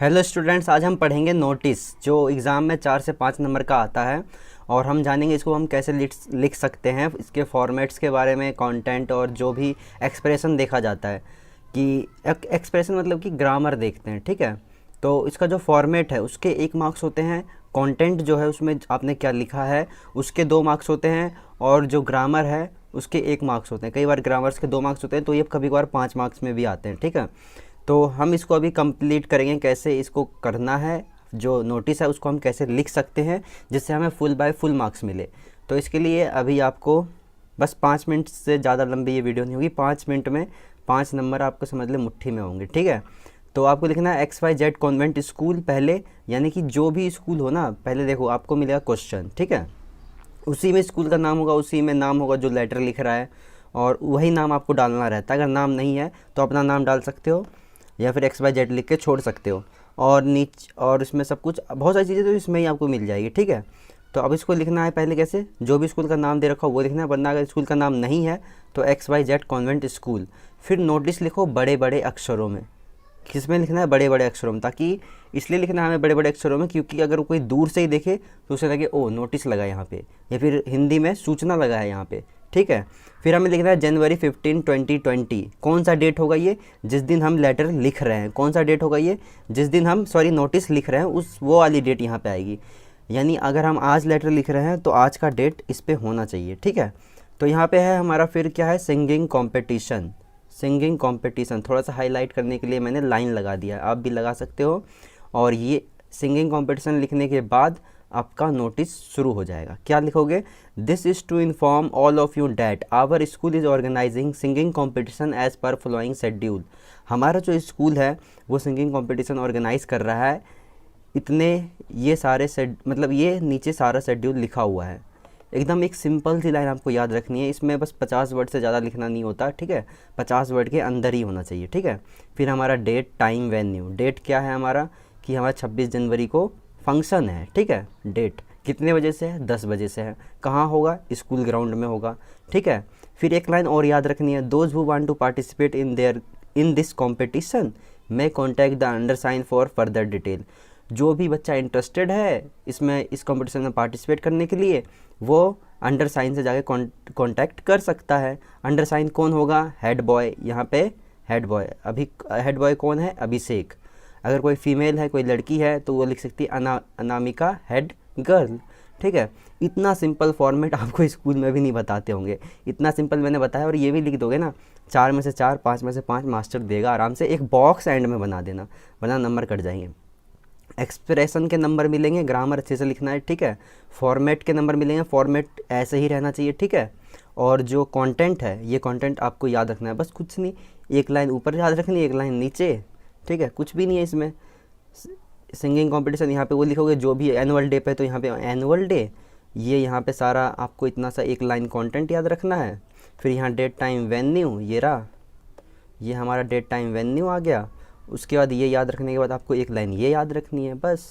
Hello students, आज हम पढ़ेंगे नोटिस जो एग्ज़ाम में 4 से 5 नंबर का आता है। और हम जानेंगे इसको हम कैसे लिख सकते हैं, इसके फॉर्मेट्स के बारे में, कंटेंट और जो भी एक्सप्रेशन देखा जाता है कि एक्सप्रेशन मतलब कि ग्रामर देखते हैं। ठीक है, तो इसका जो फॉर्मेट है उसके 1 मार्क्स होते हैं। कंटेंट जो है उसमें आपने क्या लिखा है उसके 2 मार्क्स होते हैं। और जो ग्रामर है उसके 1 मार्क्स होते हैं। कई बार ग्रामर्स के 2 मार्क्स होते हैं, तो ये कभी कभार 5 मार्क्स में भी आते हैं। ठीक है, तो हम इसको अभी कंप्लीट करेंगे, कैसे इसको करना है, जो नोटिस है उसको हम कैसे लिख सकते हैं जिससे हमें फुल बाय फुल मार्क्स मिले। तो इसके लिए अभी आपको बस 5 मिनट से ज़्यादा लंबी ये वीडियो नहीं होगी। 5 मिनट में 5 नंबर आपको समझ ले मुट्ठी में होंगे। ठीक है, तो आपको लिखना है XYZ कॉन्वेंट स्कूल पहले, यानी कि जो भी स्कूल हो ना, पहले देखो आपको मिलेगा क्वेश्चन। ठीक है, उसी में स्कूल का नाम होगा, उसी में नाम होगा जो लेटर लिख रहा है, और वही नाम आपको डालना रहता है। अगर नाम नहीं है तो अपना नाम डाल सकते हो या फिर XYZ लिख के छोड़ सकते हो। और और इसमें सब कुछ बहुत सारी चीज़ें तो इसमें ही आपको मिल जाएगी। ठीक है, तो अब इसको लिखना है पहले कैसे, जो भी स्कूल का नाम दे रखा हो वो लिखना है, वरना अगर स्कूल का नाम नहीं है तो XYZ कॉन्वेंट स्कूल। फिर नोटिस लिखो बड़े बड़े अक्षरों में। किस में लिखना है? बड़े बड़े अक्षरों में। ताकि इसलिए लिखना है हमें बड़े बड़े अक्षरों में क्योंकि अगर कोई दूर से ही देखे तो उसे लगे ओ नोटिस लगा है यहाँ पे, या फिर हिंदी में सूचना लगा है यहाँ पे। ठीक है, फिर हमें लिखना है जनवरी 15, 2020। कौन सा डेट होगा ये? जिस दिन हम लेटर लिख रहे हैं। कौन सा डेट होगा ये? जिस दिन हम नोटिस लिख रहे हैं, उस वो वाली डेट यहाँ पे आएगी। यानी अगर हम आज लेटर लिख रहे हैं तो आज का डेट इस पे होना चाहिए। ठीक है, तो यहाँ पे है हमारा, फिर क्या है, सिंगिंग कंपटीशन। सिंगिंग कंपटीशन थोड़ा सा हाईलाइट करने के लिए मैंने लाइन लगा दिया है, आप भी लगा सकते हो। और ये सिंगिंग कंपटीशन लिखने के बाद आपका नोटिस शुरू हो जाएगा। क्या लिखोगे? This is to inform all of you that our school is organising singing competition as per following schedule. हमारा जो स्कूल है वो सिंगिंग कंपटीशन ऑर्गेनाइज कर रहा है। इतने ये सारे मतलब ये नीचे सारा शेड्यूल लिखा हुआ है। एकदम एक सिंपल सी लाइन आपको याद रखनी है। इसमें बस 50 वर्ड से ज़्यादा लिखना नहीं होता। ठीक है, 50 वर्ड के अंदर ही होना चाहिए। ठीक है, फिर हमारा डेट, टाइम, वेन्यू। डेट क्या है हमारा कि हमारा 26 जनवरी को फंक्शन है। ठीक है, डेट कितने बजे से है? 10 बजे से है। कहाँ होगा? स्कूल ग्राउंड में होगा। ठीक है, फिर एक लाइन और याद रखनी है, those who want to participate in this competition may contact the undersign for further detail. जो भी बच्चा इंटरेस्टेड है इसमें, इस कंपटीशन में पार्टिसिपेट करने के लिए, वो अंडर साइन से जाके कांटेक्ट कर सकता है। अंडर साइन कौन होगा? Head boy. यहाँ पे हेड बॉय, अभी हेड बॉय कौन है? अभिषेक। अगर कोई फीमेल है, कोई लड़की है, तो वो लिख सकती है अनामिका हेड गर्ल। ठीक है, इतना सिंपल फॉर्मेट आपको स्कूल में भी नहीं बताते होंगे। इतना सिंपल मैंने बताया, और ये भी लिख दोगे ना, 4 में से 4, 5 में से 5 मास्टर देगा आराम से। एक बॉक्स एंड में बना देना, वरना नंबर कट जाएंगे। एक्सप्रेशन के नंबर मिलेंगे, ग्रामर अच्छे से लिखना है। ठीक है, फॉर्मेट के नंबर मिलेंगे, फॉर्मेट ऐसे ही रहना चाहिए। ठीक है, और जो कंटेंट है, ये कंटेंट आपको याद रखना है, बस कुछ नहीं। एक लाइन ऊपर याद रखनी है, एक लाइन नीचे। ठीक है, कुछ भी नहीं है इसमें। सिंगिंग कंपटीशन यहाँ पे वो लिखोगे जो भी एनुअल डे पे, तो यहाँ पे एनुअल डे, ये यहाँ पे सारा आपको इतना सा एक लाइन कंटेंट याद रखना है। फिर यहाँ डेट, टाइम, वेन्यू, ये रहा, ये हमारा डेट, टाइम, वेन्यू आ गया। उसके बाद ये याद रखने के बाद आपको एक लाइन ये याद रखनी है बस।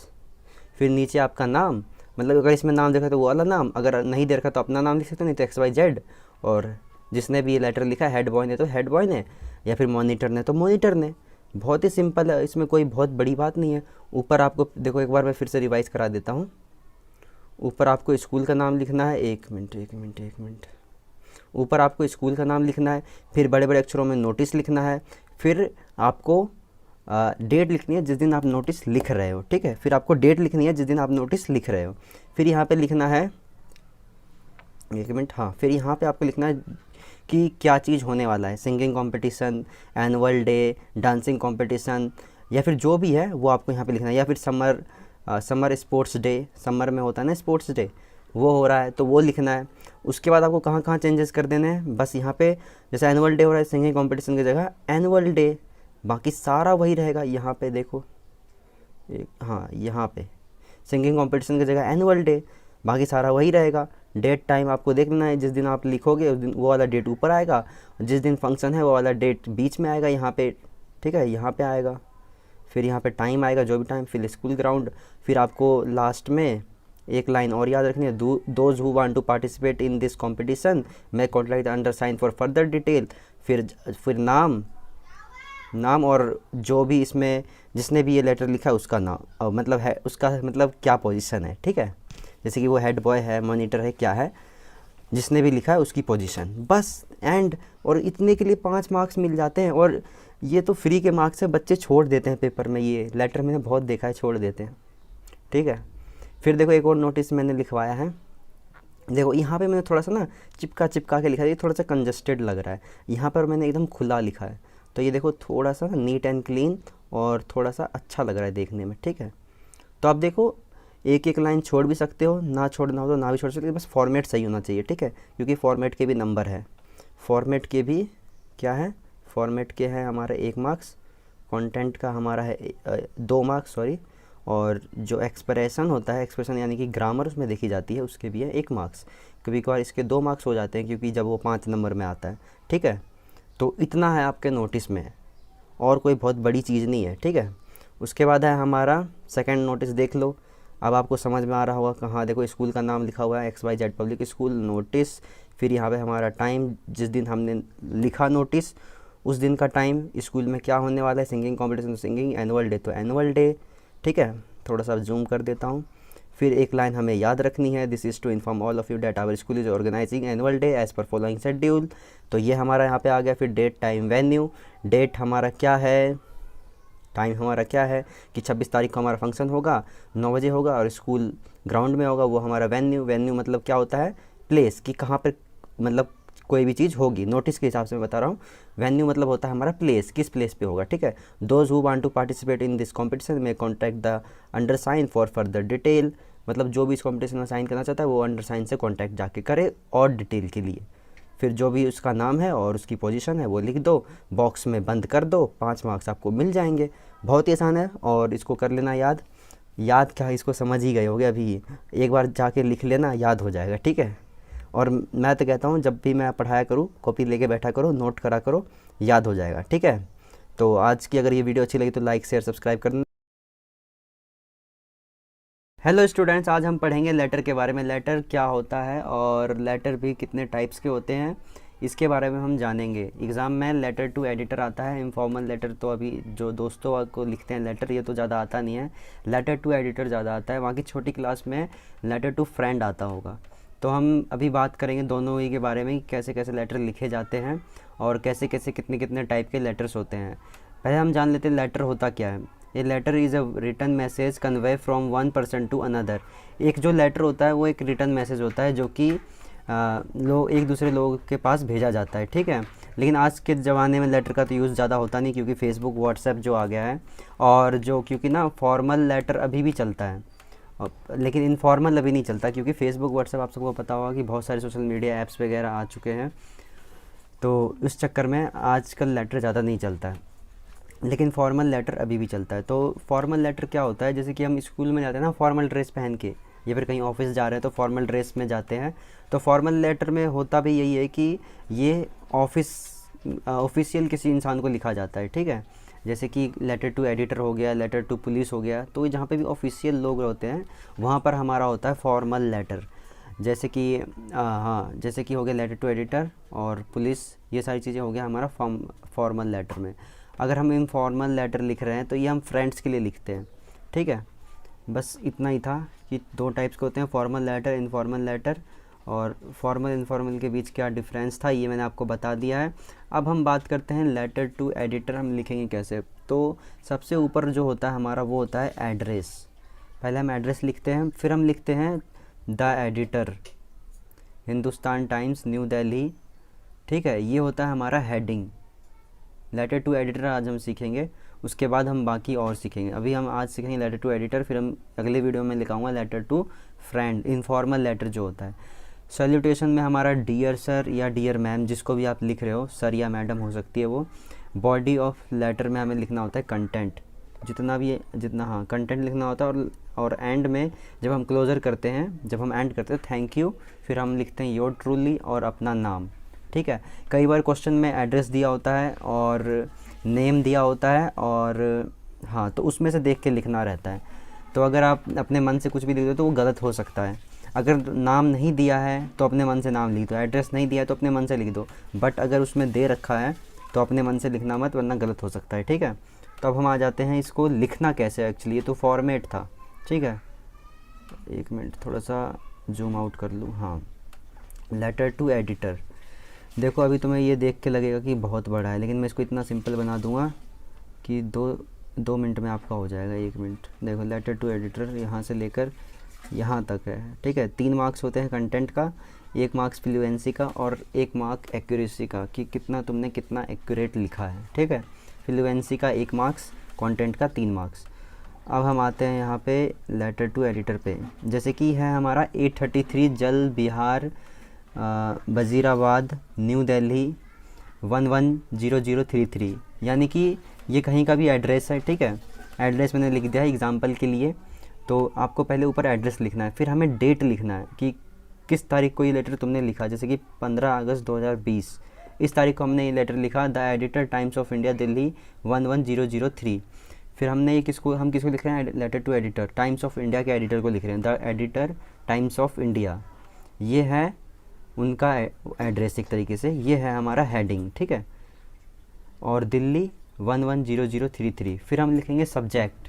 फिर नीचे आपका नाम, मतलब अगर इसमें नाम देखा तो वो वाला नाम, अगर नहीं दे रखा तो अपना नाम लिख सकते हो, नहीं तो XYZ। और जिसने भी ये लेटर लिखा है, हेड बॉय ने तो हेड बॉय ने, या फिर मॉनिटर ने तो मॉनिटर ने। बहुत ही सिंपल है, इसमें कोई बहुत बड़ी बात नहीं है। ऊपर आपको देखो, एक बार मैं फिर से रिवाइज करा देता हूँ। ऊपर आपको स्कूल का नाम लिखना है, एक मिनट, ऊपर आपको स्कूल का नाम लिखना है। फिर बड़े बड़े अक्षरों में नोटिस लिखना है। फिर आपको डेट लिखनी है जिस दिन आप नोटिस लिख रहे हो। ठीक है, फिर आपको डेट लिखनी है जिस दिन आप नोटिस लिख रहे हो। फिर यहाँ पे लिखना है, एक मिनट, हाँ, फिर यहाँ पे आपको लिखना है कि क्या चीज़ होने वाला है। Singing competition, annual day, dancing competition, या फिर जो भी है वो आपको यहाँ पे लिखना है। या फिर समर स्पोर्ट्स डे, समर में होता है ना स्पोर्ट्स डे, वो हो रहा है तो वो लिखना है। उसके बाद आपको कहाँ कहाँ चेंजेस कर देने हैं, बस यहाँ पे जैसे एनुअल डे हो रहा है, सिंगिंग कंपटीशन की जगह एनुअल डे, बाकी सारा वही रहेगा। यहाँ पे देखो, हाँ, यहाँ पे सिंगिंग कंपटीशन की जगह एनुअल डे, बाकी सारा वही रहेगा। डेट, टाइम आपको देखना है, जिस दिन आप लिखोगे उस दिन वो वाला डेट ऊपर आएगा, जिस दिन फंक्शन है वो वाला डेट बीच में आएगा यहाँ पे। ठीक है, यहाँ पे आएगा। फिर यहाँ पे टाइम आएगा, जो भी टाइम, फिर स्कूल ग्राउंड। फिर आपको लास्ट में एक लाइन और याद रखनी है, those who want to participate in this competition may contact the undersign for further detail. फिर नाम और जो भी इसमें जिसने भी ये लेटर लिखा है उसका नाम मतलब है, उसका मतलब क्या पोजीशन है, ठीक है। जैसे कि वो हेड बॉय है, मॉनिटर है, क्या है, जिसने भी लिखा है उसकी पोजीशन, बस एंड। और इतने के लिए 5 मार्क्स मिल जाते हैं। और ये तो फ्री के मार्क्स है, बच्चे छोड़ देते हैं पेपर में, ये लेटर मैंने बहुत देखा है, छोड़ देते हैं, ठीक है। फिर देखो एक और नोटिस मैंने लिखवाया है। देखो यहाँ पे मैंने थोड़ा सा ना चिपका के लिखा है, ये थोड़ा सा कंजस्टेड लग रहा है। यहाँ पर मैंने एकदम खुला लिखा है, तो ये देखो थोड़ा सा नीट एंड क्लीन और थोड़ा सा अच्छा लग रहा है देखने में, ठीक है। तो आप देखो एक एक लाइन छोड़ भी सकते हो, ना छोड़ना हो तो ना भी छोड़ सकते हो, बस फॉर्मेट सही होना चाहिए, ठीक है। क्योंकि फॉर्मेट के भी नंबर है, फॉर्मेट के भी क्या है, फॉर्मेट के हैं हमारे 1 मार्क्स, कंटेंट का हमारा है 2 मार्क्स सॉरी, और जो एक्सप्रेशन होता है, एक्सप्रेशन यानी कि ग्रामर उसमें देखी जाती है, उसके भी है 1 मार्क्स। कभी कभार इसके 2 मार्क्स हो जाते हैं क्योंकि जब वो 5 नंबर में आता है, ठीक है। तो इतना है आपके नोटिस में, और कोई बहुत बड़ी चीज़ नहीं है, ठीक है। उसके बाद है हमारा सेकंड नोटिस, देख लो अब आपको समझ में आ रहा होगा। कहाँ देखो स्कूल का नाम लिखा हुआ है XYZ पब्लिक स्कूल, नोटिस, फिर यहाँ पे हमारा टाइम, जिस दिन हमने लिखा नोटिस उस दिन का टाइम, स्कूल में क्या होने वाला है, singing competition, singing, annual day तो एनुअल डे, ठीक है। थोड़ा सा जूम कर देता हूँ। फिर एक लाइन हमें याद रखनी है, this is to inform all of you that our school is organising annual day as per following schedule. तो ये हमारा यहाँ पे आ गया। फिर डेट, टाइम, वेन्यू। डेट हमारा क्या है, टाइम हमारा क्या है कि 26 तारीख को हमारा फंक्शन होगा, 9 बजे होगा और स्कूल ग्राउंड में होगा, वो हमारा वेन्यू। वेन्यू मतलब क्या होता है, प्लेस, कि कहाँ पर मतलब कोई भी चीज़ होगी, नोटिस के हिसाब से मैं बता रहा हूँ। वेन्यू मतलब होता है हमारा प्लेस, किस प्लेस पे होगा, ठीक है। Those who want to participate in this competition में contact the undersigned for further detail. मतलब जो भी इस कॉम्पिटिशन में साइन करना चाहता है वो अंडर साइन से कॉन्टैक्ट जाके करे और डिटेल के लिए। फिर जो भी उसका नाम है और उसकी पोजीशन है वो लिख दो, बॉक्स में बंद कर दो, 5 मार्क्स आपको मिल जाएंगे। बहुत ही आसान है और इसको कर लेना याद। याद क्या है, इसको समझ ही गए होगे अभी, एक बार जाके लिख लेना, याद हो जाएगा, ठीक है। और मैं तो कहता हूँ जब भी मैं पढ़ाया करूँ कॉपी लेके बैठा करो, नोट करा करो, याद हो जाएगा, ठीक है। तो आज की अगर ये वीडियो अच्छी लगी तो लाइक शेयर सब्सक्राइब करना। हेलो स्टूडेंट्स, आज हम पढ़ेंगे लेटर के बारे में। लेटर क्या होता है और लेटर भी कितने टाइप्स के होते हैं, इसके बारे में हम जानेंगे। एग्ज़ाम में लेटर टू एडिटर आता है, इनफॉर्मल लेटर तो अभी जो दोस्तों को लिखते हैं लेटर, ये तो ज़्यादा आता नहीं है। लेटर टू एडिटर ज़्यादा आता है, वहाँ की छोटी क्लास में लेटर टू फ्रेंड आता होगा। तो हम अभी बात करेंगे दोनों ही के बारे में, कैसे कैसे लेटर लिखे जाते हैं और कैसे कैसे कितने कितने टाइप के लेटर्स होते हैं। पहले हम जान लेते हैं लेटर होता क्या है। A letter is a written message convey from one person to another. एक जो लेटर होता है वो एक रिटन मैसेज होता है जो कि लोग एक दूसरे लोगों के पास भेजा जाता है, ठीक है। लेकिन आज के ज़माने में लेटर का तो यूज़ ज़्यादा होता नहीं क्योंकि फेसबुक व्हाट्सएप जो आ गया है, और जो क्योंकि ना फॉर्मल लेटर अभी भी चलता है लेकिन इनफॉर्मल अभी नहीं चलता, क्योंकि फेसबुक व्हाट्सएप आप सबको पता होगा कि बहुत सारे सोशल मीडिया ऐप्स वगैरह आ चुके हैं। तो इस चक्कर में आजकल लेटर ज़्यादा नहीं चलता है, लेकिन फॉर्मल लेटर अभी भी चलता है। तो फॉर्मल लेटर क्या होता है, जैसे कि हम स्कूल में जाते हैं ना फॉर्मल ड्रेस पहन के, या फिर कहीं ऑफिस जा रहे हैं तो फॉर्मल ड्रेस में जाते हैं। तो फॉर्मल लेटर में होता भी यही है कि ये ऑफिशियल किसी इंसान को लिखा जाता है, ठीक है। जैसे कि लेटर टू एडिटर हो गया, लेटर टू पुलिस हो गया, तो जहाँ पे भी ऑफिशियल लोग होते हैं वहाँ पर हमारा होता है फॉर्मल लेटर। जैसे कि हाँ, जैसे कि हो गया लेटर टू एडिटर और पुलिस, ये सारी चीज़ें हो गया हमारा फॉर्मल लेटर में। अगर हम इनफॉर्मल लेटर लिख रहे हैं तो ये हम फ्रेंड्स के लिए लिखते हैं, ठीक है। बस इतना ही था कि 2 टाइप्स के होते हैं, फॉर्मल लेटर, इनफॉर्मल लेटर। और फॉर्मल इनफॉर्मल के बीच क्या डिफरेंस था ये मैंने आपको बता दिया है। अब हम बात करते हैं लेटर टू एडिटर, हम लिखेंगे कैसे। तो सबसे ऊपर जो होता है हमारा वो होता है एड्रेस। पहले हम एड्रेस लिखते हैं, फिर हम लिखते हैं the editor, Hindustan times, new Delhi, ठीक है। ये होता है हमारा हेडिंग। लेटर टू एडिटर आज हम सीखेंगे, उसके बाद हम बाकी और सीखेंगे। अभी हम आज सीखेंगे लेटर टू एडिटर, फिर हम अगले वीडियो में लिखाऊंगा letter to friend, informal letter जो होता है। सैल्यूटेशन में हमारा डियर सर या डियर मैम, जिसको भी आप लिख रहे हो, सर या मैडम हो सकती है वो। बॉडी ऑफ लेटर में हमें लिखना होता है कंटेंट, जितना हाँ कंटेंट लिखना होता है। और एंड में जब हम क्लोज़र करते हैं, जब हम एंड करते हैं थैंक यू, फिर हम लिखते हैं योर ट्रूली और अपना नाम, ठीक है। कई बार क्वेश्चन में एड्रेस दिया होता है और नेम दिया होता है, और हाँ तो उसमें से देख के लिखना रहता है। तो अगर आप अपने मन से कुछ भी लिख दो तो वो गलत हो सकता है। अगर नाम नहीं दिया है तो अपने मन से नाम लिख दो, एड्रेस नहीं दिया है तो अपने मन से लिख दो, बट अगर उसमें दे रखा है तो अपने मन से लिखना मत, वरना गलत हो सकता है, ठीक है। तो अब हम आ जाते हैं इसको लिखना कैसे एक्चुअली, ये तो फॉर्मेट था, ठीक है। एक मिनट थोड़ा सा जूम आउट कर लूँ, हाँ। लेटर टू एडिटर, देखो अभी तुम्हें ये देख के लगेगा कि बहुत बड़ा है, लेकिन मैं इसको इतना सिंपल बना दूंगा कि दो मिनट में आपका हो जाएगा। 1 मिनट, देखो लेटर टू एडिटर यहाँ से लेकर यहाँ तक है, ठीक है। 3 मार्क्स होते हैं कंटेंट का, 1 मार्क्स फ्लुएंसी का और 1 मार्क एक्यूरेसी का, कि तुमने कितना एक्यूरेट लिखा है, ठीक है। फ्लुएंसी का 1 मार्क्स, कंटेंट का 3 मार्क्स। अब हम आते हैं यहाँ पे लेटर टू एडिटर पे, जैसे कि है हमारा 833 जल बिहार वज़ीराबाद न्यू दिल्ली 110033, यानी कि ये कहीं का भी एड्रेस है, ठीक है। एड्रेस मैंने लिख दिया है एग्जांपल के लिए। तो आपको पहले ऊपर एड्रेस लिखना है, फिर हमें डेट लिखना है कि किस तारीख को ये लेटर तुमने लिखा, जैसे कि 15 अगस्त 2020, इस तारीख को हमने ये लेटर लिखा, the editor Times of India Delhi 11003। फिर हमने ये हम किसको लिख रहे हैं, letter to editor, Times of India के एडिटर को लिख रहे हैं, the editor Times of India, ये है उनका एड्रेस एक तरीके से, ये है हमारा हेडिंग, ठीक है। और दिल्ली 110033। फिर हम लिखेंगे सब्जेक्ट।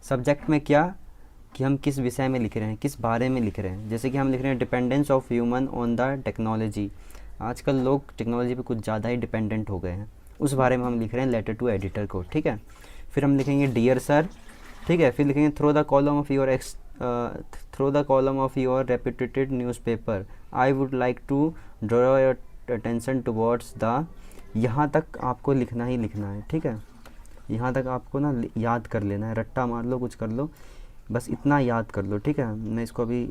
सब्जेक्ट में क्या, कि हम किस विषय में लिख रहे हैं, किस बारे में लिख रहे हैं, जैसे कि हम लिख रहे हैं dependence of human on the technology, आजकल लोग टेक्नोलॉजी पे कुछ ज़्यादा ही डिपेंडेंट हो गए हैं, उस बारे में हम लिख रहे हैं लेटर टू एडिटर को, ठीक है। फिर हम लिखेंगे डियर सर, ठीक है। फिर लिखेंगे through the column of your reputed newspaper, I would like to draw your attention towards the, यहाँ तक आपको लिखना ही लिखना है, ठीक है। यहाँ तक आपको ना याद कर लेना है, रट्टा मार लो, कुछ कर लो, बस इतना याद कर लो, ठीक है। मैं इसको अभी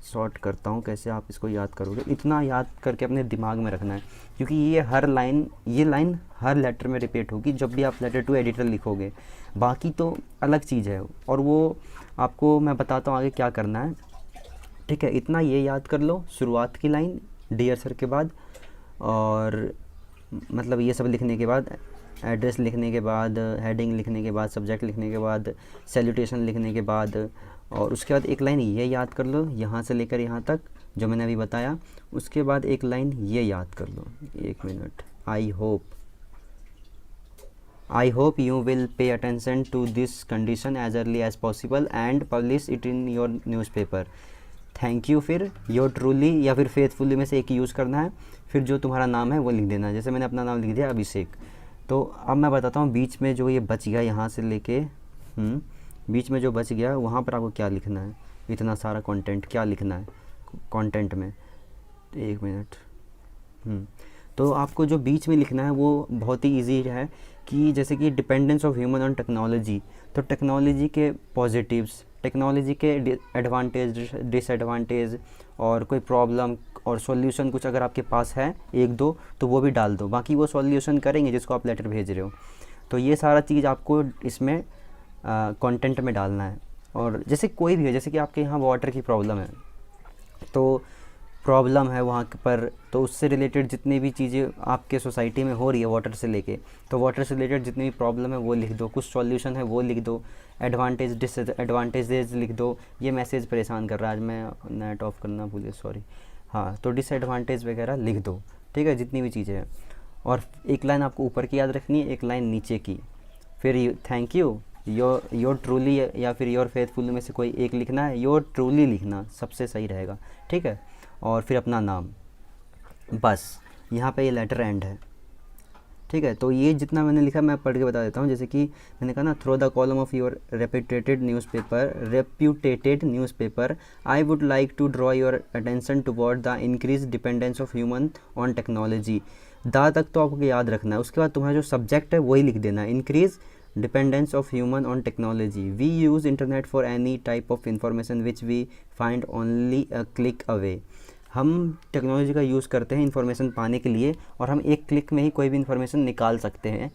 शॉर्ट करता हूँ, कैसे आप इसको याद करोगे, इतना याद करके अपने दिमाग में रखना है, क्योंकि ये लाइन हर लेटर में रिपीट होगी जब भी आप लेटर टू एडिटर लिखोगे। बाकी तो अलग चीज़ है, और वो आपको मैं बताता हूँ आगे क्या करना है, ठीक है। इतना ये याद कर लो, शुरुआत की लाइन डियर सर के बाद, और मतलब ये सब लिखने के बाद, एड्रेस लिखने के बाद, हेडिंग लिखने के बाद, सब्जेक्ट लिखने के बाद, सैल्यूटेशन लिखने के बाद, और उसके बाद एक लाइन ये याद कर लो यहाँ से लेकर यहाँ तक जो मैंने अभी बताया। उसके बाद एक लाइन ये याद कर लो, 1 minute, I hope you will pay attention to this condition as early as possible and publish it in your newspaper, thank you. फिर योर ट्रूली या फिर फेथफुली में से एक यूज़ करना है, फिर जो तुम्हारा नाम है वो लिख देना, जैसे मैंने अपना नाम लिख दिया अभिषेक। तो अब मैं बताता हूँ बीच में जो ये बच गया, यहाँ से लेके बीच में जो बच गया वहाँ पर आपको क्या लिखना है, इतना सारा कंटेंट क्या लिखना है कंटेंट में, 1 मिनट। तो आपको जो बीच में लिखना है वो बहुत ही इजी है, कि जैसे कि dependence of human on technology, तो टेक्नोलॉजी के पॉजिटिव्स, टेक्नोलॉजी के एडवांटेज डिसएडवांटेज, और कोई प्रॉब्लम और सॉल्यूशन कुछ अगर आपके पास है 1-2 तो वो भी डाल दो, बाकी वो सॉल्यूशन करेंगे जिसको आप लेटर भेज रहे हो। तो ये सारा चीज़ आपको इसमें कंटेंट में डालना है। और जैसे कोई भी है, जैसे कि आपके यहाँ वाटर की प्रॉब्लम है, तो प्रॉब्लम है वहाँ पर, तो उससे रिलेटेड जितनी भी चीज़ें आपके सोसाइटी में हो रही है वाटर से लेके, तो वाटर से रिलेटेड जितनी भी प्रॉब्लम है वो लिख दो, कुछ सॉल्यूशन है वो लिख दो, एडवांटेज डिसएडवांटेजेस लिख दो। ये मैसेज परेशान कर रहा है, आज मैं नेट ऑफ करना भूलिए, सॉरी। हाँ, तो डिसएडवांटेज वगैरह लिख दो, ठीक है, जितनी भी चीज़ें हैं। और एक लाइन आपको ऊपर की याद रखनी है, एक लाइन नीचे की। फिर थैंक यू, योर ट्रूली या फिर योर फेथफुल में से कोई एक लिखना है, योर ट्रूली लिखना सबसे सही रहेगा, ठीक है। और फिर अपना नाम, बस यहाँ पे ये लेटर एंड है, ठीक है। तो ये जितना मैंने लिखा मैं पढ़ के बता देता हूँ, जैसे कि मैंने कहा ना, through the column of your reputed newspaper, I would like to draw your attention toward the increase dependence of human on technology. दा तक तो आपको याद रखना है, उसके बाद तुम्हारा जो सब्जेक्ट है वही लिख देना है, increase dependence of human on technology, we use internet for any type of information which we find only a click away. हम टेक्नोलॉजी का यूज़ करते हैं इन्फॉर्मेशन पाने के लिए, और हम एक क्लिक में ही कोई भी इन्फॉर्मेशन निकाल सकते हैं,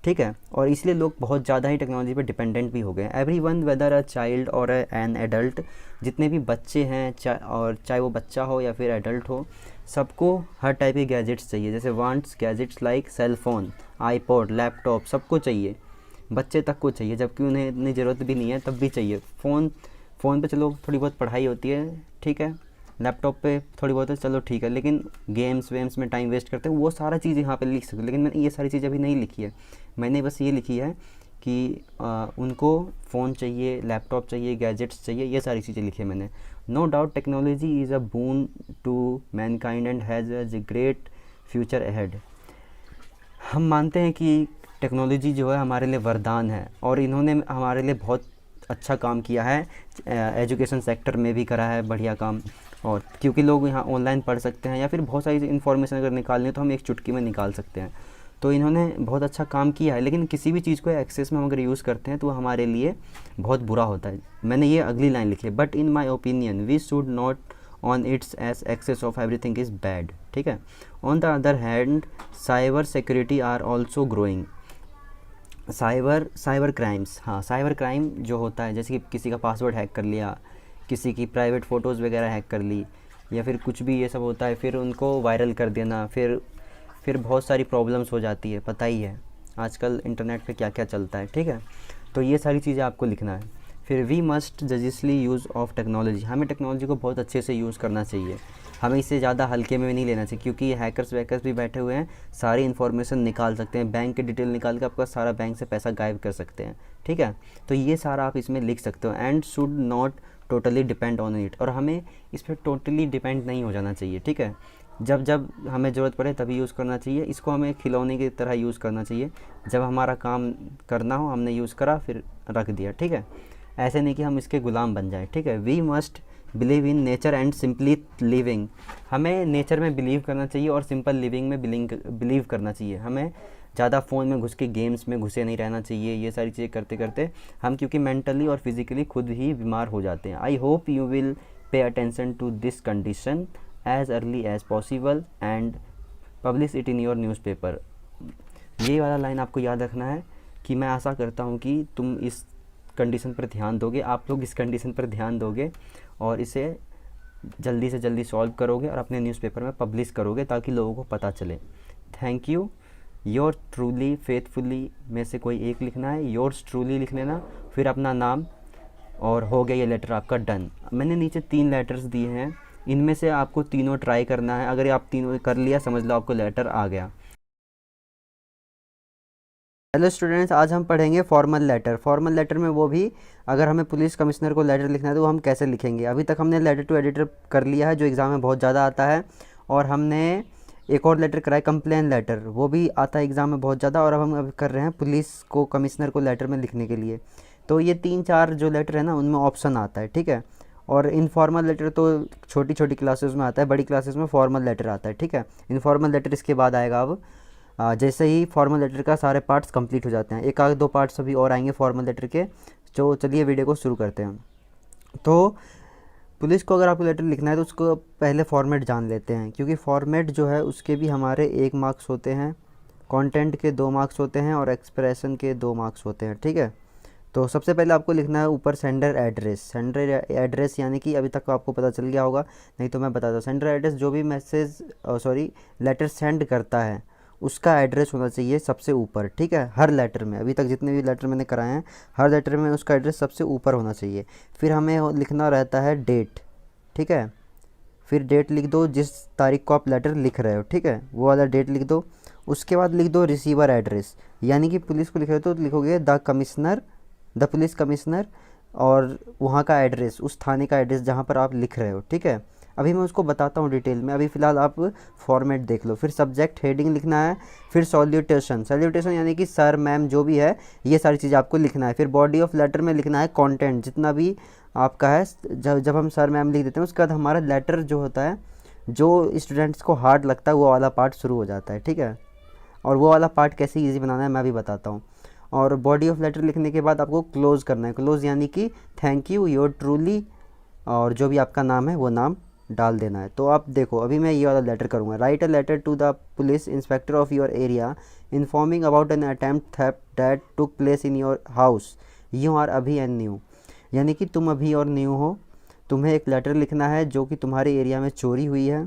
ठीक है। और इसलिए लोग बहुत ज़्यादा ही टेक्नोलॉजी पे डिपेंडेंट भी हो गए हैं। एवरीवन वेदर अ चाइल्ड और एन एडल्ट, जितने भी बच्चे हैं चाहे वो बच्चा हो या फिर एडल्ट हो, सबको हर टाइप के गैजेट्स चाहिए, जैसे wants gadgets like cell phone, iPod, laptop, सबको चाहिए, बच्चे तक को चाहिए, जबकि उन्हें इतनी ज़रूरत भी नहीं है तब भी चाहिए। फ़ोन पे चलो थोड़ी बहुत पढ़ाई होती है, ठीक है, लैपटॉप पे थोड़ी बहुत है, चलो ठीक है, लेकिन गेम्स वेम्स में टाइम वेस्ट करते हैं, वो सारा चीज़ यहाँ पे लिख सकते हो। लेकिन मैंने ये सारी चीज़ अभी नहीं लिखी है, मैंने बस ये लिखी है कि उनको फ़ोन चाहिए, लैपटॉप चाहिए, गैजेट्स चाहिए, ये सारी चीज़ें लिखी है मैंने। No doubt technology is a boon to mankind and has a great future ahead. हम मानते हैं कि टेक्नोलॉजी जो है हमारे लिए वरदान है और इन्होंने हमारे लिए बहुत अच्छा काम किया है। एजुकेशन सेक्टर में भी करा है बढ़िया काम, और क्योंकि लोग यहाँ ऑनलाइन पढ़ सकते हैं या फिर बहुत सारी इन्फॉर्मेशन अगर निकालनी है तो हम एक चुटकी में निकाल सकते हैं। तो इन्होंने बहुत अच्छा काम किया है, लेकिन किसी भी चीज़ को एक्सेस में हम अगर यूज़ करते हैं तो हमारे लिए बहुत बुरा होता है। मैंने ये अगली लाइन लिखी है, but in my opinion we should not on its as excess of everything is bad. ठीक है। On the other hand cyber security are also growing. Cyber crimes, हाँ साइबर क्राइम जो होता है, जैसे कि किसी का पासवर्ड हैक कर लिया, किसी की प्राइवेट फ़ोटोज़ वगैरह हैक कर ली, या फिर कुछ भी ये सब होता है, फिर उनको वायरल कर देना, फिर बहुत सारी प्रॉब्लम्स हो जाती है। पता ही है आजकल इंटरनेट पे क्या क्या चलता है। ठीक है। तो ये सारी चीज़ें आपको लिखना है। फिर we must judiciously use of technology. हमें टेक्नोलॉजी को बहुत अच्छे से यूज़ करना चाहिए, हमें इसे ज़्यादा हल्के में नहीं लेना चाहिए, क्योंकि हैकर्स वैकर्स भी बैठे हुए हैं, सारी इन्फॉर्मेशन निकाल सकते हैं, बैंक की डिटेल निकाल के आपका सारा बैंक से पैसा गायब कर सकते हैं। ठीक है। तो ये सारा आप इसमें लिख सकते हो। And should not totally depend on it, और हमें इस पर टोटली डिपेंड नहीं हो जाना चाहिए। ठीक है। जब जब हमें ज़रूरत पड़े तभी यूज़ करना चाहिए। इसको हमें खिलौने की तरह यूज़ करना चाहिए। जब हमारा काम करना हो हमने यूज़ करा फिर रख दिया। ठीक है। ऐसे नहीं कि हम इसके ग़ुलाम बन जाए। ठीक है। We must believe in nature and simply living. हमें नेचर में बिलीव करना चाहिए और सिंपल लिविंग में बिलीव करना चाहिए। हमें ज़्यादा फ़ोन में घुस के गेम्स में घुसे नहीं रहना चाहिए। ये सारी चीज़ें करते करते हम क्योंकि मेंटली और फिज़िकली खुद ही बीमार हो जाते हैं। I hope you will pay attention to this condition as early as possible and publish it in your newspaper. ये वाला लाइन आपको याद रखना है कि मैं आशा करता हूँ कि तुम इस कंडीशन पर ध्यान दोगे, आप लोग इस कंडीशन पर ध्यान दोगे और इसे जल्दी से जल्दी सॉल्व करोगे और अपने न्यूज़पेपर में पब्लिश करोगे ताकि लोगों को पता चले। Thank you. Your truly faithfully में से कोई एक लिखना है, योर्स ट्रूली लिख लेना, फिर अपना नाम, और हो गया ये लेटर आपका डन। मैंने नीचे 3 लेटर्स दिए हैं, इनमें से आपको तीनों ट्राई करना है। अगर आप तीनों कर लिया समझ लो आपको लेटर आ गया। हेलो स्टूडेंट्स, आज हम पढ़ेंगे फॉर्मल लेटर। फॉर्मल लेटर में वो भी अगर हमें पुलिस कमिश्नर को लेटर लिखना है तो वो हम कैसे लिखेंगे। अभी तक हमने लेटर टू एडिटर कर लिया है जो एग्ज़ाम में बहुत ज़्यादा आता है, और हमने एक और लेटर कराया कंप्लेन लेटर, वो भी आता है एग्ज़ाम में बहुत ज़्यादा। और अब हम कर रहे हैं पुलिस को कमिश्नर को लेटर में लिखने के लिए। तो ये 3-4 जो लेटर है ना उनमें ऑप्शन आता है। ठीक है। और इनफॉर्मल लेटर तो छोटी छोटी क्लासेस में आता है, बड़ी क्लासेस में फॉर्मल लेटर आता है। ठीक है। इनफॉर्मल लेटर इसके बाद आएगा। अब जैसे ही फॉर्मल लेटर का सारे पार्ट्स कंप्लीट हो जाते हैं, एक आध 2 पार्ट्स अभी और आएंगे फॉर्मल लेटर के। तो चलिए वीडियो को शुरू करते हैं। तो पुलिस को अगर आपको लेटर लिखना है तो उसको पहले फॉर्मेट जान लेते हैं, क्योंकि फॉर्मेट जो है उसके भी हमारे 1 मार्क्स होते हैं, कंटेंट के 2 मार्क्स होते हैं और एक्सप्रेशन के 2 मार्क्स होते हैं। ठीक है। तो सबसे पहले आपको लिखना है ऊपर सेंडर एड्रेस। सेंडर एड्रेस यानी कि अभी तक आपको पता चल गया होगा, नहीं तो मैं बताता हूँ। सेंडर एड्रेस जो भी मैसेज लेटर सेंड करता है उसका एड्रेस होना चाहिए सबसे ऊपर। ठीक है। हर लेटर में, अभी तक जितने भी लेटर मैंने कराए हैं हर लेटर में उसका एड्रेस सबसे ऊपर होना चाहिए। फिर हमें लिखना रहता है डेट। ठीक है। फिर डेट लिख दो जिस तारीख को आप लेटर लिख रहे हो। ठीक है। वो वाला डेट लिख दो। उसके बाद लिख दो रिसीवर एड्रेस, यानी कि पुलिस को लिख रहे हो तो लिखोगे द पुलिस कमिश्नर, और वहाँ का एड्रेस, उस थाने का एड्रेस जहाँ पर आप लिख रहे हो। ठीक है। अभी मैं उसको बताता हूँ डिटेल में, अभी फ़िलहाल आप फॉर्मेट देख लो। फिर सब्जेक्ट हेडिंग लिखना है, फिर सॉल्यूटेशन यानी कि सर मैम जो भी है ये सारी चीज़ आपको लिखना है। फिर बॉडी ऑफ लेटर में लिखना है कंटेंट जितना भी आपका है। जब हम सर मैम लिख देते हैं उसके बाद हमारा लेटर जो होता है, जो स्टूडेंट्स को हार्ड लगता है वो वाला पार्ट शुरू हो जाता है। ठीक है। और वो वाला पार्ट कैसे ईजी बनाना है मैं भी बताता हूँ। और बॉडी ऑफ लेटर लिखने के बाद आपको क्लोज़ करना है। क्लोज़ यानी कि थैंक यू, योर ट्रूली, और जो भी आपका नाम है वो नाम डाल देना है। तो आप देखो अभी मैं ये वाला लेटर करूँगा। Write a letter to the police inspector of your area informing about an attempt theft that took place in your house, you are Abhi and new, यानी कि तुम अभी और न्यू हो। तुम्हें एक लेटर लिखना है जो कि तुम्हारे एरिया में चोरी हुई है।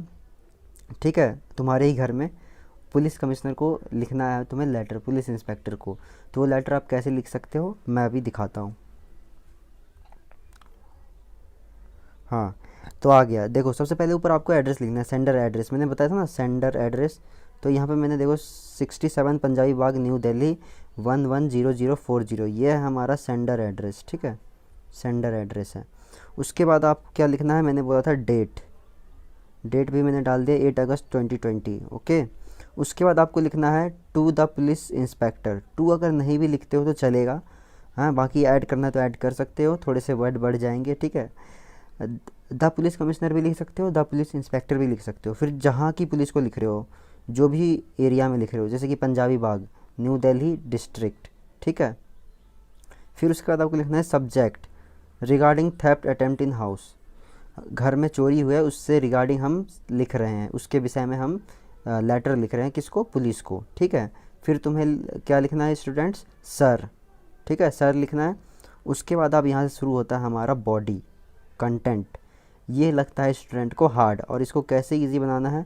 ठीक है। तुम्हारे ही घर में पुलिस कमिश्नर को लिखना है तुम्हें लेटर, पुलिस इंस्पेक्टर को। तो वो लेटर आप कैसे लिख सकते हो मैं अभी दिखाता हूँ। हाँ, तो आ गया। देखो सबसे पहले ऊपर आपको एड्रेस लिखना है, सेंडर एड्रेस। मैंने बताया था ना सेंडर एड्रेस, तो यहाँ पे मैंने देखो 67 पंजाबी बाग न्यू दिल्ली 110040, ये है हमारा सेंडर एड्रेस, ठीक है, सेंडर एड्रेस है। उसके बाद आप क्या लिखना है, मैंने बोला था डेट भी मैंने डाल दिया 8 अगस्त 2020, ओके। उसके बाद आपको लिखना है to the police inspector. To अगर नहीं भी लिखते हो तो चलेगा, हाँ, बाकी ऐड करना तो ऐड कर सकते हो, थोड़े से वर्ड बढ़ जाएंगे, ठीक है। द पुलिस कमिश्नर भी लिख सकते हो, द पुलिस इंस्पेक्टर भी लिख सकते हो। फिर जहाँ की पुलिस को लिख रहे हो, जो भी एरिया में लिख रहे हो, जैसे कि पंजाबी बाग न्यू दिल्ली डिस्ट्रिक्ट, ठीक है। फिर उसके बाद आपको लिखना है subject regarding theft attempt in house, घर में चोरी हुआ है उससे रिगार्डिंग हम लिख रहे हैं, उसके विषय में हम लेटर लिख रहे हैं, किसको, पुलिस को, ठीक है। फिर तुम्हें क्या लिखना है स्टूडेंट्स, सर, ठीक है, सर लिखना है। उसके बाद अब यहाँ से शुरू होता है हमारा बॉडी कंटेंट। ये लगता है स्टूडेंट को हार्ड, और इसको कैसे इजी बनाना है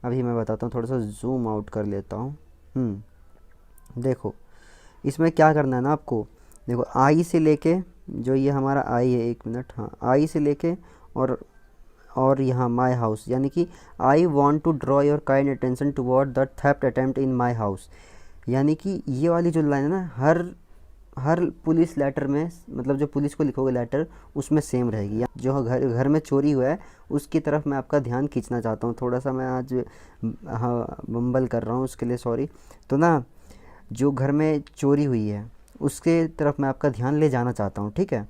अभी मैं बताता हूँ। थोड़ा सा जूम आउट कर लेता हूँ। देखो इसमें क्या करना है ना आपको, देखो आई से लेके, जो ये हमारा आई है, एक मिनट, हाँ, आई से लेके और यहाँ माई हाउस, यानी कि I want to draw your kind attention toward the theft attempt in my house, यानी कि ये वाली जो लाइन है ना, हर पुलिस लेटर में, मतलब जो पुलिस को लिखोगे लेटर, उसमें सेम रहेगी। जो घर में चोरी हुआ है उसकी तरफ मैं आपका ध्यान खींचना चाहता हूँ। थोड़ा सा मैं आज हाँ बम्बल कर रहा हूँ, उसके लिए सॉरी। तो ना, जो घर में चोरी हुई है उसके तरफ मैं आपका ध्यान ले जाना चाहता हूँ, ठीक है।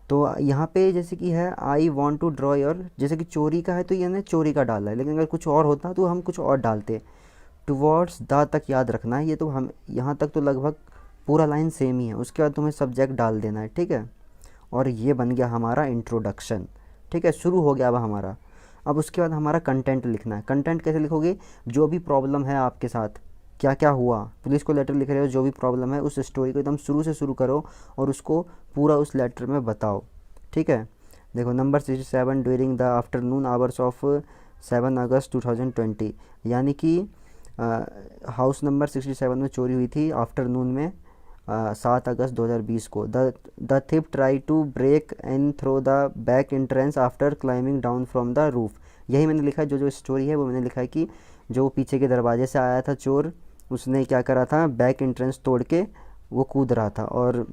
तो यहाँ पे जैसे कि है I want to draw your, जैसे कि चोरी का है तो ये चोरी का डाला है, लेकिन अगर कुछ और होता तो हम कुछ और डालते। टुवर्ड्स द तक याद रखना है, ये तो हम यहाँ तक तो लगभग पूरा लाइन सेम ही है। उसके बाद तुम्हें सब्जेक्ट डाल देना है, ठीक है। और ये बन गया हमारा इंट्रोडक्शन, ठीक है, शुरू हो गया अब हमारा। अब उसके बाद हमारा कंटेंट लिखना है। कंटेंट कैसे लिखोगे, जो भी प्रॉब्लम है आपके साथ, क्या क्या हुआ, पुलिस को लेटर लिख रहे हो, जो भी प्रॉब्लम है उस स्टोरी को एकदम शुरू से शुरू करो और उसको पूरा उस लेटर में बताओ, ठीक है। देखो number 67 during the afternoon hours of 7 अगस्त 2020, यानी कि हाउस नंबर 67 में चोरी हुई थी आफ्टरनून में 7 अगस्त 2020 को। The thief try to break in through the back entrance after climbing down from the roof. यही मैंने लिखा है, जो स्टोरी है वो मैंने लिखा है कि जो पीछे के दरवाजे से आया था चोर, उसने क्या करा था, बैक एंट्रेंस तोड़ के वो कूद रहा था, और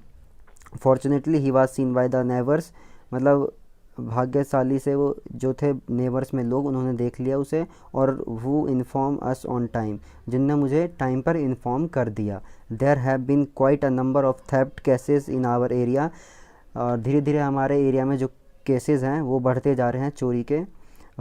fortunately he was scene by the neighbours, मतलब भाग्यशाली से वो जो थे नेबर्स में लोग, उन्होंने देख लिया उसे, और वो इन्फॉर्म अस ऑन टाइम, जिनने मुझे टाइम पर इन्फॉर्म कर दिया। There have been quite a number of theft cases in our area, और धीरे धीरे हमारे एरिया में जो केसेस हैं वो बढ़ते जा रहे हैं चोरी के,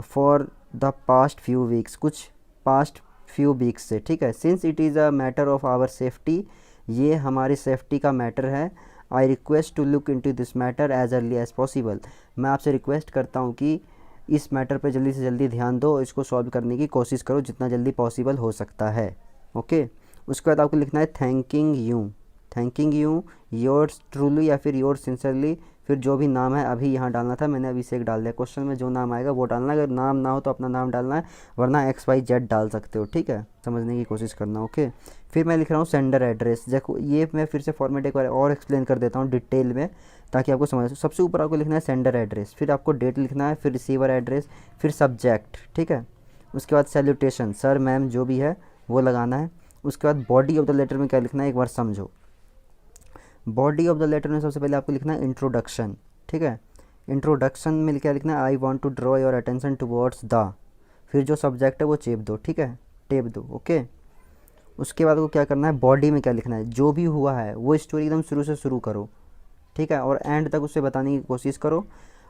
for the past few weeks, कुछ पास्ट फ्यू वीक्स से, ठीक है। Since it is a matter of our safety, ये हमारी सेफ्टी का मैटर है। I request to look into this matter as early as possible, मैं आपसे रिक्वेस्ट करता हूँ कि इस मैटर पे जल्दी से जल्दी ध्यान दो, इसको सॉल्व करने की कोशिश करो जितना जल्दी पॉसिबल हो सकता है, ओके। उसके बाद आपको लिखना है थैंकिंग यू योर्स ट्रूली या फिर योर्स सिंसियरली, फिर जो भी नाम है अभी यहाँ डालना था, मैंने अभी से एक डाल दिया। क्वेश्चन में जो नाम आएगा वो डालना है, अगर नाम ना हो तो अपना नाम डालना है, वरना XYZ डाल सकते हो, ठीक है, समझने की कोशिश करना, ओके। फिर मैं लिख रहा हूँ सेंडर एड्रेस, देखो ये मैं फिर से फॉर्मेट एक बार और एक्सप्लेन कर देता हूँ डिटेल में ताकि आपको समझ। सबसे ऊपर आपको लिखना है सेंडर एड्रेस, फिर आपको डेट लिखना है, फिर रिसीवर एड्रेस, फिर सब्जेक्ट, ठीक है। उसके बाद सैल्यूटेशन, सर मैम जो भी है वो लगाना है। उसके बाद बॉडी ऑफ द लेटर में क्या लिखना है एक बार समझो। बॉडी ऑफ द लेटर में सबसे पहले आपको लिखना है इंट्रोडक्शन, ठीक है। इंट्रोडक्शन में क्या लिखना है, I want to draw your attention towards the, फिर जो सब्जेक्ट है वो चेप दो, ठीक है, टेप दो, ओके। उसके बाद को क्या करना है, बॉडी में क्या लिखना है, जो भी हुआ है वो स्टोरी एकदम शुरू से शुरू करो, ठीक है, और एंड तक उससे बताने की कोशिश करो।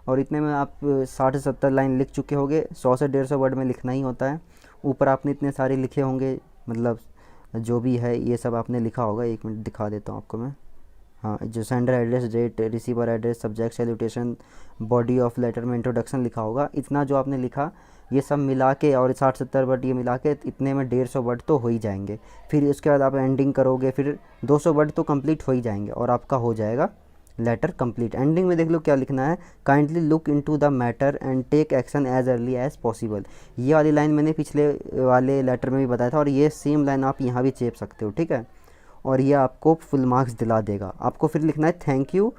और इतने में आप 60 से 70 लाइन लिख चुके होंगे, 100 से 150 वर्ड में लिखना ही होता है। ऊपर आपने इतने सारे लिखे होंगे, मतलब जो भी है ये सब आपने लिखा होगा। एक मिनट दिखा देता हूँ आपको मैं, हाँ, जो sender address, date, receiver address, subject, salutation, body of letter में इंट्रोडक्शन लिखा होगा। इतना जो आपने लिखा ये सब मिला के, और 60-70 वर्ड ये मिला के इतने में 150 वर्ड तो हो ही जाएंगे। फिर उसके बाद आप एंडिंग करोगे, फिर 200 वर्ड तो कंप्लीट हो ही जाएंगे और आपका हो जाएगा लेटर कंप्लीट। एंडिंग में देख लो क्या लिखना है, kindly look into the matter and take action as early as possible. ये वाली लाइन मैंने पिछले वाले लेटर में भी बताया था, और ये सेम लाइन आप यहाँ भी चेप सकते हो, ठीक है, और ये आपको फुल मार्क्स दिला देगा। आपको फिर लिखना है थैंक यू,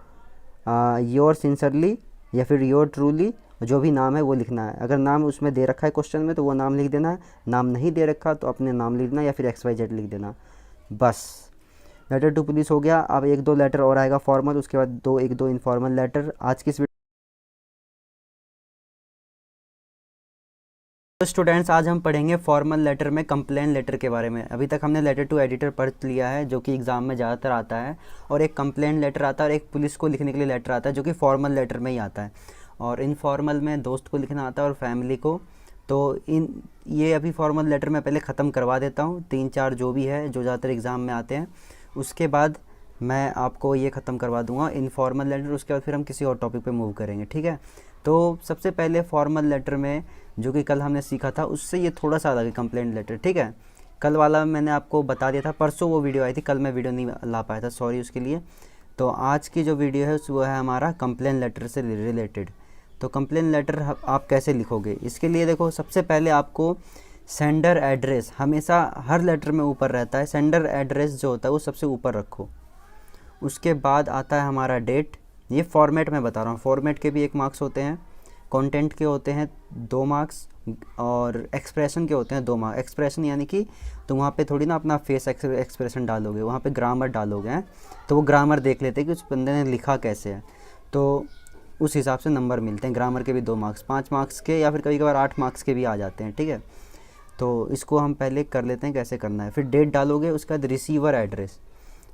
योर सिंसियरली या फिर योर ट्रूली जो भी नाम है वो लिखना है। अगर नाम उसमें दे रखा है क्वेश्चन में तो वो नाम लिख देना है, नाम नहीं दे रखा तो अपने नाम लिख देना या फिर XYZ लिख देना। बस लेटर टू पुलिस हो गया। अब एक दो लेटर और आएगा फॉर्मल, उसके बाद एक दो इनफॉर्मल लेटर। आज की तो स्टूडेंट्स आज हम पढ़ेंगे फॉर्मल लेटर में कंप्लेन लेटर के बारे में। अभी तक हमने लेटर टू एडिटर पढ़ लिया है जो कि एग्ज़ाम में ज़्यादातर आता है, और एक कंप्लेन लेटर आता है और एक पुलिस को लिखने के लिए लेटर आता है जो कि फॉर्मल लेटर में ही आता है, और इनफॉर्मल में दोस्त को लिखना आता है और फैमिली को। तो ये अभी फॉर्मल लेटर मैं पहले ख़त्म करवा देता हूँ, 3-4 जो भी है जो ज़्यादातर एग्ज़ाम में आते हैं, उसके बाद मैं आपको ये ख़त्म करवा दूँगा इनफॉर्मल लेटर। उसके बाद फिर हम किसी और टॉपिक पे मूव करेंगे, ठीक है। तो सबसे पहले फॉर्मल लेटर में जो कि कल हमने सीखा था उससे ये थोड़ा सा अलग है कंप्लेंट लेटर, ठीक है। कल वाला मैंने आपको बता दिया था, परसों वो वीडियो आई थी, कल मैं वीडियो नहीं ला पाया था, सॉरी उसके लिए। तो आज की जो वीडियो है वो है हमारा कंप्लेंट लेटर से रिलेटेड। तो कंप्लेंट लेटर आप कैसे लिखोगे, इसके लिए देखो सबसे पहले आपको सेंडर एड्रेस हमेशा हर लेटर में ऊपर रहता है, सेंडर एड्रेस जो होता है वो सबसे ऊपर रखो। उसके बाद आता है हमारा डेट। ये फॉर्मेट में बता रहा हूँ, फॉर्मेट के भी 1 मार्क्स होते हैं, कंटेंट के होते हैं 2 मार्क्स, और एक्सप्रेशन के होते हैं 2 मार्क्स। एक्सप्रेशन यानी कि तो वहाँ पे थोड़ी ना अपना फेस एक्सप्रेशन डालोगे, वहाँ पे ग्रामर डालोगे हैं, तो वो ग्रामर देख लेते हैं कि उस बंदे ने लिखा कैसे है, तो उस हिसाब से नंबर मिलते हैं। ग्रामर के भी 2 मार्क्स, 5 मार्क्स के या फिर कभी कभार 8 मार्क्स के भी आ जाते हैं, ठीक है। तो इसको हम पहले कर लेते हैं कैसे करना है। फिर डेट डालोगे, उसके बाद रिसीवर एड्रेस,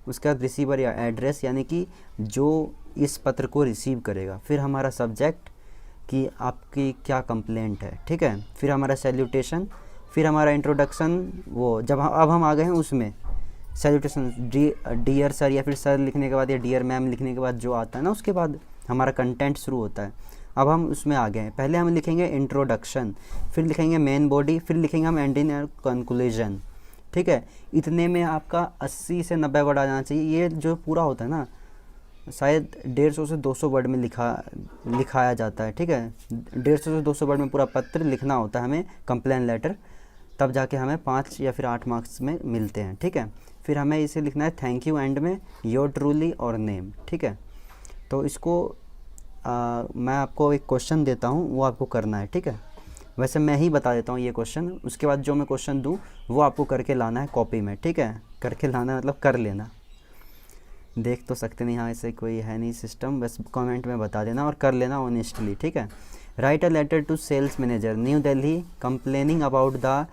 उसके बाद रिसीवर या एड्रेस यानी कि जो इस पत्र को रिसीव करेगा। फिर हमारा सब्जेक्ट कि आपकी क्या कंप्लेंट है, ठीक है। फिर हमारा सैल्यूटेशन, फिर हमारा इंट्रोडक्शन, वो जब अब हम आ गए हैं उसमें सैल्यूटेशन डियर सर या फिर सर लिखने के बाद या डियर मैम लिखने के बाद जो आता है ना, उसके बाद हमारा कंटेंट शुरू होता है। अब हम उसमें आ गए हैं, पहले हम लिखेंगे इंट्रोडक्शन, फिर लिखेंगे मेन बॉडी, फिर लिखेंगे हम एंडिंग एंड कंक्लूजन, ठीक है। इतने में आपका 80 से 90 वर्ड आ जाना चाहिए। ये जो पूरा होता है ना शायद 150 से 200 वर्ड में लिखाया जाता है, ठीक है। 150 से 200 वर्ड में पूरा पत्र लिखना होता है हमें कंप्लेन लेटर, तब जाके हमें 5 या फिर 8 मार्क्स में मिलते हैं, ठीक है। फिर हमें इसे लिखना है थैंक यू एंड में, योर ट्रूली और नेम, ठीक है। तो इसको मैं आपको एक क्वेश्चन देता हूँ, वो आपको करना है, ठीक है। वैसे मैं ही बता देता हूँ ये क्वेश्चन, उसके बाद जो मैं क्वेश्चन दूँ वो आपको करके लाना है कॉपी में, ठीक है। करके लाना मतलब कर लेना, देख तो सकते नहीं, हाँ ऐसे कोई है नहीं सिस्टम, बस कमेंट में बता देना और कर लेना ऑनेस्टली, ठीक है। Write a letter to sales manager new Delhi complaining about the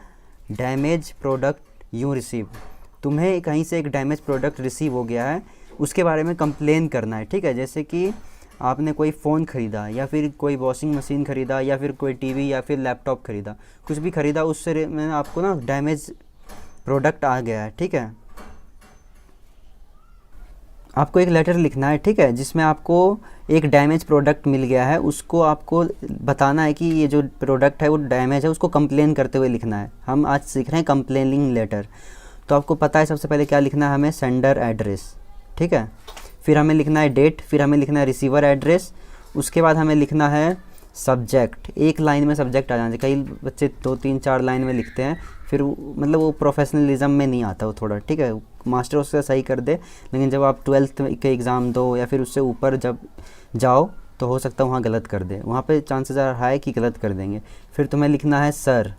damage product you receive. तुम्हें कहीं से एक डैमेज प्रोडक्ट रिसीव हो गया है, उसके बारे में कंप्लेन करना है, ठीक है। जैसे कि आपने कोई फ़ोन ख़रीदा या फिर कोई वॉशिंग मशीन ख़रीदा या फिर कोई टीवी या फिर लैपटॉप ख़रीदा, कुछ भी ख़रीदा, उससे में आपको ना डैमेज प्रोडक्ट आ गया है, ठीक है। आपको एक लेटर लिखना है, ठीक है, जिसमें आपको एक डैमेज प्रोडक्ट मिल गया है, उसको आपको बताना है कि ये जो प्रोडक्ट है वो डैमेज है, उसको कंप्लेन करते हुए लिखना है। हम आज सीख रहे हैं कंप्लेनिंग लेटर। तो आपको पता है सबसे पहले क्या लिखना है हमें, सेंडर एड्रेस, ठीक है। फिर हमें लिखना है डेट, फिर हमें लिखना है रिसीवर एड्रेस, उसके बाद हमें लिखना है सब्जेक्ट। एक लाइन में सब्जेक्ट आ जाना चाहिए, कई बच्चे 2-3-4 लाइन में लिखते हैं, फिर मतलब वो प्रोफेशनलिज्म में नहीं आता वो थोड़ा, ठीक है। मास्टर उससे सही कर दे, लेकिन जब आप 12th के एग्ज़ाम दो या फिर उससे ऊपर जब जाओ तो हो सकता है वहाँ गलत कर दे, वहाँ पे चांसेस हाई कि गलत कर देंगे। फिर तुम्हें लिखना है सर,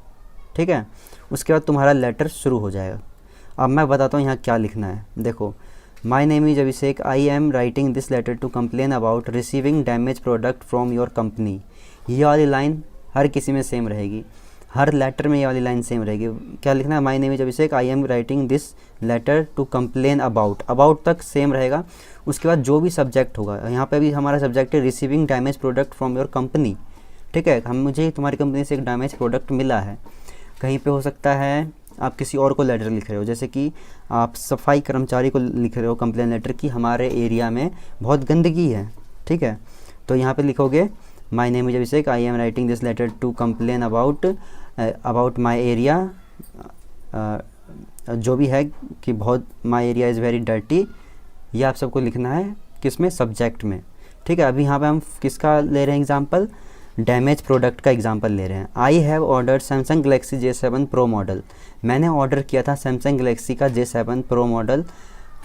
ठीक है। उसके बाद तुम्हारा लेटर शुरू हो जाएगा। अब मैं बताता हूँ यहाँ क्या लिखना है, देखो। My name is Abhishek, I am writing this letter to complain about receiving damage product from your company. ये वाली लाइन हर किसी में सेम रहेगी, हर लेटर में ये वाली लाइन सेम रहेगी। क्या लिखना है, my name is Abhishek, I am writing this letter to complain about, about तक सेम रहेगा। उसके बाद जो भी सब्जेक्ट होगा, यहाँ पे भी हमारा सब्जेक्ट है receiving damage product from your company, ठीक है। मुझे तुम्हारी कंपनी से एक डैमेज प्रोडक्ट मिला है। कहीं पे हो सकता है आप किसी और को लेटर लिख रहे हो, जैसे कि आप सफाई कर्मचारी को लिख रहे हो कंप्लेन लेटर कि हमारे एरिया में बहुत गंदगी है, ठीक है। तो यहाँ पे लिखोगे my name is Abhishek, I am writing this letter to complain about my area, जो भी है कि बहुत my area is very dirty, ये आप सबको लिखना है किस में, सब्जेक्ट में, ठीक है। अभी यहाँ पे हम किसका ले रहे हैं एग्जाम्पल, डैमेज प्रोडक्ट का एग्जांपल ले रहे हैं। I have order Samsung Galaxy J7 pro model, मैंने ऑर्डर किया था सैमसंग गलेक्सी का J7 प्रो मॉडल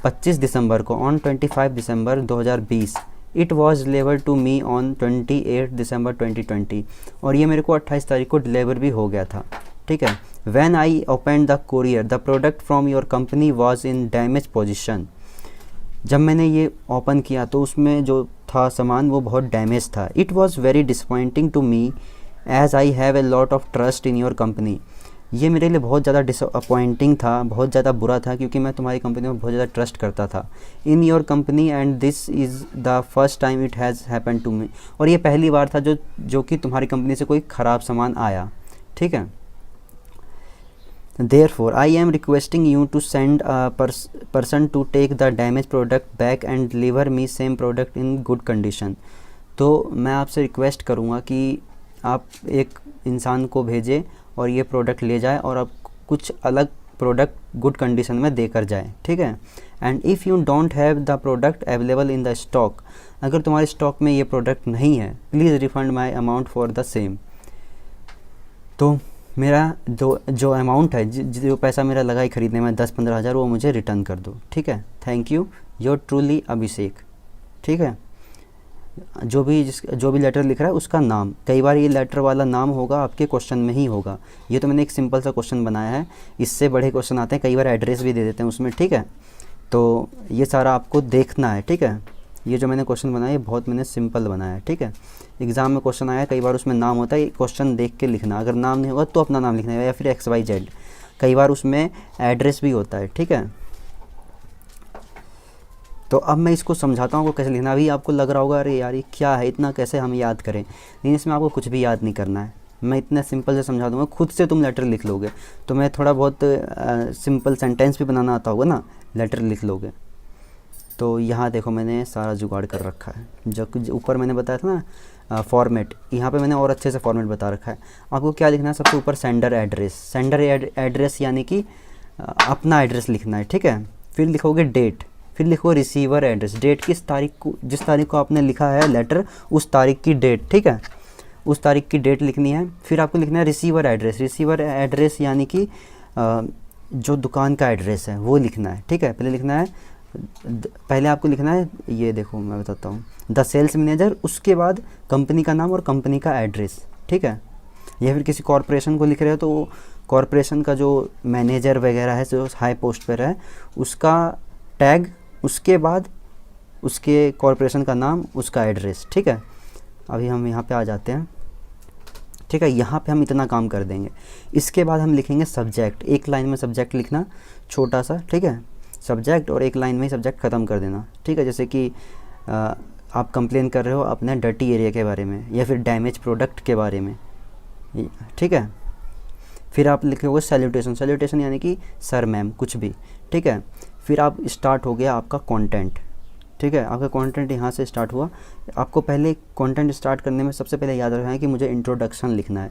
25 दिसंबर को, on 25 December 2020 it was deliver to me on 28 December 2020, और ये मेरे को 28 तारीख को डिलीवर भी हो गया था, ठीक है। When I open the courier the product from your company was in damage position. जब मैंने ये ओपन किया तो उसमें जो था सामान वो बहुत डैमेज था। It was very disappointing to me as I have a lot of trust in your company. ये मेरे लिए बहुत ज़्यादा डिसअपॉइंटिंग था, बहुत ज़्यादा बुरा था, क्योंकि मैं तुम्हारी कंपनी में बहुत ज़्यादा ट्रस्ट करता था। In your company and this is the first time it has happen to me. और ये पहली बार था जो कि तुम्हारी कंपनी से कोई ख़राब सामान आया, ठीक है। Therefore, I am requesting you to send a person to take the damaged product back and deliver me same product in good condition। तो मैं आपसे रिक्वेस्ट करूँगा कि आप एक इंसान को भेजें और ये प्रोडक्ट ले जाए और आप कुछ अलग प्रोडक्ट गुड कंडीशन में देकर जाए, ठीक है। And if you don't have the product available in the stock, अगर तुम्हारे स्टॉक में ये प्रोडक्ट नहीं है, please refund my amount for the same. तो मेरा जो अमाउंट है, जो पैसा मेरा लगा ही ख़रीदने में 10-15 हज़ार, वो मुझे रिटर्न कर दो, ठीक है। थैंक यू, योर ट्रूली अभिषेक, ठीक है। जो भी लेटर लिख रहा है उसका नाम, कई बार ये लेटर वाला नाम होगा आपके क्वेश्चन में ही होगा। ये तो मैंने एक सिंपल सा क्वेश्चन बनाया है, इससे बड़े क्वेश्चन आते हैं, कई बार एड्रेस भी दे देते हैं उसमें, ठीक है। तो ये सारा आपको देखना है, ठीक है। ये जो मैंने क्वेश्चन बनाया ये बहुत मैंने सिंपल बनाया है, ठीक है। एग्ज़ाम में क्वेश्चन आया, कई बार उसमें नाम होता है, क्वेश्चन देख के लिखना, अगर नाम नहीं होगा तो अपना नाम लिखना है या फिर XYZ। कई बार उसमें एड्रेस भी होता है, ठीक है। तो अब मैं इसको समझाता हूँ आपको कैसे लिखना। अभी आपको लग रहा होगा अरे यार ये क्या है, इतना कैसे हम याद करें। नहीं, इसमें आपको कुछ भी याद नहीं करना है, मैं इतना सिंपल से समझा दूँगा, खुद से तुम लेटर लिख लोगे। तो मैं थोड़ा बहुत सिंपल सेंटेंस भी बनाना आता होगा ना, लेटर लिख लोगे। तो यहाँ देखो मैंने सारा जुगाड़ कर रखा है, जो ऊपर मैंने बताया था ना फॉर्मेट, यहाँ पे मैंने और अच्छे से फॉर्मेट बता रखा है। आपको क्या लिखना है, सबसे ऊपर सेंडर एड्रेस। सेंडर एड्रेस यानी कि अपना एड्रेस लिखना है, ठीक है। फिर लिखोगे डेट, फिर लिखो रिसीवर एड्रेस, डेट किस तारीख को, जिस तारीख को आपने लिखा है लेटर उस तारीख की डेट, ठीक है, उस तारीख की डेट लिखनी है। फिर आपको लिखना है रिसीवर एड्रेस। रिसीवर एड्रेस यानी कि जो दुकान का एड्रेस है वो लिखना है, ठीक है। पहले आपको लिखना है, ये देखो मैं बताता हूँ, द सेल्स मैनेजर, उसके बाद कंपनी का नाम और कंपनी का एड्रेस, ठीक है। या फिर किसी कॉरपोरेशन को लिख रहे हो तो कॉरपोरेशन का जो मैनेजर वगैरह है, जो हाई पोस्ट पर है, उसका टैग, उसके बाद उसके कॉरपोरेशन का नाम, उसका एड्रेस, ठीक है। अभी हम यहाँ पे आ जाते हैं, ठीक है। यहाँ पे हम इतना काम कर देंगे। इसके बाद हम लिखेंगे सब्जेक्ट, एक लाइन में सब्जेक्ट लिखना छोटा सा, ठीक है, सब्जेक्ट, और एक लाइन में ही सब्जेक्ट ख़त्म कर देना, ठीक है। जैसे कि आप कंप्लेन कर रहे हो अपने डर्टी एरिया के बारे में या फिर डैमेज प्रोडक्ट के बारे में, ठीक है। फिर आप लिखोगे सैल्यूटेशन, सैल्यूटेशन यानी कि सर मैम कुछ भी, ठीक है। फिर आप स्टार्ट हो गया आपका कंटेंट, ठीक है। आपका कंटेंट यहाँ से स्टार्ट हुआ। आपको पहले कंटेंट स्टार्ट करने में सबसे पहले याद रखना है कि मुझे इंट्रोडक्शन लिखना है,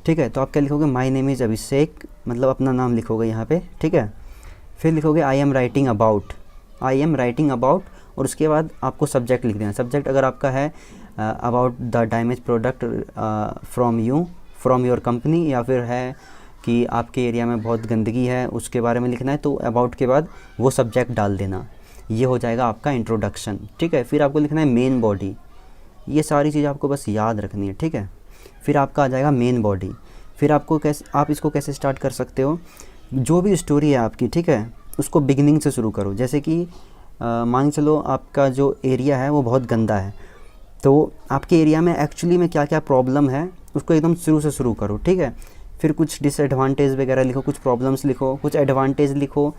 ठीक है। तो आप क्या लिखोगे, माय नेम इज़ अभिषेक, मतलब अपना नाम लिखोगे यहाँ पे, ठीक है। फिर लिखोगे आई am writing about, I am writing about, और उसके बाद आपको सब्जेक्ट लिख देना। सब्जेक्ट अगर आपका है about the damage product from your company, या फिर है कि आपके एरिया में बहुत गंदगी है उसके बारे में लिखना है, तो अबाउट के बाद वो सब्जेक्ट डाल देना। ये हो जाएगा आपका इंट्रोडक्शन, ठीक है। फिर आपको लिखना है मेन बॉडी, ये सारी चीज़ आपको बस याद रखनी है, ठीक है। फिर आपका आ जाएगा मेन बॉडी। फिर आप इसको कैसे स्टार्ट कर सकते हो, जो भी स्टोरी है आपकी, ठीक है, उसको बिगिनिंग से शुरू करो। जैसे कि मान चलो आपका जो एरिया है वो बहुत गंदा है, तो आपके एरिया में एक्चुअली में क्या क्या प्रॉब्लम है उसको एकदम शुरू से शुरू करो, ठीक है। फिर कुछ डिसएडवांटेज वगैरह लिखो, कुछ प्रॉब्लम्स लिखो, कुछ एडवांटेज लिखो,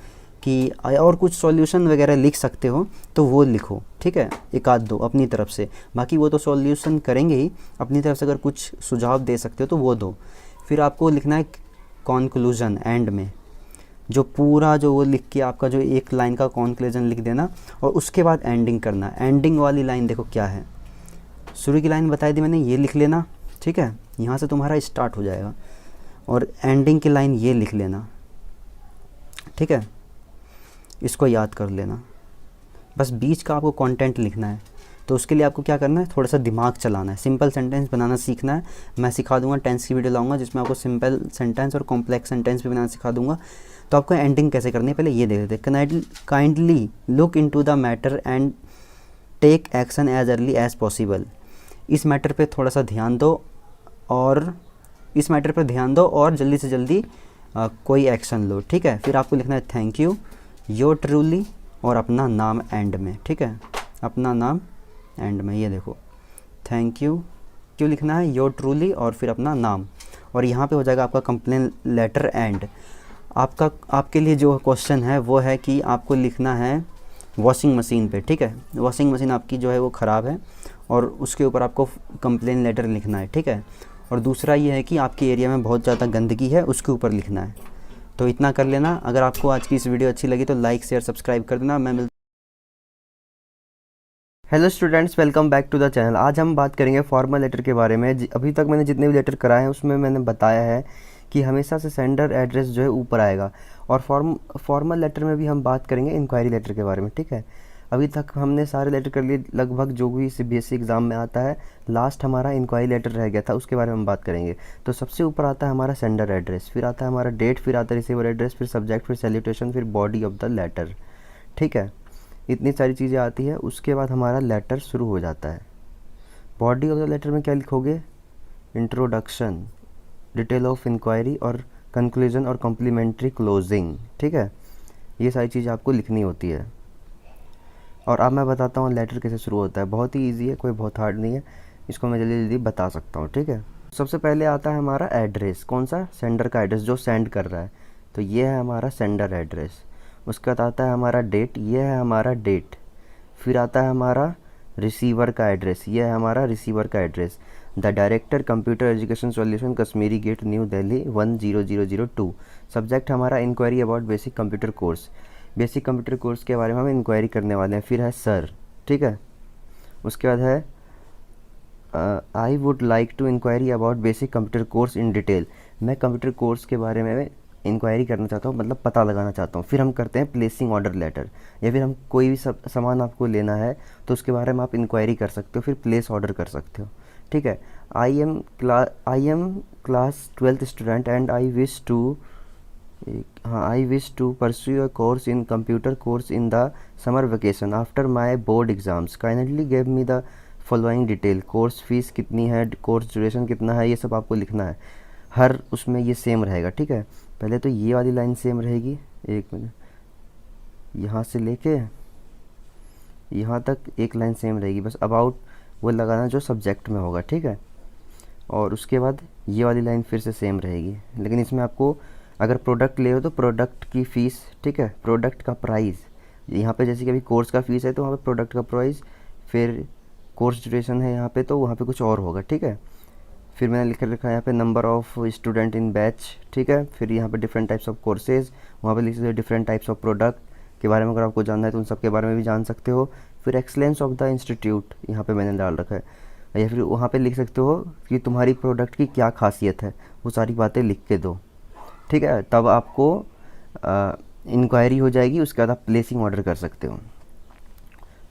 कि और कुछ सॉल्यूशन वगैरह लिख सकते हो तो वो लिखो, ठीक है, एक आध दो अपनी तरफ से। बाकी वो तो सॉल्यूशन करेंगे ही, अपनी तरफ से अगर कुछ सुझाव दे सकते हो तो वो दो। फिर आपको लिखना है कॉन्क्लूजन, एंड में जो पूरा जो वो लिख के आपका जो एक लाइन का कॉन्क्लूजन लिख देना, और उसके बाद एंडिंग करना। एंडिंग वाली लाइन देखो क्या है, शुरू की लाइन बताई दी मैंने, ये लिख लेना, ठीक है, यहाँ से तुम्हारा स्टार्ट हो जाएगा, और एंडिंग की लाइन ये लिख लेना, ठीक है। इसको याद कर लेना, बस बीच का आपको कंटेंट लिखना है। तो उसके लिए आपको क्या करना है, थोड़ा सा दिमाग चलाना है, सिंपल सेंटेंस बनाना सीखना है। मैं सिखा दूंगा, टेंस की वीडियो लाऊंगा जिसमें आपको सिंपल सेंटेंस और कॉम्प्लेक्स सेंटेंस भी बनाना सिखा दूंगा। तो आपको एंडिंग कैसे करनी है पहले ये देख लेते हैं। Kindly look into the matter and take action as early as possible. इस मैटर पे थोड़ा सा ध्यान दो और जल्दी से जल्दी कोई एक्शन लो, ठीक है। फिर आपको लिखना है थैंक यू, योर ट्रूली और अपना नाम एंड में, ठीक है, अपना नाम एंड में। ये देखो थैंक यू क्यों लिखना है, योर ट्रूली और फिर अपना नाम, और यहाँ पे हो जाएगा आपका कंप्लेन लेटर एंड। आपके लिए जो क्वेश्चन है वो है कि आपको लिखना है वॉशिंग मशीन पे, ठीक है। वॉशिंग मशीन आपकी जो है वो ख़राब है और उसके ऊपर आपको कंप्लेन लेटर लिखना है, ठीक है। और दूसरा ये है कि आपके एरिया में बहुत ज़्यादा गंदगी है, उसके ऊपर लिखना है। तो इतना कर लेना। अगर आपको आज की इस वीडियो अच्छी लगी तो लाइक शेयर सब्सक्राइब कर देना। Hello students, welcome back to the channel. आज हम बात करेंगे फॉर्मल लेटर के बारे में। अभी तक मैंने जितने भी लेटर कराए हैं उसमें मैंने बताया है कि हमेशा से सेंडर एड्रेस जो है ऊपर आएगा, और फॉर्मल लेटर में भी हम बात करेंगे इंक्वायरी लेटर के बारे में, ठीक है। अभी तक हमने सारे लेटर कर लिए लगभग, जो भी CBSE एग्ज़ाम में आता है। लास्ट हमारा इंक्वायरी लेटर रह गया था, उसके बारे में हम बात करेंगे। तो सबसे ऊपर आता है हमारा सेंडर एड्रेस, फिर आता है हमारा डेट, फिर आता है रिसीवर एड्रेस, फिर सब्जेक्ट, फिर सैल्यूटेशन, फिर बॉडी ऑफ द लेटर, ठीक है। इतनी सारी चीज़ें आती है। उसके बाद हमारा लेटर शुरू हो जाता है। बॉडी ऑफ द लेटर में क्या लिखोगे, इंट्रोडक्शन, डिटेल ऑफ इंक्वायरी और कंक्लूजन और कम्प्लीमेंट्री क्लोजिंग, ठीक है। ये सारी चीज़ें आपको लिखनी होती है। और अब मैं बताता हूँ लेटर कैसे शुरू होता है। बहुत ही ईजी है, कोई बहुत हार्ड नहीं है, इसको मैं जल्दी जल्दी बता सकता हूँ, ठीक है। सबसे पहले आता है हमारा एड्रेस, कौन सा, सेंडर का एड्रेस, जो सेंड कर रहा है। तो ये है हमारा सेंडर एड्रेस। उसके बाद आता है हमारा डेट, ये है हमारा डेट। फिर आता है हमारा रिसीवर का एड्रेस, ये है हमारा रिसीवर का address, the director computer education solution Kashmiri Gate New Delhi 10002। Subject हमारा inquiry about basic computer course, basic computer course के बारे में हम इंक्वायरी करने वाले हैं। फिर है सर, ठीक है। उसके बाद है I would like to inquiry about basic computer course in detail. मैं कंप्यूटर कोर्स के बारे में इंक्वायरी करना चाहता हूँ, मतलब पता लगाना चाहता हूँ। फिर हम करते हैं प्लेसिंग ऑर्डर लेटर, या फिर हम कोई भी सामान आपको लेना है तो उसके बारे में आप इंक्वायरी कर सकते हो, फिर प्लेस ऑर्डर कर सकते हो, ठीक है। I am class 12th student and I wish to pursue a course in computer course in the summer vacation after my board exams, kindly give me the following detail. Course fees कितनी है, course duration कितना है, ये सब आपको लिखना है। हर उसमें ये सेम रहेगा, ठीक है। पहले तो ये वाली लाइन सेम रहेगी, एक मिनट, यहाँ से लेके यहाँ तक एक लाइन सेम रहेगी, बस अबाउट वो लगाना जो सब्जेक्ट में होगा, ठीक है। और उसके बाद ये वाली लाइन फिर से सेम रहेगी, लेकिन इसमें आपको अगर प्रोडक्ट ले हो तो प्रोडक्ट की फ़ीस, ठीक है, प्रोडक्ट का प्राइस। यहाँ पे जैसे कि अभी कोर्स का फ़ीस है तो वहाँ पे प्रोडक्ट का प्राइस, फिर कोर्स ड्यूरेशन है यहाँ पे तो वहाँ पे कुछ और होगा, ठीक है। फिर मैंने लिख रखा है यहाँ पे number of student in batch, ठीक है। फिर यहाँ पे डिफरेंट टाइप्स ऑफ कोर्सेज, वहाँ पे लिख सकते हो डिफरेंट टाइप्स ऑफ प्रोडक्ट के बारे में, अगर आपको जानना है तो उन सब के बारे में भी जान सकते हो। फिर एक्सलेंस ऑफ द इंस्टीट्यूट यहाँ पे मैंने डाल रखा है, या फिर वहाँ पे लिख सकते हो कि तुम्हारी प्रोडक्ट की क्या खासियत है, वो सारी बातें लिख के दो, ठीक है। तब आपको इंक्वायरी हो जाएगी, उसके बाद आप प्लेसिंग ऑर्डर कर सकते हो।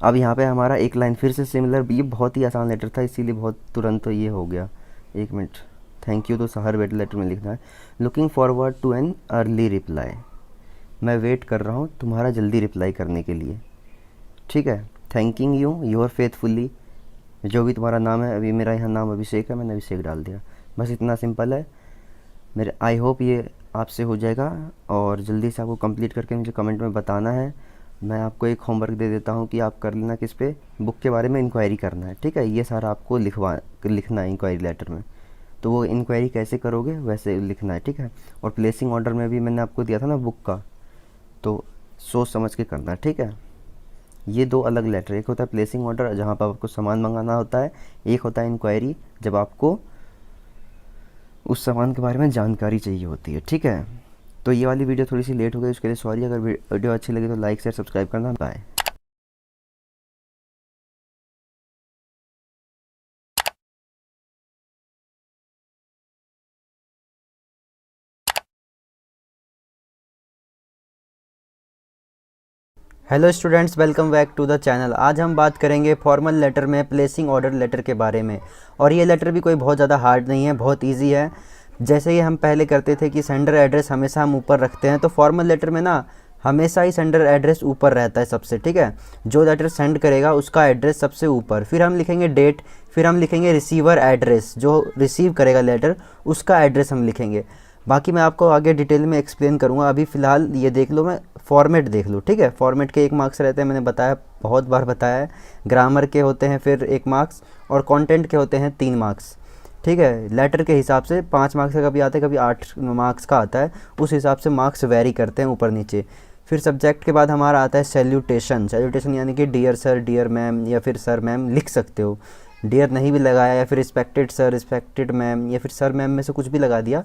अब यहाँ पे हमारा एक लाइन फिर से सिमिलर, ये बहुत ही आसान लेटर था इसीलिए बहुत तुरंत तो ये हो गया। एक मिनट, थैंक यू तो हर वेट लेटर में लिखना है। Looking forward to an early reply, मैं वेट कर रहा हूँ तुम्हारा जल्दी रिप्लाई करने के लिए, ठीक है। थैंकिंग यू योर फेथफुली, जो भी तुम्हारा नाम है, अभी मेरा यहाँ नाम अभिषेक है, मैंने अभिषेक डाल दिया, बस इतना सिंपल है मेरे। आई होप ये आपसे हो जाएगा, और जल्दी से आपको कंप्लीट करके मुझे कमेंट में बताना है। मैं आपको एक होमवर्क दे देता हूँ कि आप कर लेना, किस पे, बुक के बारे में इंक्वायरी करना है, ठीक है। ये सारा आपको लिखना है इंक्वायरी लेटर में। तो वो इंक्वायरी कैसे करोगे वैसे लिखना है, ठीक है। और प्लेसिंग ऑर्डर में भी मैंने आपको दिया था ना बुक का, तो सोच समझ के करना है, ठीक है। ये दो अलग लेटर, एक होता है प्लेसिंग ऑर्डर जहाँ पर आपको सामान मंगाना होता है, एक होता है इंक्वायरी जब आपको उस सामान के बारे में जानकारी चाहिए होती है, ठीक है। तो ये वाली वीडियो थोड़ी सी लेट हो गई, उसके लिए सॉरी। अगर वीडियो अच्छी लगी तो लाइक शेयर सब्सक्राइब करना, bye. Hello students, welcome back to the channel. आज हम बात करेंगे फॉर्मल लेटर में प्लेसिंग ऑर्डर लेटर के बारे में। और ये लेटर भी कोई बहुत ज़्यादा हार्ड नहीं है, बहुत इजी है। जैसे ही हम पहले करते थे कि सेंडर एड्रेस हमेशा हम ऊपर रखते हैं, तो फॉर्मल लेटर में ना हमेशा ही सेंडर एड्रेस ऊपर रहता है सबसे, ठीक है। जो लेटर सेंड करेगा उसका एड्रेस सबसे ऊपर, फिर हम लिखेंगे डेट, फिर हम लिखेंगे रिसीवर एड्रेस, जो रिसीव करेगा लेटर उसका एड्रेस हम लिखेंगे। बाकी मैं आपको आगे डिटेल में एक्सप्लेन करूँगा, अभी फ़िलहाल ये देख लो, मैं फॉर्मेट देख लो, ठीक है। फॉर्मेट के 1 मार्क्स रहते हैं, मैंने बताया, बहुत बार बताया है। ग्रामर के होते हैं फिर 1 मार्क्स, और कंटेंट के होते हैं 3 मार्क्स, ठीक है। लेटर के हिसाब से 5 मार्क्स का कभी आता है, कभी 8 मार्क्स का आता है, उस हिसाब से मार्क्स वेरी करते हैं ऊपर नीचे। फिर सब्जेक्ट के बाद हमारा आता है सैल्यूटेशन। सैल्यूटेशन यानी कि डियर सर, डियर मैम, या फिर सर मैम लिख सकते हो, डियर नहीं भी लगाया, या फिर रिस्पेक्टेड सर, रिस्पेक्टेड मैम, या फिर सर मैम में से कुछ भी लगा दिया,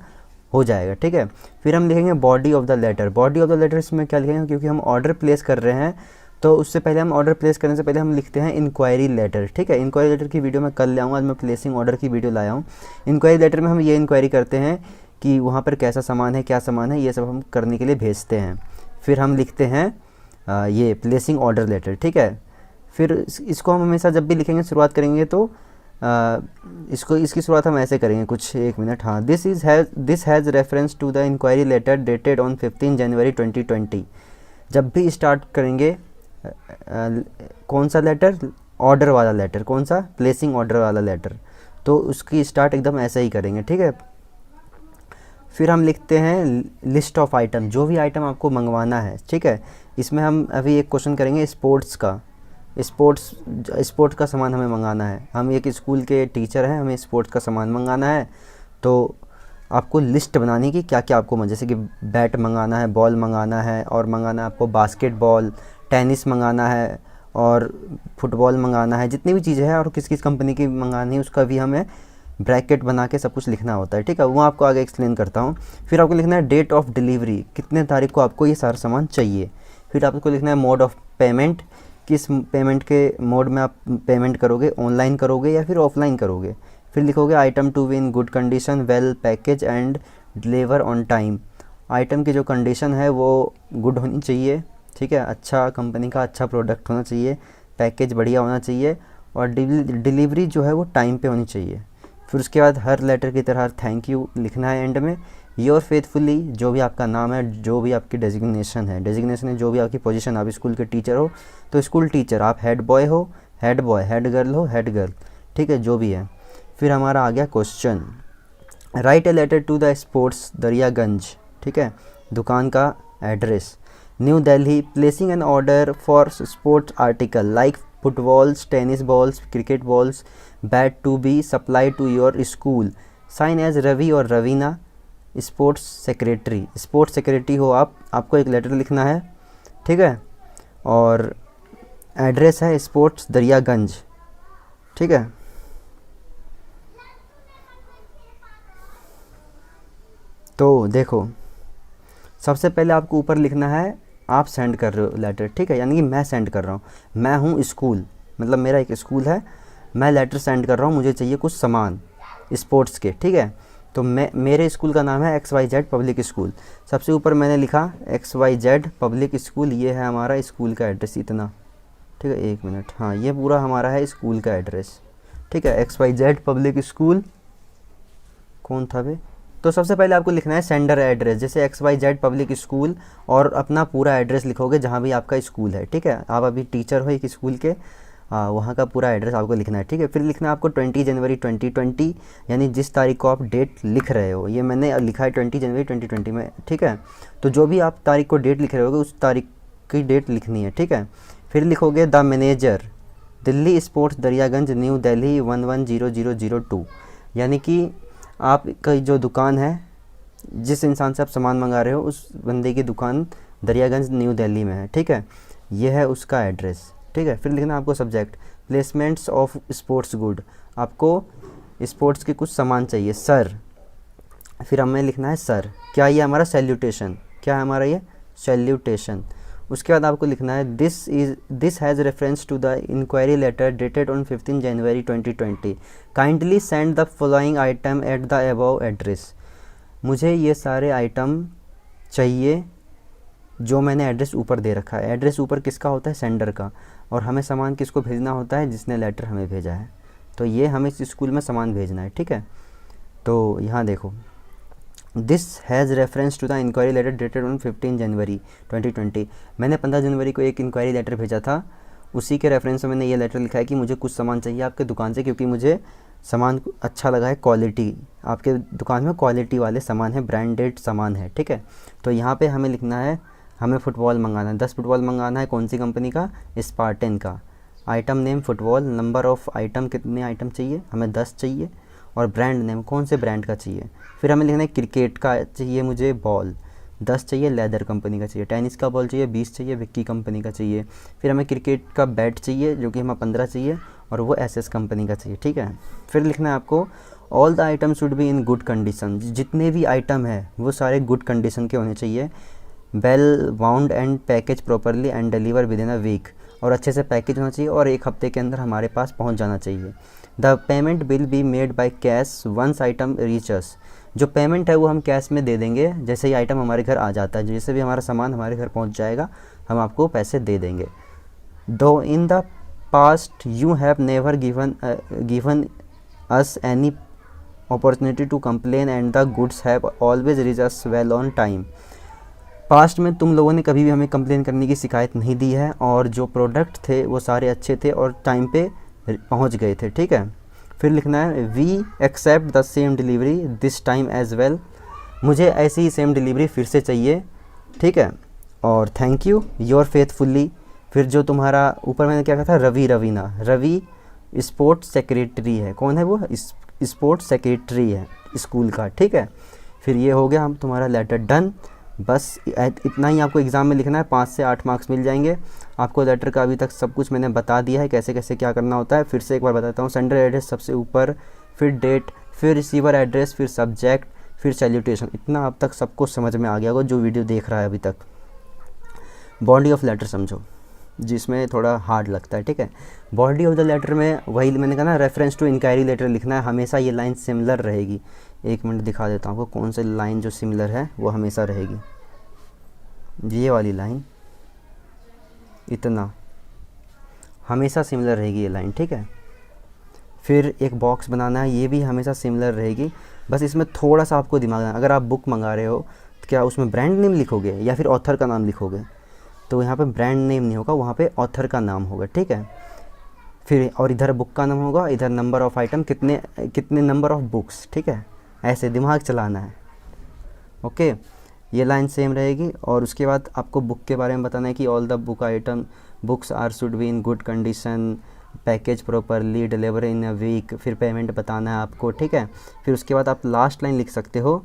हो जाएगा, ठीक है। फिर हम लिखेंगे body of the letter. Body of the letter इसमें क्या लिखेंगे, क्योंकि हम ऑर्डर प्लेस कर रहे हैं, तो उससे पहले हम ऑर्डर प्लेस करने से पहले हम लिखते हैं इंक्वायरी लेटर, ठीक है। इंक्वायरी लेटर की वीडियो मैं कल ले आऊँगा, आज मैं प्लेसिंग ऑर्डर की वीडियो लाया हूँ। इंक्वायरी लेटर में हम ये इंक्वायरी करते हैं कि वहाँ पर कैसा सामान है, क्या सामान है, ये सब हम करने के लिए भेजते हैं। फिर हम लिखते हैं ये प्लेसिंग ऑर्डर लेटर, ठीक है। फिर इसको हम हमेशा जब भी लिखेंगे, शुरुआत करेंगे तो इसकी शुरुआत हम ऐसे करेंगे कुछ, 1 मिनट, हाँ। This has reference to the inquiry letter dated on 15 January 2020। जब भी स्टार्ट करेंगे कौन सा लेटर, ऑर्डर वाला लेटर, कौन सा, प्लेसिंग ऑर्डर वाला लेटर, तो उसकी स्टार्ट एकदम ऐसे ही करेंगे, ठीक है। फिर हम लिखते हैं लिस्ट ऑफ आइटम, जो भी आइटम आपको मंगवाना है, ठीक है। इसमें हम अभी एक क्वेश्चन करेंगे स्पोर्ट्स का। स्पोर्ट्स का सामान हमें मंगाना है, हम एक स्कूल के टीचर हैं, हमें स्पोर्ट्स का सामान मंगाना है, तो आपको लिस्ट बनानी कि क्या क्या आपको, जैसे कि बैट मंगाना है, बॉल मंगाना है, और मंगाना है आपको बास्केटबॉल, टेनिस मंगाना है, और फुटबॉल मंगाना है, जितनी भी चीज़ें हैं और किस किस कंपनी की मंगानी है उसका भी हमें ब्रैकेट बना के सब कुछ लिखना होता है, ठीक है। वो आपको आगे एक्सप्लेन करता हूँ। फिर आपको लिखना है डेट ऑफ डिलीवरी, कितने तारीख को आपको ये सारा सामान चाहिए। फिर आपको लिखना है मोड ऑफ पेमेंट, किस पेमेंट के मोड में आप पेमेंट करोगे, ऑनलाइन करोगे या फिर ऑफलाइन करोगे। फिर लिखोगे item to be in good condition, well package and deliver on time. Item की जो कंडीशन है वो गुड होनी चाहिए, ठीक है, अच्छा कंपनी का अच्छा प्रोडक्ट होना चाहिए, पैकेज बढ़िया होना चाहिए, और डिलीवरी जो है वो टाइम पे होनी चाहिए। फिर उसके बाद हर लेटर की तरह थैंक यू लिखना है एंड में। योर फेथफुली, जो भी आपका नाम है, जो भी आपकी डेजिग्नेशन है, जो भी आपकी पोजीशन, आप स्कूल के टीचर हो तो स्कूल टीचर, आप हेड बॉय हो हेड बॉय, हेड गर्ल हो हेड गर्ल, ठीक है, जो भी है। फिर हमारा आ गया question, write a letter to the sports Daryaganj, ठीक है, दुकान का address, New Delhi, placing an order for sports article like footballs, tennis balls, cricket balls, bat to be supply to your school, sign as Ravi और Raveena, sports secretary. Sports secretary हो आप, आपको एक letter लिखना है, ठीक है, और एड्रेस है स्पोर्ट्स दरियागंज, ठीक है। तो देखो, सबसे पहले आपको ऊपर लिखना है आप सेंड कर रहे हो लेटर, ठीक है, यानी कि मैं सेंड कर रहा हूँ, मैं हूँ स्कूल, मतलब मेरा एक स्कूल है, मैं लेटर सेंड कर रहा हूँ, मुझे चाहिए कुछ सामान स्पोर्ट्स के, ठीक है। तो मेरे स्कूल का नाम है XYZ पब्लिक स्कूल। सबसे ऊपर मैंने लिखा XYZ पब्लिक स्कूल, ये है हमारा स्कूल का एड्रेस, इतना, ठीक है, 1 मिनट, हाँ, ये पूरा हमारा है स्कूल का एड्रेस, ठीक है, XYZ पब्लिक स्कूल, कौन था बे। तो सबसे पहले आपको लिखना है सेंडर एड्रेस, जैसे XYZ पब्लिक स्कूल, और अपना पूरा एड्रेस लिखोगे जहाँ भी आपका स्कूल है, ठीक है। आप अभी टीचर हो एक स्कूल के, वहाँ का पूरा एड्रेस आपको लिखना है, ठीक है। फिर लिखना है आपको 20 जनवरी 2020, यानी जिस तारीख को आप डेट लिख रहे हो, ये मैंने लिखा है 20 जनवरी 2020 में, ठीक है। तो जो भी आप तारीख को डेट लिख रहे होगे उस तारीख की डेट लिखनी है, ठीक है। फिर लिखोगे the manager, Delhi sports Daryaganj, new Delhi 110002, यानी कि आपका जो दुकान है, जिस इंसान से आप सामान मंगा रहे हो, उस बंदे की दुकान दरियागंज न्यू दिल्ली में है, ठीक है, यह है उसका एड्रेस, ठीक है। फिर लिखना आपको subject, placements of sports good, आपको स्पोर्ट्स के कुछ सामान चाहिए, सर। फिर हमें लिखना है सर, क्या ये हमारा सैल्यूटेशन, क्या है हमारा ये सैल्यूटेशन। उसके बाद आपको लिखना है this has reference to the inquiry letter dated on 15 January 2020, kindly send the following item at the above address. मुझे ये सारे आइटम चाहिए जो मैंने एड्रेस ऊपर दे रखा है। एड्रेस ऊपर किसका होता है, सेंडर का, और हमें सामान किसको भेजना होता है, जिसने लेटर हमें भेजा है। तो ये हमें इस स्कूल में सामान भेजना है, ठीक है। तो यहाँ देखो, this has reference to the inquiry letter dated on 15 January 2020। मैंने 15 जनवरी को एक इंक्वायरी लेटर भेजा था, उसी के रेफरेंस में मैंने ये लेटर लिखा है कि मुझे कुछ सामान चाहिए आपके दुकान से, क्योंकि मुझे सामान अच्छा लगा है, क्वालिटी आपके दुकान में क्वालिटी वाले सामान है, ब्रांडेड सामान है, ठीक है। तो यहाँ पे हमें लिखना है, हमें फ़ुटबॉल मंगाना है, 10 फुटबॉल मंगाना है। कौन सी कंपनी का? स्पार्टन का। Item name football, number of item, कितने आइटम चाहिए? हमें 10 चाहिए। और ब्रांड नेम, कौन से ब्रांड का चाहिए? फिर हमें लिखना है क्रिकेट का चाहिए मुझे बॉल, 10 चाहिए, लेदर कंपनी का चाहिए। टेनिस का बॉल चाहिए 20 चाहिए, विक्की कंपनी का चाहिए। फिर हमें क्रिकेट का बैट चाहिए जो कि हमें 15 चाहिए, और वो एसएस कंपनी का चाहिए, ठीक है। फिर लिखना है आपको all the item should be in good condition, जितने भी आइटम है वो सारे गुड कंडीशन के होने चाहिए। Well bound and package properly and deliver within a week, और अच्छे से पैकेज होना चाहिए और 1 हफ्ते के अंदर हमारे पास पहुंच जाना चाहिए। The payment will be made by cash once item reaches, जो पेमेंट है वो हम कैश में दे देंगे जैसे ही आइटम हमारे घर आ जाता है। जैसे भी हमारा सामान हमारे घर पहुंच जाएगा हम आपको पैसे दे देंगे। Though in the past you have never given us any opportunity to complain and the goods have always reach us well on time, past में तुम लोगों ने कभी भी हमें कंप्लेन करने की शिकायत नहीं दी है, और जो प्रोडक्ट थे वो सारे अच्छे थे और टाइम पे पहुंच गए थे, ठीक है। फिर लिखना है we accept the same delivery this time as well, मुझे ऐसी ही सेम डिलीवरी फिर से चाहिए, ठीक है। और थैंक यू योर फेथफुली। फिर जो तुम्हारा ऊपर मैंने क्या कहा था, रवि रवीना, रवि स्पोर्ट्स सेक्रेटरी है। कौन है वो? स्पोर्ट्स सेक्रेटरी है स्कूल का, ठीक है। फिर ये हो गया हम तुम्हारा लेटर डन। बस इतना ही आपको एग्ज़ाम में लिखना है, 5 से 8 मार्क्स मिल जाएंगे आपको। लेटर का अभी तक सब कुछ मैंने बता दिया है, कैसे कैसे क्या करना होता है। फिर से एक बार बताता हूँ, सेंडर एड्रेस सबसे ऊपर, फिर डेट, फिर रिसीवर एड्रेस, फिर सब्जेक्ट, फिर सैल्यूटेशन। इतना अब तक सबको समझ में आ गया होगा जो वीडियो देख रहा है अभी तक। बॉडी ऑफ लेटर समझो, जिसमें थोड़ा हार्ड लगता है, ठीक है। बॉडी ऑफ द लेटर में वही मैंने कहा ना, रेफरेंस टू इंक्वायरी लेटर लिखना है। हमेशा ये लाइन सिमिलर रहेगी। 1 मिनट दिखा देता हूँ आपको कौन सी लाइन जो सिमिलर है वो हमेशा रहेगी। ये वाली लाइन, इतना हमेशा सिमिलर रहेगी ये लाइन, ठीक है। फिर एक बॉक्स बनाना है, ये भी हमेशा सिमिलर रहेगी। बस इसमें थोड़ा सा आपको दिमाग लगाना, अगर आप बुक मंगा रहे हो तो क्या उसमें ब्रांड नेम लिखोगे या फिर ऑथर का नाम लिखोगे? तो यहाँ पे ब्रांड नेम नहीं होगा, वहाँ पे ऑथर का नाम होगा, ठीक है। फिर और इधर बुक का नाम होगा, इधर नंबर ऑफ़ आइटम, कितने नंबर ऑफ़ बुक्स, ठीक है। ऐसे दिमाग चलाना है, ओके। ये लाइन सेम रहेगी। और उसके बाद आपको बुक के बारे में बताना है कि all the book item books are should be in good condition, package properly, deliver in a week. फिर पेमेंट बताना है आपको, ठीक है। फिर उसके बाद आप लास्ट लाइन लिख सकते हो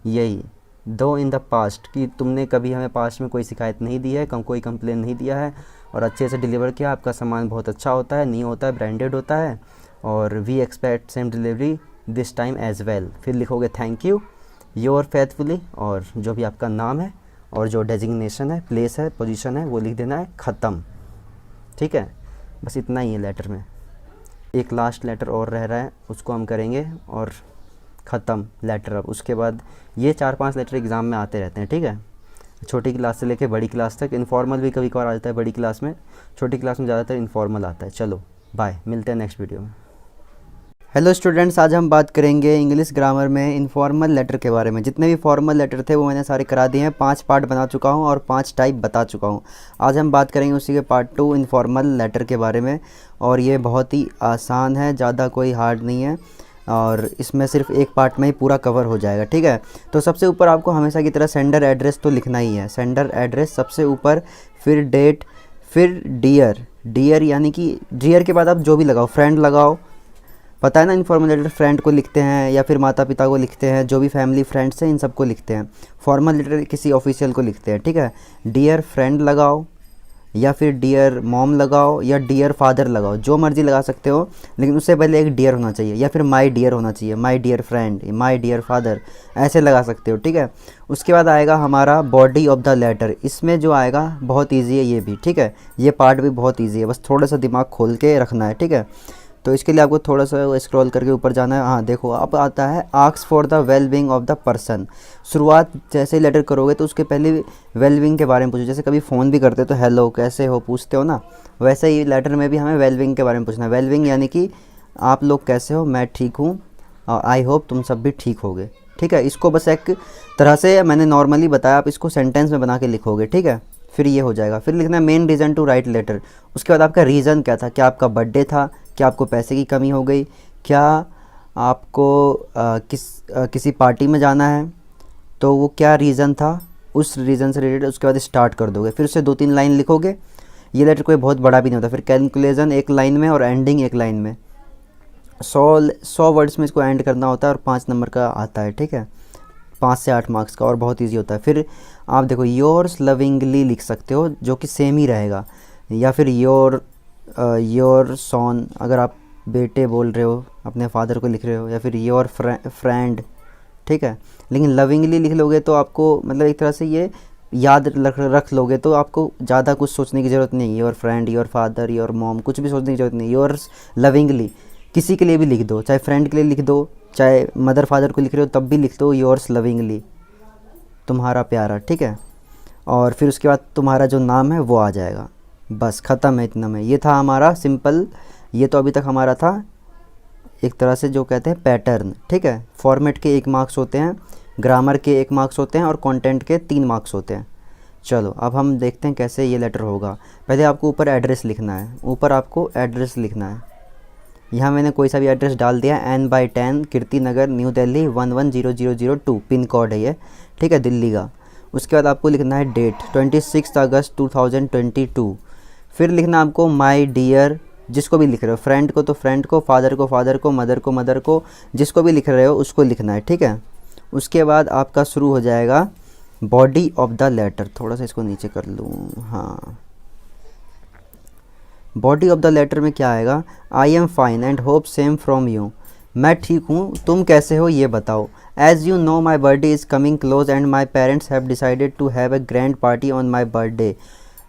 यही, दो इन द पास्ट, कि तुमने कभी हमें पास्ट में कोई शिकायत नहीं दी है, कोई कंप्लेन नहीं दिया है और अच्छे से डिलीवर किया, आपका सामान बहुत अच्छा होता है, न्यू होता है, ब्रांडेड होता है, और we expect same delivery this time as well. फिर लिखोगे थैंक यू योर फेथफुली, और जो भी आपका नाम है और जो डेजिग्नेशन है, प्लेस है, पोजीशन है, वो लिख देना है, ख़त्म, ठीक है। बस इतना ही है लेटर में। एक लास्ट लेटर और रह रहा है, उसको हम करेंगे और ख़त्म लेटर। अब उसके बाद ये 4-5 लेटर एग्ज़ाम में आते रहते हैं, ठीक है। छोटी क्लास से लेके बड़ी क्लास तक, इनफॉर्मल भी कभी कभार आ जाता है बड़ी क्लास में, छोटी क्लास में ज़्यादातर इनफॉर्मल आता है। चलो बाय, मिलते हैं नेक्स्ट वीडियो में। हेलो स्टूडेंट्स, आज हम बात करेंगे इंग्लिश ग्रामर में इनफॉर्मल लेटर के बारे में। जितने भी फॉर्मल लेटर थे वो मैंने सारे करा दिए हैं, 5 पार्ट बना चुका हूँ और 5 टाइप बता चुका हूँ। आज हम बात करेंगे उसी के पार्ट 2 इनफॉर्मल लेटर के बारे में, और ये बहुत ही आसान है, ज़्यादा कोई हार्ड नहीं है, और इसमें सिर्फ एक पार्ट में ही पूरा कवर हो जाएगा, ठीक है। तो सबसे ऊपर आपको हमेशा की तरह सेंडर एड्रेस तो लिखना ही है, सेंडर एड्रेस सबसे ऊपर, फिर डेट, फिर डियर, डियर यानी कि डियर के बाद आप जो भी लगाओ, फ्रेंड लगाओ, पता है ना इनफॉर्मल लेटर फ्रेंड को लिखते हैं या फिर माता पिता को लिखते हैं, जो भी फैमिली फ्रेंड्स हैं इन सबको लिखते हैं। फॉर्मल लेटर किसी ऑफिशियल को लिखते हैं, ठीक है। डियर फ्रेंड लगाओ या फिर डियर मॉम लगाओ या डियर फादर लगाओ, जो मर्ज़ी लगा सकते हो, लेकिन उससे पहले एक डियर होना चाहिए, या फिर माय डियर होना चाहिए, my dear friend, my dear father, ऐसे लगा सकते हो, ठीक है। उसके बाद आएगा हमारा बॉडी ऑफ द लेटर। इसमें जो आएगा बहुत ईजी है ये भी, ठीक है। ये पार्ट भी बहुत ईजी है, बस थोड़ा सा दिमाग खोल के रखना है, ठीक है। तो इसके लिए आपको थोड़ा सा स्क्रॉल करके ऊपर जाना है। हाँ देखो, अब आता है ask for the well being of the person. शुरुआत जैसे ही लेटर करोगे तो उसके पहले वेल बीइंग के बारे में पूछो। जैसे कभी फ़ोन भी करते हो तो हेलो कैसे हो पूछते हो ना, वैसे ही लेटर में भी हमें वेल बीइंग के बारे में पूछना है। वेल बीइंग यानी कि आप लोग कैसे हो, मैं ठीक हूँ, और आई होप तुम सब भी ठीक होगे, ठीक है। इसको बस एक तरह से मैंने नॉर्मली बताया, आप इसको सेंटेंस में बना के लिखोगे, ठीक है। फिर ये हो जाएगा। फिर लिखना है main reason to write letter. उसके बाद आपका रीज़न क्या था, क्या आपका बर्थडे था, क्या आपको पैसे की कमी हो गई, क्या आपको किसी पार्टी में जाना है, तो वो क्या रीज़न था, उस रीज़न से रिलेटेड उसके बाद स्टार्ट कर दोगे। फिर उससे 2-3 लाइन लिखोगे। ये लेटर कोई बहुत बड़ा भी नहीं होता। फिर कैलकुलेशन एक लाइन में और एंडिंग एक लाइन में। 100 वर्ड्स में इसको एंड करना होता है और 5 नंबर का आता है, ठीक है, 5 से 8 मार्क्स का, और बहुत ईजी होता है। फिर आप देखो योर्स लविंगली लिख सकते हो, जो कि सेम ही रहेगा, या फिर योर सॉन, अगर आप बेटे बोल रहे हो, अपने फादर को लिख रहे हो, या फिर योर फ्रेंड, ठीक है। लेकिन लविंगली लिख लोगे तो आपको मतलब एक तरह से ये याद रख लोगे, तो आपको ज़्यादा कुछ सोचने की ज़रूरत नहीं। Your friend, your father, your mom, कुछ भी सोचने की ज़रूरत नहीं। योर्स लविंगली किसी के लिए भी लिख दो, चाहे फ्रेंड के लिए लिख दो, चाहे मदर फादर को लिख रहे हो तब भी लिख दो योर्स लविंगली, तुम्हारा प्यारा, ठीक है। और फिर उसके बाद तुम्हारा जो नाम है वो आ जाएगा। बस ख़त्म है, इतना में। ये था हमारा सिंपल। ये तो अभी तक हमारा था एक तरह से जो कहते हैं पैटर्न, ठीक है। फॉर्मेट के 1 मार्क्स होते हैं, ग्रामर के 1 मार्क्स होते हैं, और कंटेंट के 3 मार्क्स होते हैं। चलो अब हम देखते हैं कैसे ये लेटर होगा। पहले आपको ऊपर एड्रेस लिखना है, ऊपर आपको एड्रेस लिखना है। यहाँ मैंने कोई सा भी एड्रेस डाल दिया, N/10 Kirti Nagar, new Delhi 110002 pin code है ये, ठीक है, दिल्ली का। उसके बाद आपको लिखना है डेट 26 अगस्त 2022। फिर लिखना आपको माय डियर, जिसको भी लिख रहे हो, फ्रेंड को तो फ्रेंड को, फादर को फादर को, मदर को मदर को, जिसको भी लिख रहे हो उसको लिखना है, ठीक है। उसके बाद आपका शुरू हो जाएगा बॉडी ऑफ द लेटर। थोड़ा सा इसको नीचे कर लूँ, हाँ। बॉडी ऑफ द लेटर में क्या आएगा, I am fine and hope same from you. मैं ठीक हूँ, तुम कैसे हो ये बताओ। As you know my birthday is coming close and my parents have decided to have a grand party on my birthday.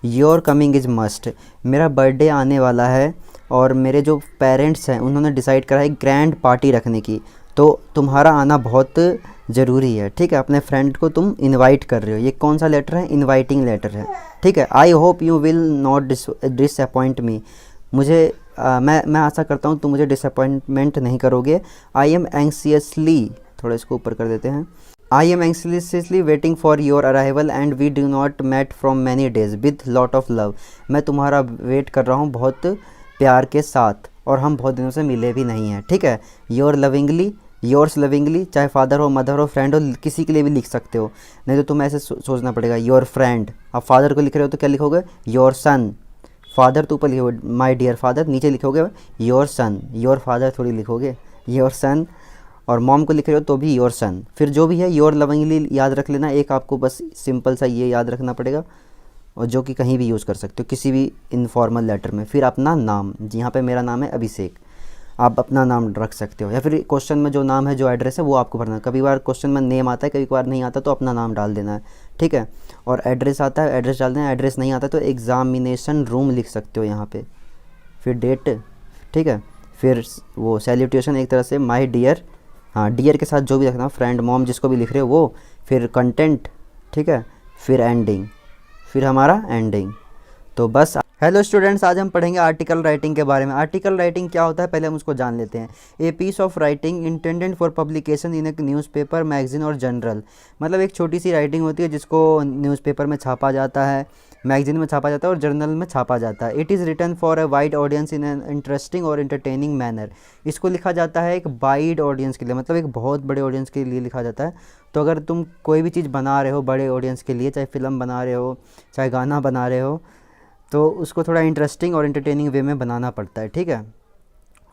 Your coming is must. मेरा birthday आने वाला है और मेरे जो पेरेंट्स हैं उन्होंने डिसाइड करा है ग्रैंड पार्टी रखने की, तो तुम्हारा आना बहुत ज़रूरी है, ठीक है। अपने फ्रेंड को तुम इनवाइट कर रहे हो। ये कौन सा लेटर है, इनवाइटिंग लेटर है, ठीक है। आई hope you will not disappoint मी। मुझे मैं आशा करता हूँ तुम मुझे डिसअपॉइंटमेंट नहीं करोगे। आई एम एंक्सियसली, थोड़ा इसको ऊपर कर देते हैं, I am anxiously waiting for your arrival and we do not met from many days with lot of love. मैं तुम्हारा वेट कर रहा हूँ बहुत प्यार के साथ, और हम बहुत दिनों से मिले भी नहीं हैं, ठीक है। योर लविंगली, योर्स लविंगली, चाहे फादर हो, मदर हो, फ्रेंड हो, किसी के लिए भी लिख सकते हो। नहीं तो तुम्हें ऐसे सोचना पड़ेगा योर फ्रेंड। आप फादर को लिख रहे हो तो क्या लिखोगे, योर सन। फादर तो ऊपर लिखोगे माय डियर फादर, नीचे लिखोगे योर सन। योर फादर थोड़ी लिखोगे, योर सन। और मॉम को लिख रहे हो तो भी योर सन। फिर जो भी है योर लविंगली याद रख लेना। एक आपको बस सिंपल सा ये याद रखना पड़ेगा, और जो कि कहीं भी यूज़ कर सकते हो किसी भी इनफॉर्मल लेटर में। फिर अपना नाम, यहाँ पे मेरा नाम है अभिषेक, आप अपना नाम रख सकते हो, या फिर क्वेश्चन में जो नाम है, जो एड्रेस है वो आपको भरना है। कभी बार क्वेश्चन में नेम आता है, कभी बार नहीं आता, तो अपना नाम डाल देना है, ठीक है। और एड्रेस आता है, एड्रेस डाल देना है। एड्रेस नहीं आता तो एग्ज़ामिनेशन रूम लिख सकते हो यहाँ पे। फिर डेट, ठीक है। फिर वो सैल्यूटेशन एक तरह से माय डियर, हाँ, डियर के साथ जो भी रखना, फ्रेंड, मॉम, जिसको भी लिख रहे हो वो। फिर कंटेंट, ठीक है। फिर एंडिंग, फिर हमारा एंडिंग। तो बस। हेलो स्टूडेंट्स, आज हम पढ़ेंगे आर्टिकल राइटिंग के बारे में। आर्टिकल राइटिंग क्या होता है पहले हम उसको जान लेते हैं। A piece of writing intended for publication in a newspaper, magazine और जर्नल। मतलब एक छोटी सी राइटिंग होती है जिसको न्यूज़पेपर में छापा जाता है, मैगजीन में छापा जाता है और जर्नल में छापा जाता है। It is written for a wide audience in an interesting और एंटरटेनिंग मैनर। इसको लिखा जाता है एक वाइड ऑडियंस के लिए, मतलब एक बहुत बड़े ऑडियंस के लिए लिखा जाता है। तो अगर तुम कोई भी चीज़ बना रहे हो बड़े ऑडियंस के लिए, चाहे फिल्म बना रहे हो, चाहे गाना बना रहे हो, तो उसको थोड़ा इंटरेस्टिंग और एंटरटेनिंग वे में बनाना पड़ता है, ठीक है,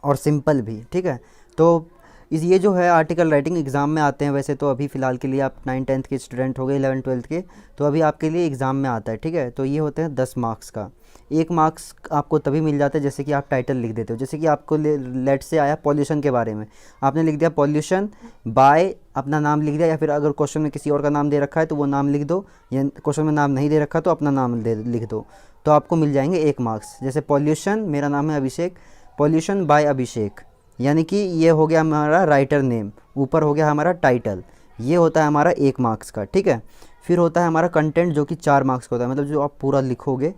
और सिंपल भी, ठीक है। तो ये जो है आर्टिकल राइटिंग एग्ज़ाम में आते हैं। वैसे तो अभी फ़िलहाल के लिए आप 9-10th के स्टूडेंट हो गए, 11-12th के, तो अभी आपके लिए एग्ज़ाम में आता है, ठीक है। तो ये होते हैं 10 मार्क्स का। 1 मार्क्स आपको तभी मिल जाता है जैसे कि आप टाइटल लिख देते हो। जैसे कि आपको लेट से आया पॉल्यूशन के बारे में, आपने लिख दिया पॉल्यूशन बाय, अपना नाम लिख दिया, या फिर अगर क्वेश्चन में किसी और का नाम दे रखा है तो वो नाम लिख दो, या क्वेश्चन में नाम नहीं दे रखा तो अपना नाम लिख दो, तो आपको मिल जाएंगे 1 मार्क्स। जैसे पॉल्यूशन, मेरा नाम है अभिषेक, पॉल्यूशन बाय अभिषेक, यानी कि ये हो गया हमारा राइटर नेम, ऊपर हो गया हमारा टाइटल, ये होता है हमारा 1 मार्क्स का, ठीक है। फिर होता है हमारा कंटेंट जो कि 4 मार्क्स का होता है, मतलब जो आप पूरा लिखोगे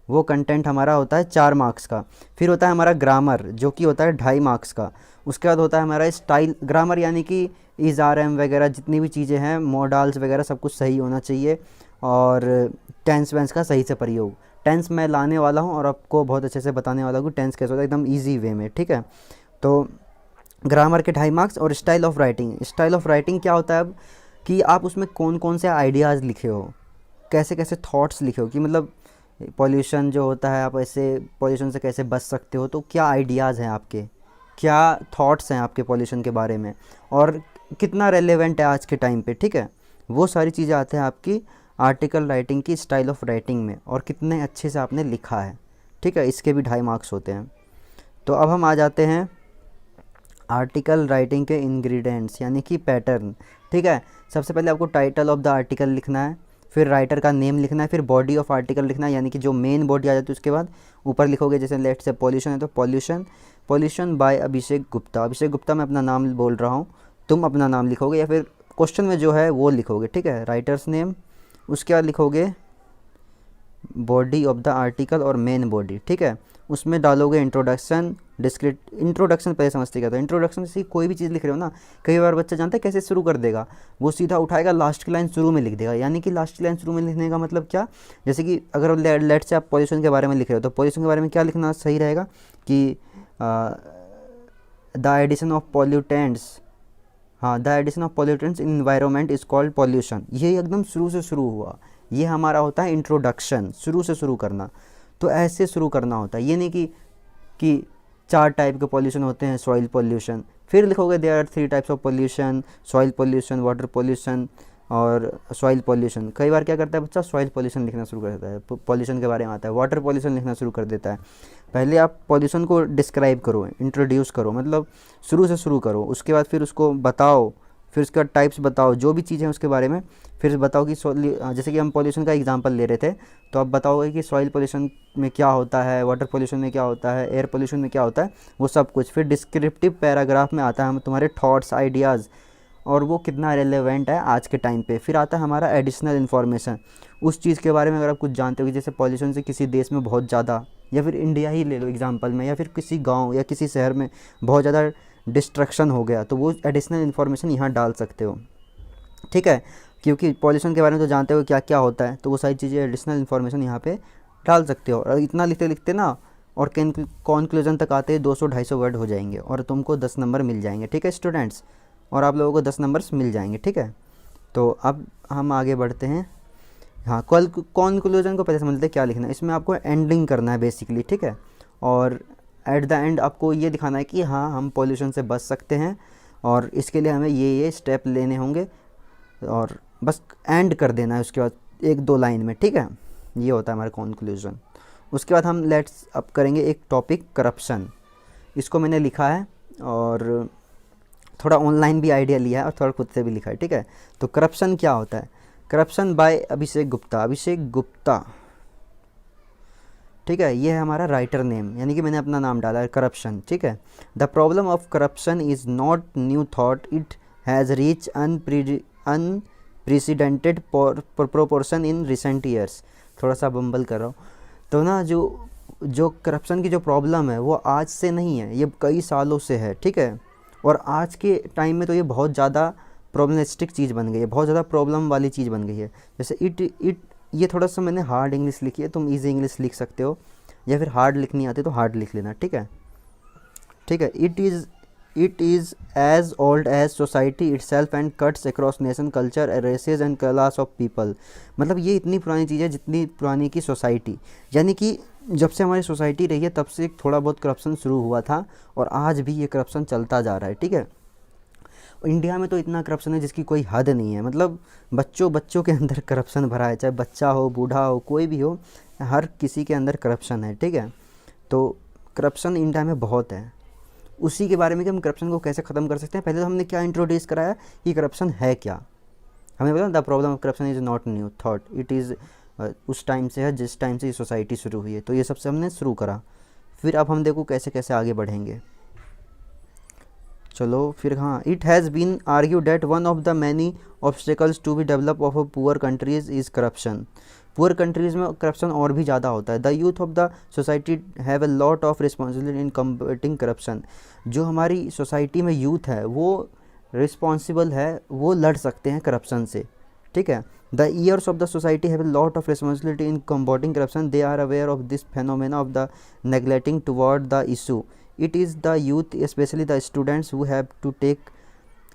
वो कंटेंट हमारा होता है 4 मार्क्स का। फिर होता है हमारा ग्रामर जो कि होता है 2.5 मार्क्स का। उसके बाद होता है हमारा स्टाइल, ग्रामर यानी कि इज़ आर एम वगैरह जितनी भी चीज़ें हैं, मॉडल्स वगैरह सब कुछ सही होना चाहिए। और टेंस वेंस का सही से प्रयोग, टेंस मैं लाने वाला हूँ और आपको बहुत अच्छे से बताने वाला हूँ टेंस कैसे होता है एकदम ईजी वे में, ठीक है। तो ग्रामर के 2.5 मार्क्स। और style of writing, style of writing क्या होता है अब कि आप उसमें कौन कौन से आइडियाज़ लिखे हो, कैसे कैसे थॉट्स लिखे हो, कि मतलब पॉल्यूशन जो होता है आप ऐसे पॉल्यूशन से कैसे बच सकते हो, तो क्या आइडियाज़ हैं आपके, क्या थॉट्स हैं आपके पॉल्यूशन के बारे में, और कितना रेलेवेंट है आज के टाइम पे, ठीक है। वो सारी चीज़ें आते हैं आपकी आर्टिकल राइटिंग की स्टाइल ऑफ राइटिंग में, और कितने अच्छे से आपने लिखा है, ठीक है। इसके भी 2.5 मार्क्स होते हैं। तो अब हम आ जाते हैं आर्टिकल राइटिंग के इंग्रेडिएंट्स यानी कि पैटर्न, ठीक है। सबसे पहले आपको टाइटल ऑफ द आर्टिकल लिखना है, फिर राइटर का नेम लिखना है, फिर बॉडी ऑफ आर्टिकल लिखना है यानी कि जो मेन बॉडी आ जाती है उसके बाद ऊपर लिखोगे, जैसे लेट से पॉल्यूशन है तो पॉल्यूशन बाय अभिषेक गुप्ता। अभिषेक गुप्ता मैं अपना नाम बोल रहा हूँ, तुम अपना नाम लिखोगे या फिर क्वेश्चन में जो है वो लिखोगे, ठीक है, राइटर्स नेम। उसके बाद लिखोगे बॉडी ऑफ द आर्टिकल और मेन बॉडी, ठीक है। उसमें डालोगे इंट्रोडक्शन, इंट्रोडक्शन पहले समझते क्या था। इंट्रोडक्शन से कोई भी चीज़ लिख रहे हो ना, कई बार बच्चा जानता है कैसे शुरू कर देगा, वो सीधा उठाएगा लास्ट की लाइन शुरू में लिख देगा। यानी कि लास्ट की लाइन शुरू में लिखने का मतलब क्या, जैसे कि अगर लेट से आप पॉल्यूशन के बारे में लिख रहे हो तो पॉल्यूशन के बारे में क्या लिखना सही रहेगा कि द एडिशन ऑफ पॉल्यूटेंट्स, हाँ, the addition of pollutants in environment is called pollution. ये एकदम शुरू से शुरू हुआ, ये हमारा होता है इंट्रोडक्शन, शुरू से शुरू करना। तो ऐसे शुरू करना होता है, ये नहीं कि 4 टाइप के पॉल्यूशन होते हैं, सॉइल पॉल्यूशन, फिर लिखोगे there are 3 types of pollution, soil pollution, water pollution और सॉइल पॉल्यूशन। कई बार क्या करता है बच्चा, सॉइल पॉल्यूशन लिखना शुरू कर देता है, पॉल्यूशन के बारे में आता है, वाटर पॉल्यूशन लिखना शुरू कर देता है। पहले आप पॉल्यूशन को डिस्क्राइब करो, इंट्रोड्यूस करो, मतलब शुरू से शुरू करो, उसके बाद फिर उसको बताओ, फिर उसका टाइप्स बताओ, जो भी चीज़ है उसके बारे में फिर बताओ कि जैसे कि हम पॉल्यूशन का एग्जांपल ले रहे थे, तो आप बताओगे कि सॉइल पॉल्यूशन में क्या होता है, वाटर पॉल्यूशन में क्या होता है, एयर पॉल्यूशन में क्या होता है, वो सब कुछ। फिर डिस्क्रिप्टिव पैराग्राफ में आता है हम तुम्हारे थॉट्स, आइडियाज़, और वो कितना रेलेवेंट है आज के टाइम पे। फिर आता है हमारा एडिशनल इन्फॉर्मेशन, उस चीज़ के बारे में अगर आप कुछ जानते हो कि जैसे पॉल्यूशन से किसी देश में बहुत ज़्यादा, या फिर इंडिया ही ले लो एग्जांपल में, या फिर किसी गांव या किसी शहर में बहुत ज़्यादा डिस्ट्रक्शन हो गया, तो वो एडिशनल इन्फॉर्मेशन यहाँ डाल सकते हो, ठीक है। क्योंकि पॉल्यूशन के बारे में तो जानते हो क्या क्या होता है, तो वो सारी चीज़ें एडिशनल इन्फॉर्मेशन यहाँ पे डाल सकते हो। और इतना लिखते लिखते ना, और कॉन्क्लूजन तक आते 200-250 वर्ड हो जाएंगे और तुमको 10 नंबर मिल जाएंगे, ठीक है स्टूडेंट्स, और आप लोगों को 10 नंबर्स मिल जाएंगे, ठीक है। तो अब हम आगे बढ़ते हैं। हाँ, कॉन्क्लूजन को पहले समझ लेते हैं क्या लिखना है। इसमें आपको एंडिंग करना है बेसिकली, ठीक है, और एट द एंड आपको ये दिखाना है कि हाँ हम पॉल्यूशन से बच सकते हैं और इसके लिए हमें ये स्टेप लेने होंगे, और बस एंड कर देना है उसके बाद 1-2 लाइन में, ठीक है। ये होता है हमारा कॉन्क्लूजन। उसके बाद हम लेट्स अब करेंगे एक टॉपिक करप्शन। इसको मैंने लिखा है और थोड़ा ऑनलाइन भी आइडिया लिया है और थोड़ा खुद से भी लिखा है, ठीक है। तो करप्शन क्या होता है, करप्शन बाय अभिषेक गुप्ता, अभिषेक गुप्ता, ठीक है, ये है हमारा राइटर नेम, यानी कि मैंने अपना नाम डाला है, करप्शन, ठीक है। The problem of corruption is not new thought, it has reach unprecedented proportion in recent years. थोड़ा सा बम्बल कर रहा हूँ तो ना, जो करप्शन की जो प्रॉब्लम है वो आज से नहीं है, ये कई सालों से है, ठीक है। और आज के टाइम में तो ये बहुत ज़्यादा प्रॉब्लमेटिक चीज़ बन गई है, बहुत ज़्यादा प्रॉब्लम वाली चीज़ बन गई है। जैसे ये थोड़ा सा मैंने हार्ड इंग्लिश लिखी है, तुम इजी इंग्लिश लिख सकते हो, या फिर हार्ड लिखनी आती तो हार्ड लिख लेना, ठीक है, ठीक है। It is as old as society itself and cuts across nation, culture, races and class of people. मतलब ये इतनी पुरानी चीज़ है जितनी पुरानी की सोसाइटी, यानी कि जब से हमारी सोसाइटी रही है तब से थोड़ा बहुत करप्शन शुरू हुआ था और आज भी ये करप्शन चलता जा रहा है, ठीक है। इंडिया में तो इतना करप्शन है जिसकी कोई हद नहीं है, मतलब बच्चों के अंदर करप्शन भरा है, चाहे बच्चा हो, बूढ़ा हो, कोई भी हो, हर किसी के अंदर करप्शन है, ठीक है। तो करप्शन इंडिया में बहुत है। उसी के बारे में कि हम करप्शन को कैसे ख़त्म कर सकते हैं, पहले तो हमने क्या इंट्रोड्यूस कराया कि करप्शन है क्या। हमें पता the problem of corruption is not new thought, it is उस टाइम से है जिस टाइम से ये सोसाइटी शुरू हुई है, तो ये सबसे हमने शुरू करा। फिर अब हम देखो कैसे कैसे आगे बढ़ेंगे। चलो फिर, हाँ, it has been argue that one of the many obstacles to be develop of a poor countries is corruption. Poor countries में करप्शन और भी ज़्यादा होता है। The youth of the society have a lot of responsibility in combating corruption. जो हमारी society में youth है वो रिस्पॉन्सिबल है, वो लड़ सकते हैं करप्शन से, ठीक है। The years of the society have a lot of responsibility in combating corruption, they are aware of this phenomena of the neglecting toward the issue. It is the youth, especially the students, who have to take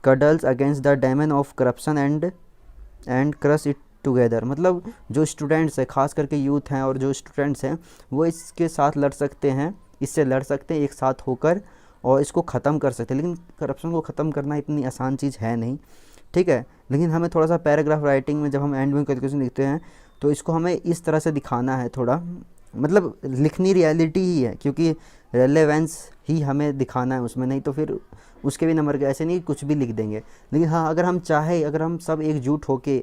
cuddles against the demon of corruption and crush it together। मतलब जो students हैं, खास करके youth हैं और जो students हैं, वो इसके साथ लड़ सकते हैं, इससे लड़ सकते हैं एक साथ होकर और इसको ख़त्म कर सकते हैं। लेकिन करप्शन को ख़त्म करना इतनी आसान चीज़ है नहीं, ठीक है। लेकिन हमें थोड़ा सा पैराग्राफ राइटिंग में जब हम एंड में कैलकुलेशन लिखते हैं तो इसको हमें इस तरह से दिखाना है, थोड़ा मतलब लिखनी रियलिटी ही है, क्योंकि रेलेवेंस ही हमें दिखाना है उसमें, नहीं तो फिर उसके भी नंबर के ऐसे नहीं कुछ भी लिख देंगे। लेकिन हाँ, अगर हम चाहे, अगर हम सब एकजुट होके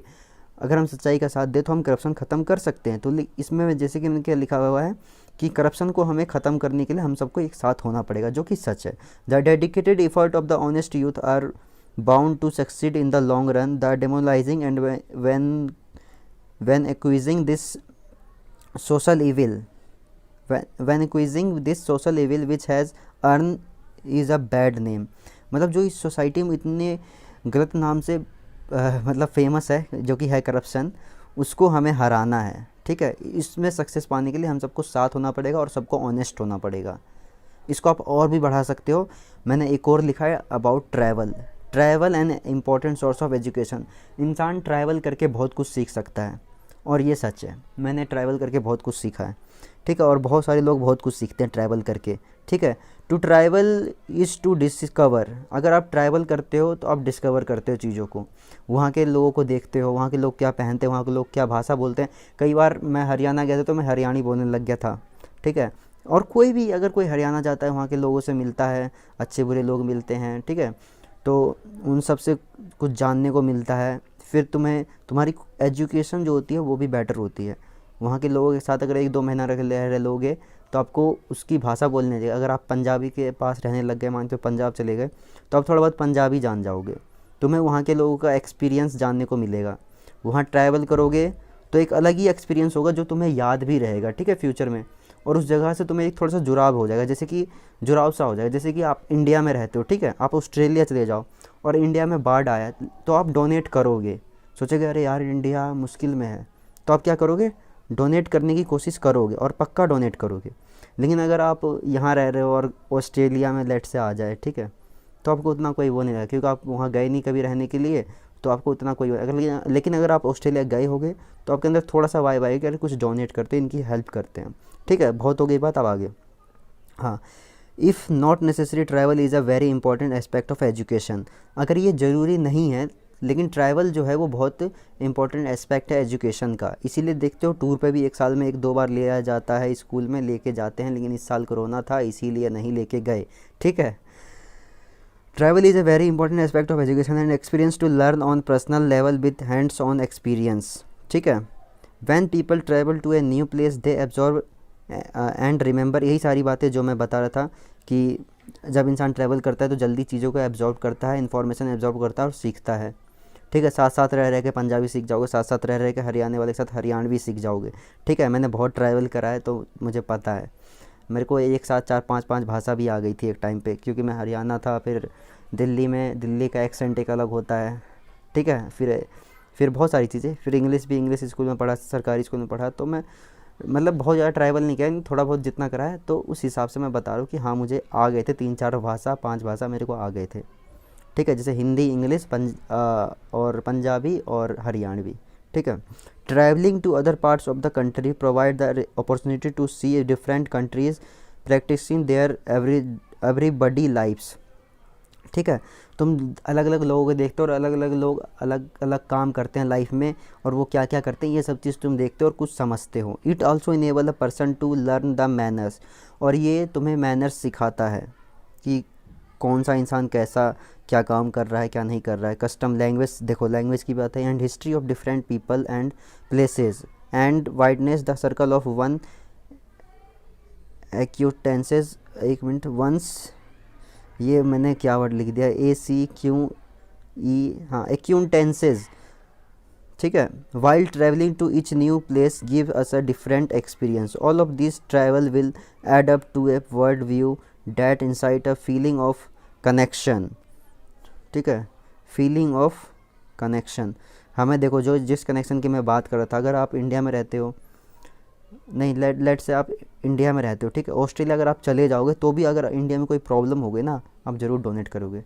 अगर हम सच्चाई का साथ दें तो हम करप्शन ख़त्म कर सकते हैं। तो इसमें जैसे कि इनके लिखा हुआ है कि करप्शन को हमें ख़त्म करने के लिए हम सबको एक साथ होना पड़ेगा, जो कि सच है। The dedicated effort of the honest youth are bound to succeed in the long run. The demoralising and when accusing this social evil when accusing this social evil which has earned is a bad name। मतलब जो इस society में इतने गलत नाम से मतलब famous है, जो कि है करप्शन, उसको हमें हराना है, ठीक है। इसमें सक्सेस पाने के लिए हम सबको साथ होना पड़ेगा और सबको ऑनेस्ट होना पड़ेगा। इसको आप और भी बढ़ा सकते हो। मैंने एक और लिखा है about travel and important source of education. इंसान ट्रैवल करके बहुत कुछ सीख सकता है और ये सच है। मैंने ट्रैवल करके बहुत कुछ सीखा है, ठीक है, और बहुत सारे लोग बहुत कुछ सीखते हैं ट्रैवल करके, ठीक है। To travel is to discover. अगर आप ट्रैवल करते हो तो आप डिस्कवर करते हो चीज़ों को, वहाँ के लोगों को देखते हो, वहाँ के लोग क्या पहनते हैं, वहाँ के लोग क्या भाषा बोलते हैं। कई बार मैं हरियाणा गया था तो मैं हरियाणी बोलने लग गया था, ठीक है। और कोई भी अगर कोई हरियाणा जाता है, वहाँ के लोगों से मिलता है, अच्छे बुरे लोग मिलते हैं, ठीक है, तो उन सब से कुछ जानने को मिलता है। फिर तुम्हारी एजुकेशन जो होती है वो भी बेटर होती है। वहाँ के लोगों के साथ अगर 1-2 महीना रह लोगे तो आपको उसकी भाषा बोलने चाहिए। अगर आप पंजाबी के पास रहने लग गए, मान के पंजाब चले गए, तो आप थोड़ा बहुत पंजाबी जान जाओगे, तुम्हें वहाँ के लोगों का एक्सपीरियंस जानने को मिलेगा। वहाँ ट्रैवल करोगे तो एक अलग ही एक्सपीरियंस होगा जो तुम्हें याद भी रहेगा, ठीक है, फ्यूचर में। और उस जगह से तुम्हें एक थोड़ा सा जुड़ाव हो जाएगा, जैसे कि जुड़ाव सा हो जाएगा। जैसे कि आप इंडिया में रहते हो, ठीक है, आप ऑस्ट्रेलिया चले जाओ और इंडिया में बाढ़ आया तो आप डोनेट करोगे, सोचोगे अरे यार इंडिया मुश्किल में है, तो आप क्या करोगे, डोनेट करने की कोशिश करोगे और पक्का डोनेट करोगे। लेकिन अगर आप यहाँ रह रहे हो और ऑस्ट्रेलिया में लेट से आ जाए, ठीक है, तो आपको उतना कोई वो नहीं लगेगा, क्योंकि आप वहाँ गए नहीं कभी रहने के लिए, तो आपको उतना कोई लेकिन अगर आप ऑस्ट्रेलिया गए होगे तो आपके अंदर थोड़ा सा वाइब आएगा कि कुछ डोनेट करते हैं, इनकी हेल्प करते हैं, ठीक है। बहुत हो गई बात, अब आगे। हाँ, if not necessary travel is a very important aspect of education. अगर ये ज़रूरी नहीं है, लेकिन ट्रैवल जो है वो बहुत इंपॉर्टेंट एस्पेक्ट है एजुकेशन का। इसीलिए देखते हो टूर पे भी 1 साल में 1-2 बार लिया जाता है, स्कूल में लेके जाते हैं, लेकिन इस साल कोरोना था इसीलिए नहीं लेके गए, ठीक है। Travel is a very important aspect of education and experience to learn on personal level with hands on experience, ठीक है। When people travel to a new place they absorb and remember. यही सारी बातें जो मैं बता रहा था कि जब इंसान ट्रैवल करता है तो जल्दी चीज़ों को एब्जॉर्ब करता है, इन्फॉर्मेशन एब्जॉर्ब करता है और सीखता है, ठीक है। साथ साथ रह के पंजाबी सीख जाओगे, साथ साथ रह के हरियाणा वाले के साथ हरियाणवी सीख जाओगे, ठीक है। मैंने बहुत ट्रैवल करा है तो मुझे पता है। मेरे को एक साथ 4-5 भाषा भी आ गई थी एक टाइम पे, क्योंकि मैं हरियाणा था, फिर दिल्ली में दिल्ली का एक्सेंट एक अलग होता है, ठीक है। फिर बहुत सारी चीज़ें, फिर इंग्लिश भी इंग्लिश स्कूल में पढ़ा, सरकारी स्कूल में पढ़ा, तो मैं मतलब बहुत ज़्यादा ट्रैवल नहीं किया, थोड़ा बहुत जितना करा है, तो उस हिसाब से मैं बता रहा हूँ कि हाँ मुझे आ गए थे 3-4 भाषा 5 भाषा मेरे को आ गए थे, ठीक है। जैसे हिंदी, इंग्लिश, और पंजाबी और हरियाणवी, ठीक है। Traveling to other parts of the country provide the opportunity to see different countries practicing their everybody lifes, ठीक है। तुम अलग अलग लोगों को देखते हो और अलग अलग लोग अलग अलग काम करते हैं लाइफ में, और वो क्या क्या करते हैं ये सब चीज़ तुम देखते हो और कुछ समझते हो। It also enable a person to learn the manners. और ये तुम्हें मैनर्स सिखाता है कि कौन सा इंसान कैसा क्या काम कर रहा है, क्या नहीं कर रहा है। कस्टम, लैंग्वेज, देखो लैंग्वेज की बात है, and history of different people and places and widens the circle of one acquaintances. एक मिनट, वंस, ये मैंने क्या वर्ड लिख दिया, ACQE, हाँ, एक्यूटेंसेस, ठीक है। While traveling to each new place give us a different experience, all of this travel will add up to a world view that insight a feeling of connection. ठीक है, फीलिंग ऑफ कनेक्शन। हमें देखो, जो जिस connection की मैं बात कर रहा था, अगर आप इंडिया में रहते हो, नहीं लेट से आप इंडिया में रहते हो, ठीक है, ऑस्ट्रेलिया अगर आप चले जाओगे तो भी अगर इंडिया में कोई प्रॉब्लम हो गई ना, आप ज़रूर डोनेट करोगे,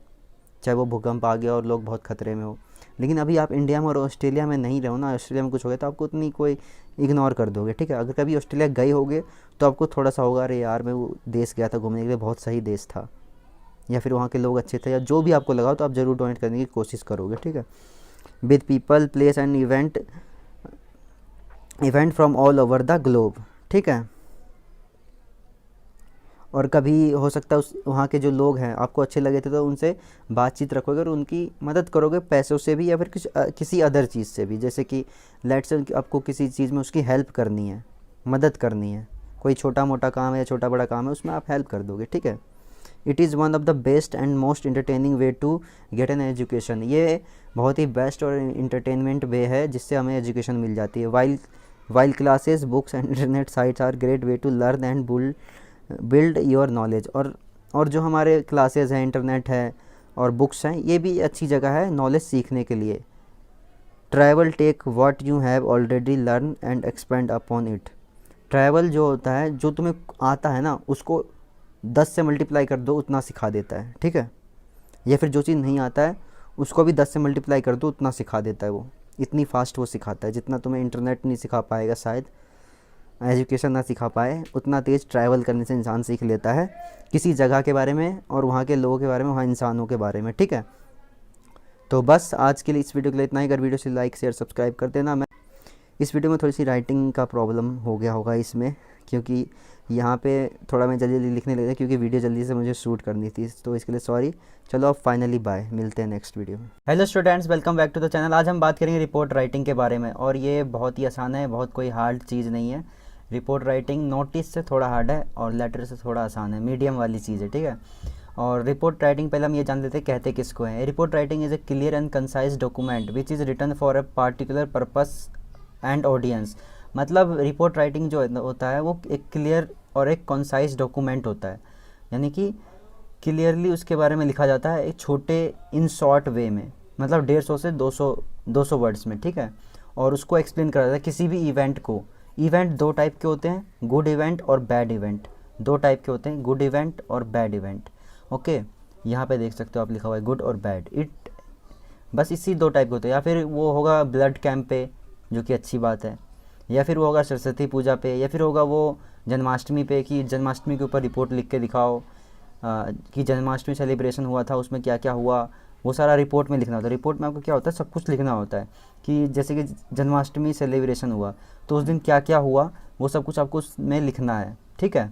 चाहे वो भूकंप आ गया और लोग बहुत खतरे में हो। लेकिन अभी आप इंडिया में और ऑस्ट्रेलिया में नहीं रहो ना, ऑस्ट्रेलिया में कुछ हो गया तो आपको उतनी कोई इग्नोर कर दोगे। ठीक है, अगर कभी ऑस्ट्रेलिया गए होगे तो आपको थोड़ा सा होगा, अरे यार मैं वो देश गया था घूमने के लिए, बहुत सही देश था, या फिर वहाँ के लोग अच्छे थे, या जो भी आपको लगा तो आप ज़रूर डोनेट करने की कोशिश करोगे। ठीक है, with people place and event from all over the globe. ठीक है, और कभी हो सकता है उस वहाँ के जो लोग हैं आपको अच्छे लगे थे तो उनसे बातचीत रखोगे और उनकी मदद करोगे पैसों से भी, या फिर किसी अदर चीज़ से भी, जैसे कि लेट्स से आपको किसी चीज़ में उसकी हेल्प करनी है, मदद करनी है, कोई छोटा मोटा काम है या छोटा बड़ा काम है, उसमें आप हेल्प कर दोगे। ठीक है, it is one of the best and most entertaining way to get an education, ये बहुत ही बेस्ट और इंटरटेनमेंट वे है जिससे हमें एजुकेशन मिल जाती है। While classes books and internet sites are great way to learn and build your knowledge, और जो हमारे क्लासेस हैं, इंटरनेट है और बुक्स हैं, ये भी अच्छी जगह है नॉलेज सीखने के लिए। Travel take what you have already learn and expand upon it. Travel जो होता है, जो तुम्हें आता है ना उसको 10 से मल्टीप्लाई कर दो, उतना सिखा देता है। ठीक है, या फिर जो चीज़ नहीं आता है उसको भी 10 से मल्टीप्लाई कर दो, उतना सिखा देता है वो, इतनी फास्ट वो सिखाता है, जितना तुम्हें इंटरनेट नहीं सिखा पाएगा, शायद एजुकेशन ना सिखा पाए, उतना तेज़ ट्रैवल करने से इंसान सीख लेता है किसी जगह के बारे में और वहाँ के लोगों के बारे में, वहाँ इंसानों के बारे में। ठीक है, तो बस आज के लिए इस वीडियो के लिए इतना ही। अगर वीडियो से लाइक शेयर सब्सक्राइब कर देना। मैं इस वीडियो में थोड़ी सी राइटिंग का प्रॉब्लम हो गया होगा इसमें, क्योंकि यहाँ पे थोड़ा मैं जल्दी जल्दी लिखने लगा, क्योंकि वीडियो जल्दी से मुझे शूट करनी थी, तो इसके लिए सॉरी। चलो अब फाइनली बाय, मिलते हैं नेक्स्ट वीडियो में। Hello students, welcome back to the channel. आज हम बात करेंगे रिपोर्ट राइटिंग के बारे में, और ये बहुत ही आसान है, बहुत कोई हार्ड चीज़ नहीं है। रिपोर्ट राइटिंग नोटिस से थोड़ा हार्ड है और लेटर से थोड़ा आसान है, मीडियम वाली चीज़ है। ठीक है, और रिपोर्ट राइटिंग पहले हम ये जान लेते हैं कहते किसको हैं। Report writing is a clear and concise document which is written for a particular purpose and audience. मतलब रिपोर्ट राइटिंग जो होता है वो एक क्लियर और एक कंसाइज डॉक्यूमेंट होता है, यानी कि क्लियरली उसके बारे में लिखा जाता है एक छोटे इन शॉर्ट वे में, मतलब 150 से 200 वर्ड्स में। ठीक है, और उसको एक्सप्लेन करा जाता है किसी भी इवेंट को। इवेंट दो टाइप के होते हैं, गुड इवेंट और बैड इवेंट, दो टाइप के होते हैं, गुड इवेंट और बैड इवेंट। ओके, यहाँ पे देख सकते हो आप, लिखा हुआ है गुड और बैड, इट बस इसी दो टाइप के होते हैं। या फिर वो होगा ब्लड कैंप पे, जो कि अच्छी बात है, या फिर वो होगा सरस्वती पूजा पे, या फिर होगा वो जन्माष्टमी पे कि जन्माष्टमी के ऊपर रिपोर्ट लिख के दिखाओ कि जन्माष्टमी सेलिब्रेशन हुआ था, उसमें क्या क्या हुआ, वो सारा रिपोर्ट में लिखना होता है। रिपोर्ट में आपको क्या होता है, सब कुछ लिखना होता है कि जैसे कि जन्माष्टमी सेलिब्रेशन हुआ तो उस दिन क्या क्या हुआ, वो सब कुछ आपको उसमें लिखना है। ठीक है,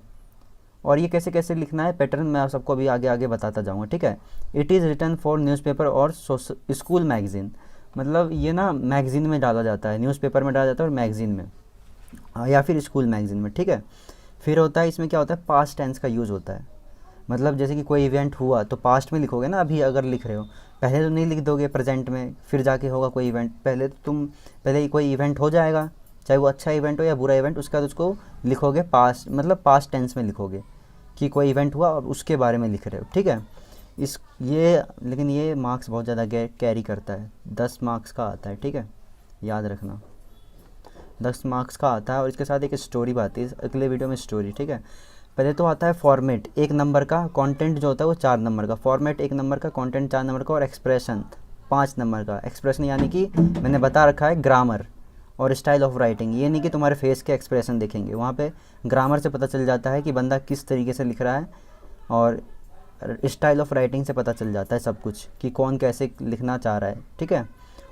और ये कैसे कैसे लिखना है, पैटर्न मैं आप सबको अभी आगे आगे बताता जाऊँगा। ठीक है, it is written for newspaper और स्कूल मैगज़ीन, मतलब ये ना मैगज़ीन में डाला जाता है, न्यूज़पेपर में डाला जाता है और मैगज़ीन में, या फिर स्कूल मैगज़ीन में। ठीक है, फिर होता है इसमें क्या होता है, पास्ट टेंस का यूज़ होता है। मतलब जैसे कि कोई इवेंट हुआ तो पास्ट में लिखोगे ना, अभी अगर लिख रहे हो, पहले तो नहीं लिख दोगे प्रेजेंट में, फिर जाके होगा कोई इवेंट। पहले ही कोई इवेंट हो जाएगा, चाहे वो अच्छा इवेंट हो या बुरा इवेंट, उसके बाद उसको लिखोगे पास्ट, मतलब पास्ट टेंस में लिखोगे कि कोई इवेंट हुआ और उसके बारे में लिख रहे हो। ठीक है, लेकिन ये मार्क्स बहुत ज़्यादा कैरी करता है, 10 मार्क्स का आता है। ठीक है, याद रखना 10 मार्क्स का आता है, और इसके साथ एक स्टोरी बात है, अगले वीडियो में स्टोरी। ठीक है, पहले तो आता है फॉर्मेट 1 नंबर का, कंटेंट जो होता है वो 4 नंबर का, फॉर्मेट 1 नंबर का, कंटेंट 4 नंबर का, और एक्सप्रेशन 5 नंबर का। एक्सप्रेशन यानी कि मैंने बता रखा है ग्रामर और स्टाइल ऑफ राइटिंग, ये नहीं कि तुम्हारे फेस के एक्सप्रेशन देखेंगे, वहाँ पे ग्रामर से पता चल जाता है कि बंदा किस तरीके से लिख रहा है, और स्टाइल ऑफ राइटिंग से पता चल जाता है सब कुछ कि कौन कैसे लिखना चाह रहा है। ठीक है,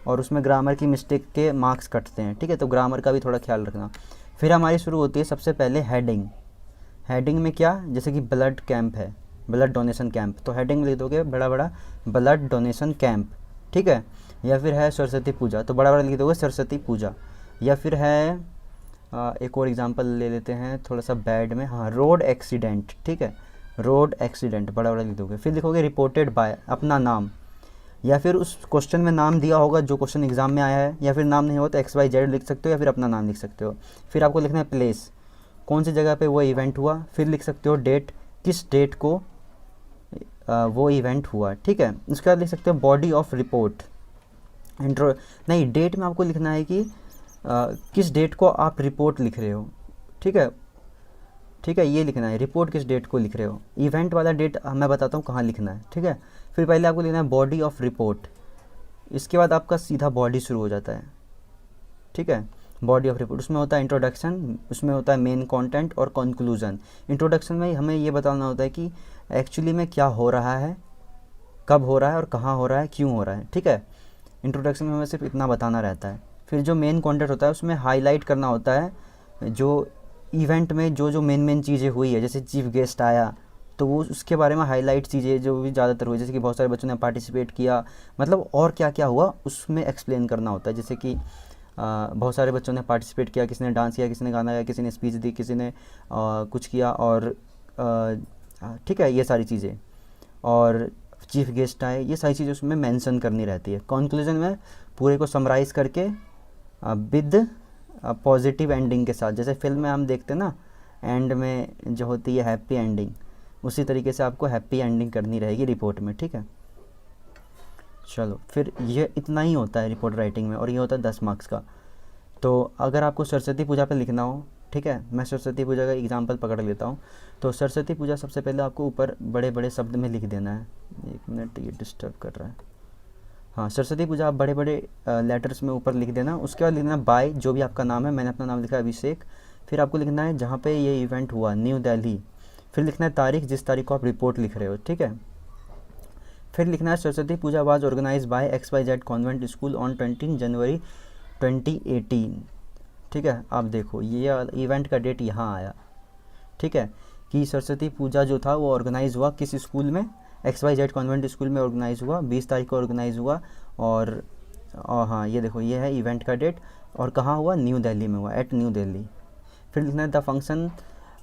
और उसमें ग्रामर की मिस्टेक के मार्क्स कटते हैं। ठीक है, तो ग्रामर का भी थोड़ा ख्याल रखना। फिर हमारी शुरू होती है सबसे पहले हेडिंग। हेडिंग में क्या, जैसे कि ब्लड कैंप है, ब्लड डोनेशन कैंप, तो हेडिंग लिख दोगे बड़ा बड़ा ब्लड डोनेशन कैंप। ठीक है, या फिर है सरस्वती पूजा, तो बड़ा बड़ा लिख दोगे सरस्वती पूजा। या फिर है एक और एग्जांपल ले लेते हैं थोड़ा सा बैड में, हाँ रोड एक्सीडेंट। ठीक है, रोड एक्सीडेंट बड़ा बड़ा लिख दोगे। फिर लिखोगे रिपोर्टेड बाय, अपना नाम, या फिर उस क्वेश्चन में नाम दिया होगा जो क्वेश्चन एग्जाम में आया है, या फिर नाम नहीं हो तो XYZ लिख सकते हो, या फिर अपना नाम लिख सकते हो। फिर आपको लिखना है प्लेस, कौन सी जगह पे वो इवेंट हुआ। फिर लिख सकते हो डेट, किस डेट को वो इवेंट हुआ, ठीक है। उसके बाद लिख सकते हो बॉडी ऑफ रिपोर्ट, इंट्रो नहीं, डेट में आपको लिखना है कि किस डेट को आप रिपोर्ट लिख रहे हो, ठीक है, ठीक है, ये लिखना है, रिपोर्ट किस डेट को लिख रहे हो। इवेंट वाला डेट मैं बताता हूँ कहाँ लिखना है, ठीक है। फिर पहले आपको लिखना है बॉडी ऑफ रिपोर्ट, इसके बाद आपका सीधा बॉडी शुरू हो जाता है, ठीक है। बॉडी ऑफ रिपोर्ट, उसमें होता है इंट्रोडक्शन, उसमें होता है मेन कंटेंट और कंक्लूजन। इंट्रोडक्शन में हमें ये बताना होता है कि एक्चुअली में क्या हो रहा है, कब हो रहा है और कहाँ हो रहा है, क्यों हो रहा है, ठीक है। इंट्रोडक्शन में हमें सिर्फ इतना बताना रहता है। फिर जो मेन कंटेंट होता है उसमें हाईलाइट करना होता है जो इवेंट में जो मेन चीज़ें हुई है, जैसे चीफ गेस्ट आया तो वो उसके बारे में हाईलाइट चीज़ें जो भी ज़्यादातर हुई, जैसे कि बहुत सारे बच्चों ने पार्टिसिपेट किया, मतलब और क्या क्या हुआ उसमें एक्सप्लेन करना होता है। जैसे कि बहुत सारे बच्चों ने पार्टिसिपेट किया, किसी ने डांस किया, किसी ने गाना गाया, किसी ने स्पीच दी, किसी ने कुछ किया, और ठीक है, ये सारी चीज़ें, और चीफ गेस्ट आए, ये सारी चीज़ें उसमें मेंशन करनी रहती है। कंक्लूजन में पूरे को समराइज़ करके विद पॉजिटिव एंडिंग के साथ, जैसे फिल्म में हम देखते हैं ना एंड में जो होती है हैप्पी एंडिंग, उसी तरीके से आपको हैप्पी एंडिंग करनी रहेगी रिपोर्ट में, ठीक है। चलो, फिर ये इतना ही होता है रिपोर्ट राइटिंग में, और ये होता है 10 मार्क्स का। तो अगर आपको सरस्वती पूजा पे लिखना हो, ठीक है, मैं सरस्वती पूजा का एग्जांपल पकड़ लेता हूँ। तो सरस्वती पूजा सबसे पहले आपको ऊपर बड़े बड़े शब्द में लिख देना है। 1 मिनट, ये डिस्टर्ब कर रहा है। हाँ, सरस्वती पूजा आप बड़े बड़े लेटर्स में ऊपर लिख देना। उसके बाद लिखना बाय, जो भी आपका नाम है, मैंने अपना नाम लिखा है अभिषेक। फिर आपको लिखना है जहाँ पे ये इवेंट हुआ, न्यू दिल्ली। फिर लिखना है तारीख, जिस तारीख को आप रिपोर्ट लिख रहे हो, ठीक है। फिर लिखना है Saraswati puja was organise by XYZ convent school on 20 January 2018, ठीक है। आप देखो ये इवेंट का डेट यहाँ आया, ठीक है, कि सरस्वती पूजा जो था वो ऑर्गेनाइज हुआ किस स्कूल में, XYZ कॉन्वेंट स्कूल में ऑर्गेनाइज हुआ, 20 तारीख को ऑर्गेनाइज हुआ। और हाँ, ये देखो ये है इवेंट का डेट, और कहाँ हुआ, न्यू दिल्ली में हुआ, एट न्यू दिल्ली। फिर लिखना है द फंक्शन।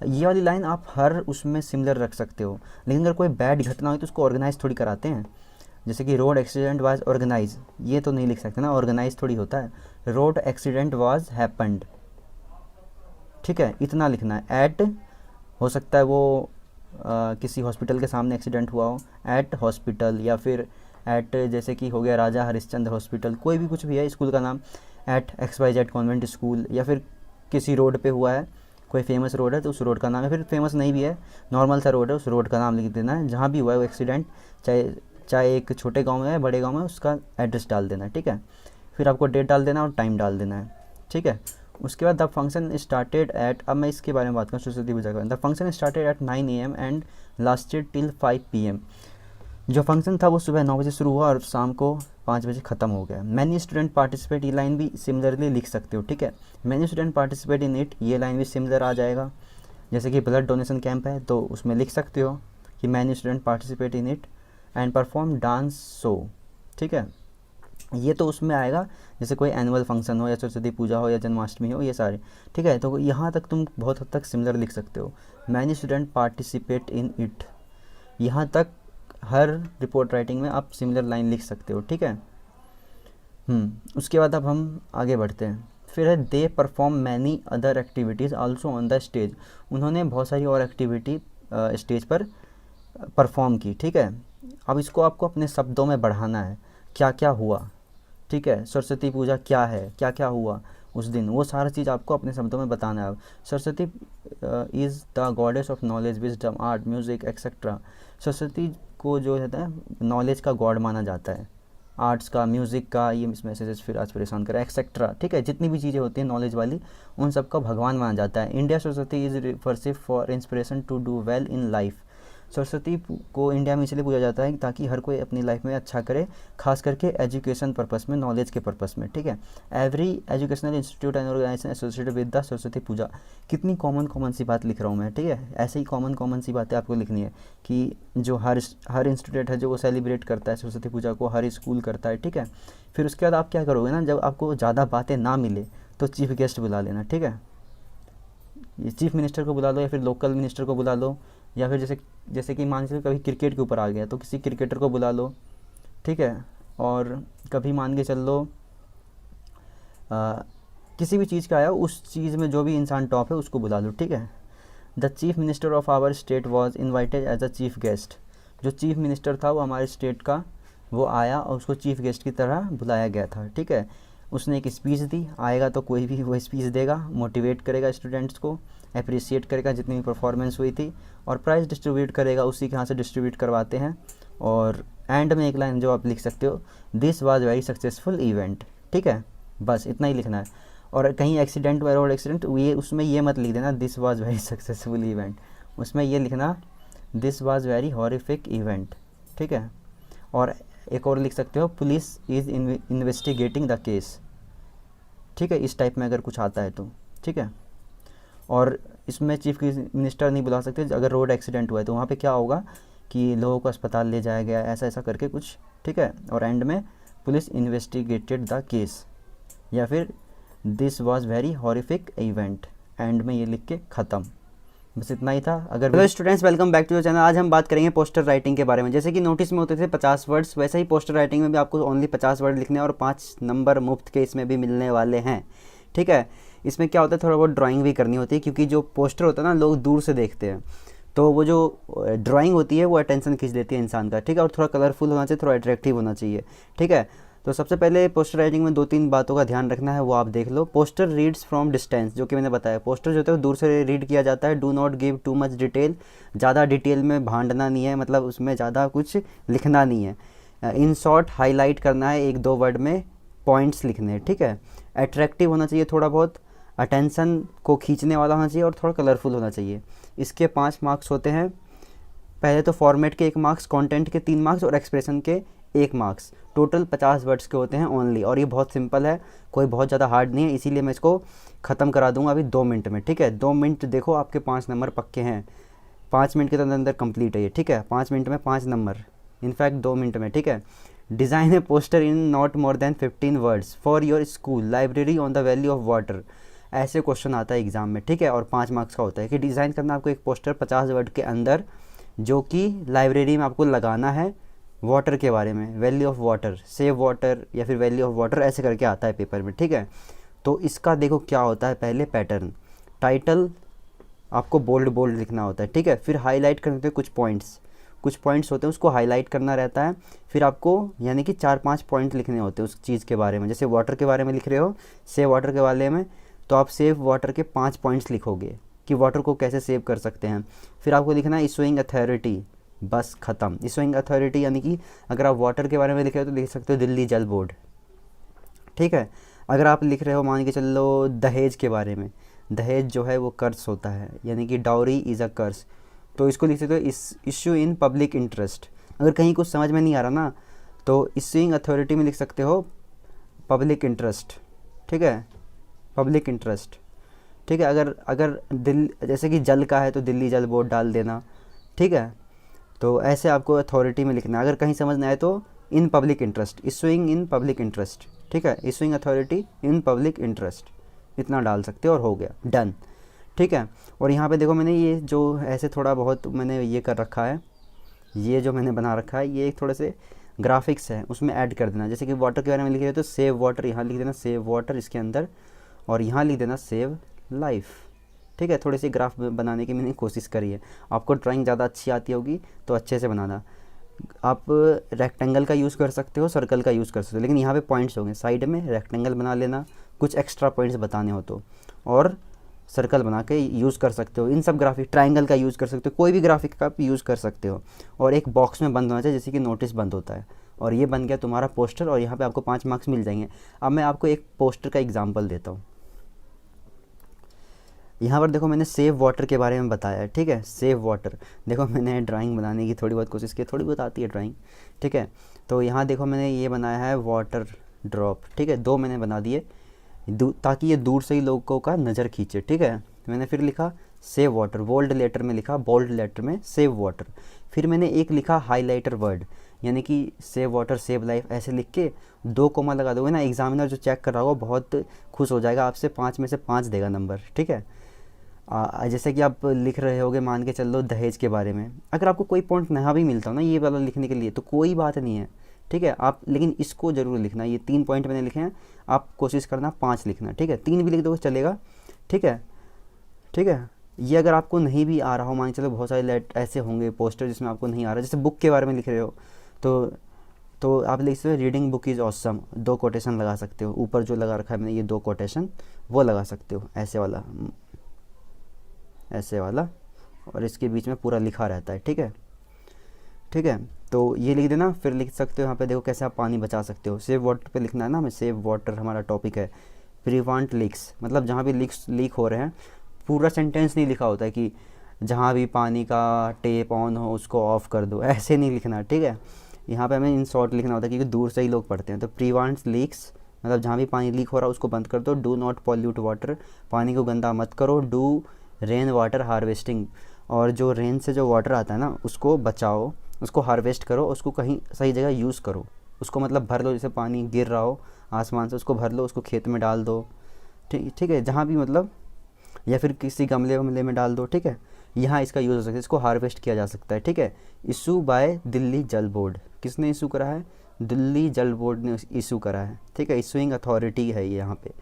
ये वाली लाइन आप हर उसमें सिमिलर रख सकते हो, लेकिन अगर कोई बैड घटना हुई तो उसको ऑर्गेनाइज थोड़ी कराते हैं। जैसे कि रोड एक्सीडेंट वाज ऑर्गेनाइज, ये तो नहीं लिख सकते ना, ऑर्गेनाइज थोड़ी होता है। रोड एक्सीडेंट वाज हैपेंड, ठीक है, इतना लिखना है। एट हो सकता है वो किसी हॉस्पिटल के सामने एक्सीडेंट हुआ हो, एट हॉस्पिटल, या फिर एट जैसे कि हो गया राजा हरिश्चंद्र हॉस्पिटल, कोई भी कुछ भी है स्कूल का नाम, एट XYZ कॉन्वेंट स्कूल। या फिर किसी रोड पे हुआ है, कोई फेमस रोड है तो उस रोड का नाम है, फिर फेमस नहीं भी है, नॉर्मल सा रोड है, उस रोड का नाम लिख देना है। जहाँ भी हुआ है वो एक्सीडेंट, चाहे एक छोटे गांव में है, बड़े गांव में, उसका एड्रेस डाल देना है, ठीक है। फिर आपको डेट डाल देना और टाइम डाल देना है, ठीक है। उसके बाद द फंक्शन स्टार्टेड एट, अब मैं इसके बारे में बात करूँ सरस्वती पूजा का। The function started at 9 AM and lasted till 5 PM। जो फंक्शन था वो सुबह 9 बजे शुरू हुआ और शाम को 5 बजे ख़त्म हो गया। मैनी स्टूडेंट पार्टिसिपेट, ये लाइन भी सिमिलरली लिख सकते हो, ठीक है। Many student participate in it, ये लाइन भी सिमिलर आ जाएगा। जैसे कि ब्लड डोनेशन कैंप है तो उसमें लिख सकते हो कि many student participate in it and perform dance show, ठीक है। ये तो उसमें आएगा जैसे कोई एनुअल फंक्शन हो, या सरस्वती पूजा हो, या जन्माष्टमी हो, ये सारे, ठीक है। तो यहाँ तक तुम बहुत हद तक सिमिलर लिख सकते हो, many student participate in it. यहाँ तक हर रिपोर्ट राइटिंग में आप सिमिलर लाइन लिख सकते हो, ठीक है। उसके बाद अब हम आगे बढ़ते हैं। फिर है they perform many other activities also on the stage. उन्होंने बहुत सारी और एक्टिविटी स्टेज पर परफॉर्म की, ठीक है। अब इसको आपको अपने शब्दों में बढ़ाना है, क्या क्या हुआ, ठीक है। सरस्वती पूजा क्या है, क्या क्या हुआ उस दिन, वो सारा चीज़ आपको अपने शब्दों में बताना है। Saraswati is the goddess of knowledge, wisdom, art, music etcetera. Saraswati को जो है नॉलेज का गॉड माना जाता है, आर्ट्स का, म्यूज़िक का, ये मिस मैसेजेस फिर आज परेशान करें, एक्सेट्रा, ठीक है। जितनी भी चीज़ें होती हैं नॉलेज वाली, उन सबका भगवान माना जाता है। इंडिया सरस्वती इज़ रिफर्सिव for inspiration to do well in life. Saraswati को इंडिया में इसलिए पूजा जाता है ताकि हर कोई अपनी लाइफ में अच्छा करे, खास करके एजुकेशन पर्पस में, नॉलेज के पर्पस में, ठीक है। Every educational institute and organisation associated with the Saraswati puja. कितनी कॉमन सी बात लिख रहा हूँ मैं, ठीक है। ऐसे ही कॉमन सी बातें आपको लिखनी है कि जो हर इंस्टीट्यूट है जो वो सेलिब्रेट करता है सरस्वती पूजा को, हर स्कूल करता है, ठीक है। फिर उसके बाद आप क्या करोगे ना, जब आपको ज़्यादा बातें ना मिले तो चीफ गेस्ट बुला लेना, ठीक है। ये चीफ मिनिस्टर को बुला लो, या फिर लोकल मिनिस्टर को बुला लो, या फिर जैसे कि मान लीजिए कभी क्रिकेट के ऊपर आ गया तो किसी क्रिकेटर को बुला लो, ठीक है। और कभी मान के चल लो किसी भी चीज़ का आया उस चीज़ में जो भी इंसान टॉप है उसको बुला लो, ठीक है। The chief minister of our state was invited as a chief guest. जो चीफ मिनिस्टर था वो हमारे स्टेट का, वो आया और उसको चीफ गेस्ट की तरह बुलाया गया था, ठीक है। उसने एक स्पीच दी, आएगा तो कोई भी वो स्पीच देगा, मोटिवेट करेगा स्टूडेंट्स को, अप्रिशिएट करेगा जितनी भी परफॉर्मेंस हुई थी, और प्राइज़ डिस्ट्रीब्यूट करेगा, उसी के यहाँ से डिस्ट्रीब्यूट करवाते हैं। और एंड में एक लाइन जो आप लिख सकते हो, this was very successful event, ठीक है, बस इतना ही लिखना है। और कहीं एक्सीडेंट हुआ, रोड एक्सीडेंट, ये उसमें ये मत लिख देना this was very successful event, उसमें ये लिखना this was very horrific event, ठीक है। और एक और लिख सकते हो, police is investigating the case, ठीक है, इस टाइप में अगर कुछ आता है तो, ठीक है। और इसमें चीफ मिनिस्टर नहीं बुला सकते, अगर रोड एक्सीडेंट हुआ है तो वहाँ पे क्या होगा कि लोगों को अस्पताल ले जाया गया, ऐसा ऐसा करके कुछ, ठीक है। और एंड में पुलिस इन्वेस्टिगेटेड द केस, या फिर this was very horrific event, and में ये लिख के ख़त्म। बस इतना ही था। अगर hello students, welcome back to your channel. आज हम बात करेंगे पोस्टर राइटिंग के बारे में। जैसे कि नोटिस में होते थे 50 वर्ड्स, वैसे ही पोस्टर राइटिंग में भी आपको ओनली 50 वर्ड लिखने हैं और 5 नंबर मुफ्त के इसमें भी मिलने वाले हैं, ठीक है। इसमें क्या होता है, थोड़ा बहुत ड्राइंग भी करनी होती है, क्योंकि जो पोस्टर होता है ना लोग दूर से देखते हैं, तो वो जो ड्राइंग होती है वो अटेंशन खींच देती है इंसान का, ठीक है। और थोड़ा कलरफुल होना चाहिए, थोड़ा अट्रैक्टिव होना चाहिए, ठीक है। तो सबसे पहले पोस्टर राइटिंग में 2-3 बातों का ध्यान रखना है, वो आप देख लो। पोस्टर रीड्स फ्रॉम डिस्टेंस, जो कि मैंने बताया, पोस्टर जो होता है वो दूर से रीड किया जाता है। Do not give too much detail, ज़्यादा डिटेल में भांडना नहीं है, मतलब उसमें ज़्यादा कुछ लिखना नहीं है। इन शॉर्ट हाईलाइट करना है, 1-2 वर्ड में पॉइंट्स लिखने हैं, ठीक है। अट्रैक्टिव होना चाहिए, थोड़ा बहुत अटेंशन को खींचने वाला होना चाहिए, और थोड़ा कलरफुल होना चाहिए। इसके 5 मार्क्स होते हैं। पहले तो फॉर्मेट के 1 मार्क्स, कंटेंट के 3 मार्क्स और एक्सप्रेशन के 1 मार्क्स। टोटल 50 वर्ड्स के होते हैं ओनली, और ये बहुत सिंपल है, कोई बहुत ज़्यादा हार्ड नहीं है, इसीलिए मैं इसको ख़त्म करा दूंगा अभी 2 मिनट में, ठीक है। 2 मिनट देखो, आपके 5 नंबर पक्के हैं, 5 मिनट के अंदर कंप्लीट है ये, ठीक है। 5 मिनट में 5 नंबर, इनफैक्ट 2 मिनट में, ठीक है। Design A poster in not more than 15 words for your school library on the value of water. ऐसे क्वेश्चन आता है एग्ज़ाम में, ठीक है। और 5 मार्क्स का होता है कि डिज़ाइन करना आपको एक पोस्टर 50 वर्ड के अंदर, जो कि लाइब्रेरी में आपको लगाना है, वाटर के बारे में, value of water, save water या फिर वैल्यू ऑफ वाटर, ऐसे करके आता है पेपर में, ठीक है। तो इसका देखो क्या होता है, पहले पैटर्न, टाइटल आपको बोल्ड बोल्ड लिखना होता है, ठीक है। फिर हाईलाइट करने होते हैं कुछ पॉइंट्स होते हैं, उसको हाईलाइट करना रहता है। फिर आपको यानी कि 4-5 पॉइंट लिखने होते हैं उस चीज़ के बारे में। जैसे वाटर के बारे में लिख रहे हो, सेव वाटर के बारे में, तो आप सेव वाटर के 5 पॉइंट्स लिखोगे कि वाटर को कैसे सेव कर सकते हैं। फिर आपको लिखना है इशूइंग अथॉरिटी, बस ख़त्म। इशूइंग अथॉरिटी यानी कि अगर आप वाटर के बारे में लिख रहे हो तो लिख सकते हो दिल्ली जल बोर्ड, ठीक है। अगर आप लिख रहे हो मान के चल लो दहेज के बारे में, दहेज जो है वो कर्स होता है, यानी कि डाउरी इज़ अ कर्स, तो इसको लिख सकते हो इशू इन पब्लिक इंटरेस्ट। अगर कहीं कुछ समझ में नहीं आ रहा ना, तो इशूइंग अथॉरिटी में लिख सकते हो पब्लिक इंटरेस्ट, ठीक है, पब्लिक इंटरेस्ट, ठीक है। अगर जैसे कि जल का है तो दिल्ली जल बोर्ड डाल देना, ठीक है। तो ऐसे आपको अथॉरिटी में लिखना है। अगर कहीं समझ ना आए तो in public interest, issuing in public interest, ठीक है, issuing authority in public interest, इतना डाल सकते हो और हो गया, डन, ठीक है। और यहाँ पे देखो मैंने ये जो ऐसे थोड़ा बहुत मैंने ये कर रखा है, ये जो मैंने बना रखा है, ये एक थोड़े से ग्राफिक्स है, उसमें ऐड कर देना। जैसे कि वाटर के बारे में लिख रहे हो तो सेव वाटर, यहाँ लिख देना सेव वाटर इसके अंदर, और यहाँ लिख देना सेव लाइफ, ठीक है। थोड़ी सी ग्राफ बनाने की मैंने कोशिश करी है। आपको ड्राइंग ज़्यादा अच्छी आती होगी तो अच्छे से बनाना। आप रेक्टेंगल का यूज़ कर सकते हो, सर्कल का यूज़ कर सकते हो, लेकिन यहाँ पे पॉइंट्स होंगे, साइड में रेक्टेंगल बना लेना, कुछ एक्स्ट्रा पॉइंट्स बताने हो तो, और सर्कल बना के यूज़ कर सकते हो। इन सब ग्राफिक, ट्राइंगल का यूज़ कर सकते हो, कोई भी ग्राफिक का आप यूज़ कर सकते हो। और एक बॉक्स में बंद होना चाहिए, जैसे कि नोटिस बंद होता है, और ये बन गया तुम्हारा पोस्टर, और यहाँ पर आपको 5 मार्क्स मिल जाएंगे। अब मैं आपको एक पोस्टर का एग्जाम्पल देता हूँ। यहाँ पर देखो मैंने सेव वाटर के बारे में बताया है, ठीक है, सेव वाटर। देखो मैंने ड्राइंग बनाने की थोड़ी बहुत कोशिश की, थोड़ी बहुत आती है ड्राइंग, ठीक है। तो यहाँ देखो मैंने ये बनाया है वाटर ड्रॉप, ठीक है, 2 मैंने बना दिए ताकि ये दूर से ही लोगों का नज़र खींचे, ठीक है। मैंने फिर लिखा सेव वाटर, बोल्ड लेटर में लिखा, बोल्ड लेटर में सेव वाटर। फिर मैंने एक लिखा हाईलाइटर वर्ड, यानी कि सेव वाटर सेव लाइफ, ऐसे लिख के 2 कोमा लगा दोगे ना, एग्जामिनर जो चेक कर रहा होगा बहुत खुश हो जाएगा, आपसे 5 में से 5 देगा नंबर, ठीक है। जैसे कि आप लिख रहे होगे, मान के चल लो दहेज के बारे में, अगर आपको कोई पॉइंट ना भी मिलता हो ना ये वाला लिखने के लिए, तो कोई बात नहीं है, ठीक है। आप लेकिन इसको ज़रूर लिखना, ये 3 पॉइंट मैंने लिखे हैं, आप कोशिश करना 5 लिखना, ठीक है। 3 भी लिख दो चलेगा, ठीक है, ठीक है। ये अगर आपको नहीं भी आ रहा हो, मान के चलो बहुत सारे ऐसे होंगे पोस्टर जिसमें आपको नहीं आ रहा, जैसे बुक के बारे में लिख रहे हो तो आप लिख सकते हो reading book is awesome, 2 quotation लगा सकते हो, ऊपर जो लगा रखा है मैंने ये 2 कोटेशन वो लगा सकते हो, ऐसे वाला, ऐसे वाला, और इसके बीच में पूरा लिखा रहता है, ठीक है, ठीक है। तो ये लिख देना। फिर लिख सकते हो यहाँ पे, देखो कैसे आप पानी बचा सकते हो। सेव वाटर पे लिखना है ना, हमें सेव वाटर हमारा टॉपिक है। प्रिवेंट लीक्स, मतलब जहाँ भी लीक हो रहे हैं, पूरा सेंटेंस नहीं लिखा होता है कि जहाँ भी पानी का टेप ऑन हो उसको ऑफ़ कर दो, ऐसे नहीं लिखना, ठीक है। यहाँ पे हमें इन शॉर्ट लिखना होता है क्योंकि दूर से ही लोग पढ़ते हैं। तो प्रिवेंट लीक्स मतलब जहाँ भी पानी लीक हो रहा है उसको बंद कर दो। डू नॉट पॉल्यूट वाटर, पानी को गंदा मत करो। डू रेन वाटर हार्वेस्टिंग, और जो रेन से जो वाटर आता है ना उसको बचाओ, उसको हार्वेस्ट करो, उसको कहीं सही जगह यूज़ करो, उसको मतलब भर लो, जैसे पानी गिर रहा हो आसमान से उसको भर लो, उसको खेत में डाल दो, ठीक है, जहाँ भी मतलब, या फिर किसी गमले वमले में डाल दो, ठीक है। यहाँ इसका यूज़ हो सकता है, इसको हार्वेस्ट किया जा सकता है, ठीक है। इशू बाय दिल्ली जल बोर्ड, किसने इशू करा है? दिल्ली जल बोर्ड ने इशू करा है, ठीक है, इशूइंग अथॉरिटी है ये यहाँ पे।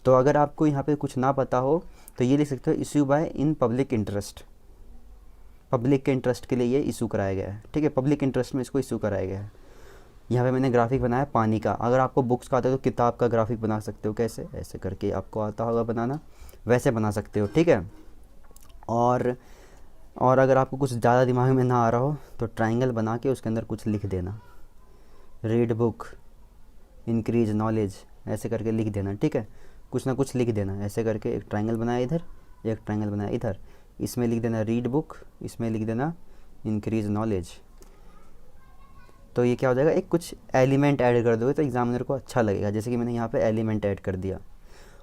तो अगर आपको यहाँ पे कुछ ना पता हो तो ये लिख सकते हो issue bye in public interest, public के इंटरेस्ट के लिए ये इशू कराया गया है, ठीक है, पब्लिक इंटरेस्ट में इसको इशू कराया गया है। यहाँ पे मैंने ग्राफिक बनाया पानी का। अगर आपको बुक्स का आता है तो किताब का ग्राफिक बना सकते हो, कैसे, ऐसे करके आपको आता होगा बनाना, वैसे बना सकते हो, ठीक है। और अगर आपको कुछ ज़्यादा दिमाग में ना आ रहा हो तो ट्रायंगल बना के उसके अंदर कुछ लिख देना, रीड बुक, इंक्रीज नॉलेज, ऐसे करके लिख देना, ठीक है, कुछ ना कुछ लिख देना ऐसे करके। एक ट्रायंगल बनाया इधर, एक ट्रायंगल बनाया इधर, इसमें लिख देना रीड बुक, इसमें लिख देना इंक्रीज नॉलेज। तो ये क्या हो जाएगा, एक कुछ एलिमेंट ऐड कर दोगे तो एग्जामिनर को अच्छा लगेगा, जैसे कि मैंने यहाँ पे एलिमेंट ऐड कर दिया।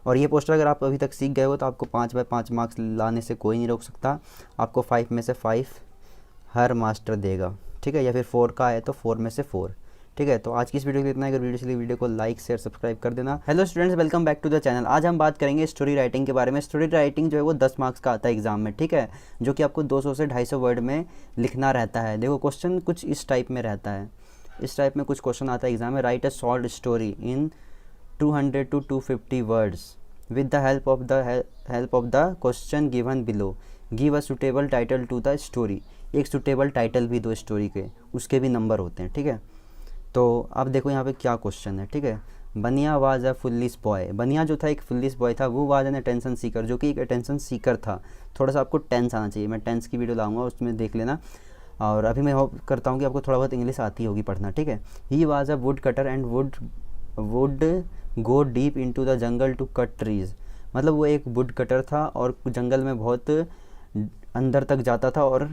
और ये पोस्टर अगर आप अभी तक सीख गए हो तो आपको 5 बाय 5 मार्क्स लाने से कोई नहीं रोक सकता। आपको 5 में से 5 हर मास्टर देगा, ठीक है, या फिर 4 का है तो 4 में से 4, ठीक है। तो आज की इस वीडियो के लिए इतना है। अगर वीडियो चली वीडियो को लाइक शेयर सब्सक्राइब कर देना। Hello students, welcome back to the channel. आज हम बात करेंगे स्टोरी राइटिंग के बारे में। स्टोरी राइटिंग जो है वो 10 मार्क्स का आता है एग्जाम में, ठीक है, जो कि आपको 200 से 250 वर्ड में लिखना रहता है। देखो क्वेश्चन कुछ इस टाइप में रहता है, इस टाइप में कुछ क्वेश्चन आता है एग्जाम में। Right a short story in 200 to 250 words with the help of the question given below. Give a suitable title to the story. एक suitable title भी दो स्टोरी के, उसके भी नंबर होते हैं, ठीक है। तो अब देखो यहाँ पे क्या क्वेश्चन है, ठीक है। बनिया वाज अ फुलिश बॉय, बनिया जो था एक फुलिश बॉय था, वो वाज एन अटेंशन सीकर, जो कि एक अटेंशन सीकर था। थोड़ा सा आपको टेंस आना चाहिए, मैं टेंस की वीडियो लाऊंगा, उसमें देख लेना। और अभी मैं होप करता हूँ कि आपको थोड़ा बहुत इंग्लिश आती होगी पढ़ना, ठीक है। He was a wood cutter and would go deep into the jungle to cut trees, मतलब वो एक वुड कटर था और जंगल में बहुत अंदर तक जाता था और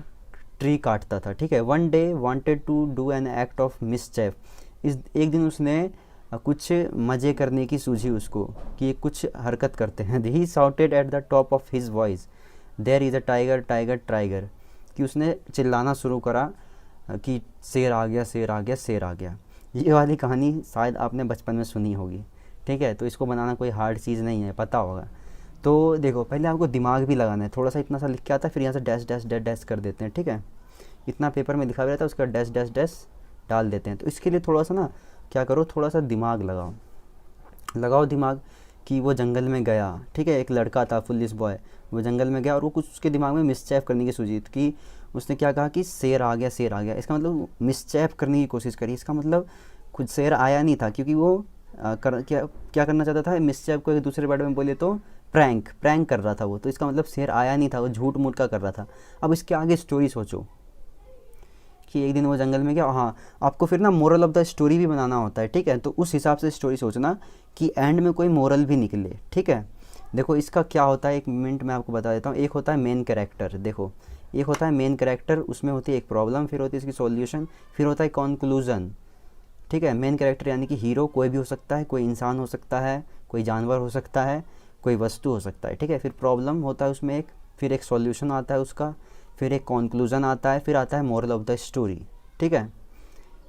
ट्री काटता था, ठीक है। One day wanted to do an act of mischief, इस एक दिन उसने कुछ मज़े करने की सूझी उसको कि ये कुछ हरकत करते हैं। ही shouted at the top of his voice there is a tiger tiger tiger, कि उसने चिल्लाना शुरू करा कि शेर आ गया शेर आ गया शेर आ गया। ये वाली कहानी शायद आपने बचपन में सुनी होगी, ठीक है। तो इसको बनाना कोई हार्ड चीज़ नहीं है, पता होगा। तो देखो पहले आपको दिमाग भी लगाना है, थोड़ा सा इतना सा लिख के आता है, फिर यहाँ से डैश डैश डैश डैश कर देते हैं, ठीक है। इतना पेपर में लिखा हुआ रहता है, उसका डैश डैश डैश डाल देते हैं। तो इसके लिए थोड़ा सा ना क्या करो, थोड़ा सा दिमाग लगाओ दिमाग कि वो जंगल में गया, ठीक है, एक लड़का था फुलिश बॉय, वो जंगल में गया और वो कुछ उसके दिमाग में मिसचेफ करने की सूझी कि उसने क्या कहा कि शेर आ गया शेर आ गया। इसका मतलब मिसचेफ करने की कोशिश करी, इसका मतलब खुद शेर आया नहीं था, क्योंकि वो क्या करना चाहता था, मिसचेफ को एक दूसरे वर्ड में बोले तो प्रैंक कर रहा था वो। तो इसका मतलब शेर आया नहीं था, वो झूठ मूठ का कर रहा था। अब इसके आगे स्टोरी सोचो कि एक दिन वो जंगल में गया। हाँ, आपको फिर ना मोरल ऑफ द स्टोरी भी बनाना होता है, ठीक है। तो उस हिसाब से स्टोरी सोचना कि एंड में कोई मोरल भी निकले, ठीक है। देखो इसका क्या होता है, एक मिनट में आपको बता देता हूँ। एक होता है मेन कैरेक्टर, देखो एक होता है मेन कैरेक्टर, उसमें होती है एक प्रॉब्लम, फिर होती है इसकी सॉल्यूशन, फिर होता है कंक्लूजन, ठीक है। मेन कैरेक्टर यानी कि हीरो कोई भी हो सकता है, कोई इंसान हो सकता है, कोई जानवर हो सकता है, कोई वस्तु हो सकता है, ठीक है। फिर प्रॉब्लम होता है उसमें एक, फिर एक सॉल्यूशन आता है उसका, फिर एक कंक्लूजन आता है, फिर आता है मोरल ऑफ द स्टोरी, ठीक है।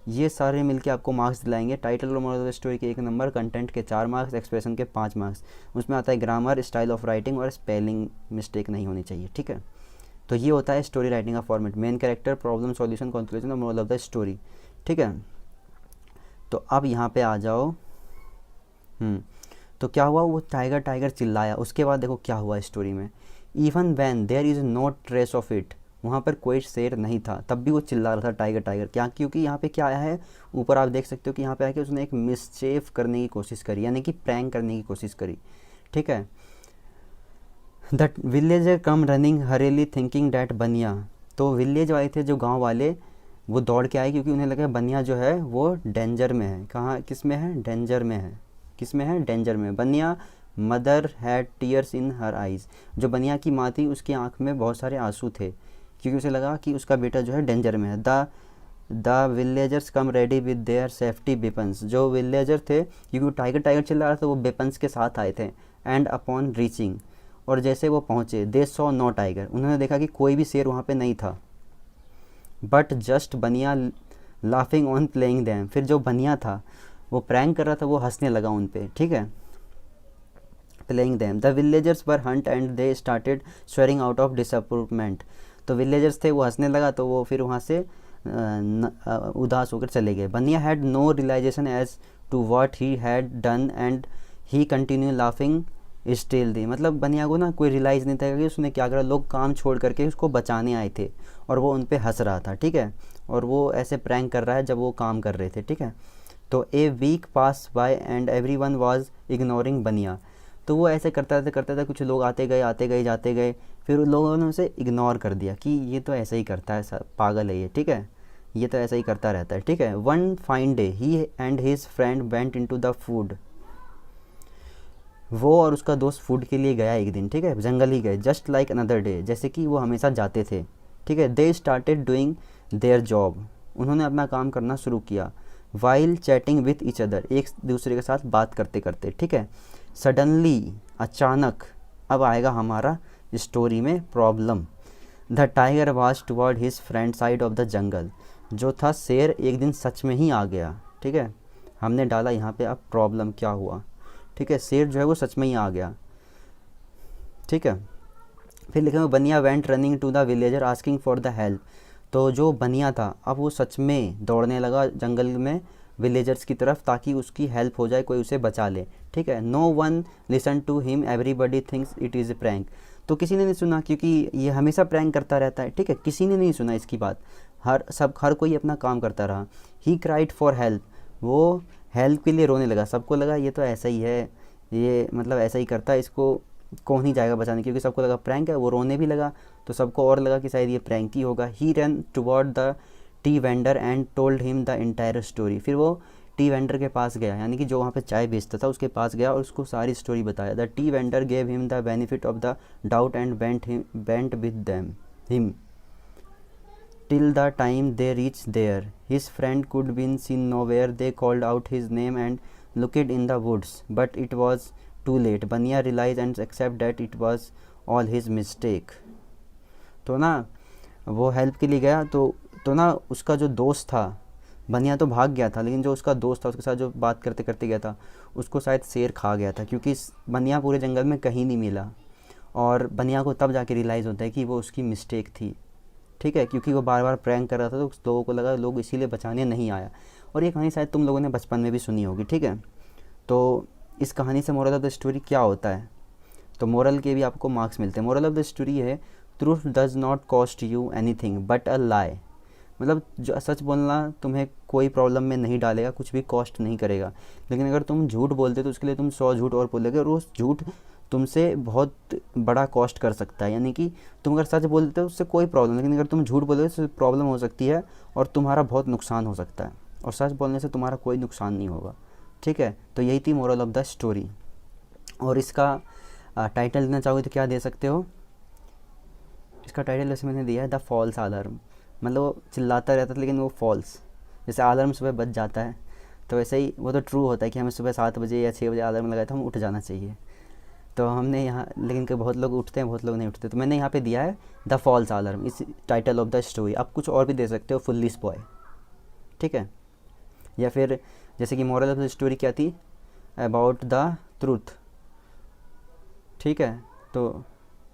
ये सारे मिलके आपको मार्क्स दिलाएंगे। टाइटल और मोरल ऑफ द स्टोरी के 1 नंबर, कंटेंट के 4 मार्क्स, एक्सप्रेशन के 5 मार्क्स। उसमें आता है ग्रामर, स्टाइल ऑफ राइटिंग और स्पेलिंग मिस्टेक नहीं होनी चाहिए, ठीक है। तो ये होता है स्टोरी राइटिंग का format, main character, problem, solution, conclusion और मोरल ऑफ द स्टोरी, ठीक है। तो अब यहाँ पे आ जाओ। तो क्या हुआ, वो टाइगर टाइगर चिल्लाया, उसके बाद देखो क्या हुआ स्टोरी में। Even when there is no trace of it, वहाँ पर कोई शेर नहीं था, तब भी वो चिल्ला रहा था टाइगर टाइगर। क्या, क्योंकि यहाँ पे क्या आया है, ऊपर आप देख सकते हो कि यहाँ पे आया कि उसने एक मिसचेफ करने की कोशिश करी, यानी कि प्रैंक करने की कोशिश करी, ठीक है। The villager come running Hareli thinking that बनिया, तो विलेज वाले थे जो गांव वाले, वो दौड़ के आए क्योंकि उन्हें लगा बनिया जो है वो डेंजर में है। कहाँ, किस में है, डेंजर में है। किस में है, डेंजर में। बनिया mother had tears in her eyes, जो बनिया की माँ थी उसकी आँख में बहुत सारे आंसू थे क्योंकि उसे लगा कि उसका बेटा जो है डेंजर में है। The villagers come ready with their safety weapons, जो विलेजर थे क्योंकि टाइगर टाइगर चिल्ला रहा था वो वेपन्स के साथ आए थे। एंड अपॉन रीचिंग, और जैसे वो पहुँचे, दे सॉ नो टाइगर, उन्होंने देखा कि कोई भी शेर वहाँ पे नहीं था। बट जस्ट बनिया लाफिंग ऑन प्लेइंग दैम, फिर जो बनिया था वो प्रैंक कर रहा था, वो हंसने लगा उन पे, ठीक है। Playing them the villagers were Hunt and they started swearing out of disappointment, तो विलेजर्स थे वो हंसने लगा तो वो फिर वहाँ से उदास होकर चले गए। Bania had no realization as to what he had done and he continue laughing still the, मतलब बनिया को ना कोई रियलाइज़ नहीं था कि उसने क्या करा। लोग काम छोड़ करके उसको बचाने आए थे और वो उन पे हंस रहा था, ठीक है, और वो ऐसे प्रैंक कर रहा है जब वो काम कर रहे थे, ठीक है। तो a week pass by and every one was ignoring Baniya, तो वो ऐसे करता था, कुछ लोग आते गए जाते गए, फिर उन लोगों ने उसे इग्नोर कर दिया कि ये तो ऐसे ही करता है, पागल है ये, ठीक है, ये तो ऐसा ही करता रहता है, ठीक है। One fine day he and his friend went into the food, वो और उसका दोस्त फूड के लिए गया एक दिन, ठीक है, जंगल ही गए। जस्ट लाइक अनदर डे, जैसे कि वो हमेशा जाते थे, ठीक है। They started doing their job, उन्होंने अपना काम करना शुरू किया। While chatting with each other, एक दूसरे के साथ बात करते करते, ठीक है। सडनली, अचानक, अब आएगा हमारा स्टोरी में problem. The tiger was toward his friend side of the jungle, जो था शेर एक दिन सच में ही आ गया, ठीक है। हमने डाला यहाँ पे अब प्रॉब्लम क्या हुआ, ठीक है, शेर जो है वो सच में ही आ गया, ठीक है। फिर लिखेंगे Bania went running to the villager asking for the help, तो जो बनिया था अब वो सच में दौड़ने लगा जंगल में विलेजर्स की तरफ ताकि उसकी हेल्प हो जाए, कोई उसे बचा ले, ठीक है। No one listen to him everybody thinks it is a prank, तो किसी ने नहीं सुना क्योंकि ये हमेशा प्रैंक करता रहता है, ठीक है, किसी ने नहीं सुना इसकी बात, हर कोई अपना काम करता रहा। ही क्राइड फॉर हेल्प, वो हेल्प के लिए रोने लगा, सबको लगा ये तो ऐसा ही है, ये मतलब ऐसा ही करता है, इसको कौन ही जाएगा बचाने, क्योंकि सबको लगा प्रैंक है, वो रोने भी लगा तो सबको और लगा कि शायद ये प्रैंक ही होगा। He run toward the tea vendor and told him the entire story, फिर वो टी वेंडर के पास गया, यानी कि जो वहाँ पे चाय बेचता था उसके पास गया और उसको सारी स्टोरी बताया। The tea vendor gave him the benefit of the doubt and went with him till the time they reached there. His friend could be seen nowhere. They called out his name and looked in the woods, but it was too late. Baniya realized and accepted that it was all his mistake. तो ना वो help के लिए गया तो ना उसका जो दोस्त था, बनिया तो भाग गया था, लेकिन जो उसका दोस्त था उसके साथ जो बात करते करते गया था उसको शायद शेर खा गया था, क्योंकि बनिया पूरे जंगल में कहीं नहीं मिला। और बनिया को तब जाके रियलाइज़ होता है कि वो उसकी मिस्टेक थी, ठीक है, क्योंकि वो बार बार प्रैंक कर रहा था तो लोगों को लगा लोग इसीलिए बचाने नहीं आया। और ये कहानी शायद तुम लोगों ने बचपन में भी सुनी होगी, ठीक है। तो इस कहानी से मोरल ऑफ द स्टोरी क्या होता है, तो मोरल के भी आपको मार्क्स मिलते हैं। मोरल ऑफ द स्टोरी है truth does not cost you anything but a lie, मतलब जो सच बोलना तुम्हें कोई प्रॉब्लम में नहीं डालेगा, कुछ भी कॉस्ट नहीं करेगा, लेकिन अगर तुम झूठ बोलते तो उसके लिए तुम 100 झूठ और बोलोगे और उस झूठ तुमसे बहुत बड़ा कॉस्ट कर सकता है। यानी कि तुम अगर सच बोलते हो उससे कोई प्रॉब्लम, लेकिन अगर तुम झूठ बोलोगे तो उससे प्रॉब्लम हो सकती है और तुम्हारा बहुत नुकसान हो सकता है, और सच बोलने से तुम्हारा कोई नुकसान नहीं होगा, ठीक है। तो यही थी मोरल ऑफ द स्टोरी। और इसका टाइटल देना चाहोगे तो क्या दे सकते हो, इसका टाइटल जैसे मैंने दिया है द फॉल्स अलार्म, मतलब वो चिल्लाता रहता था लेकिन वो फॉल्स, जैसे अलार्म सुबह बज जाता है तो वैसे ही वो तो ट्रू होता है कि हमें सुबह 7 बजे या 6 बजे अलार्म लगाए तो हम उठ जाना चाहिए। तो हमने यहाँ, लेकिन कि बहुत लोग उठते हैं बहुत लोग नहीं उठते, तो मैंने यहाँ पे दिया है द फॉल्स अलार्म इस टाइटल ऑफ द स्टोरी। आप कुछ और भी दे सकते हो, फुलिश बॉय, ठीक है, या फिर जैसे कि मोरल ऑफ द स्टोरी क्या थी, अबाउट द ट्रूथ, ठीक है। तो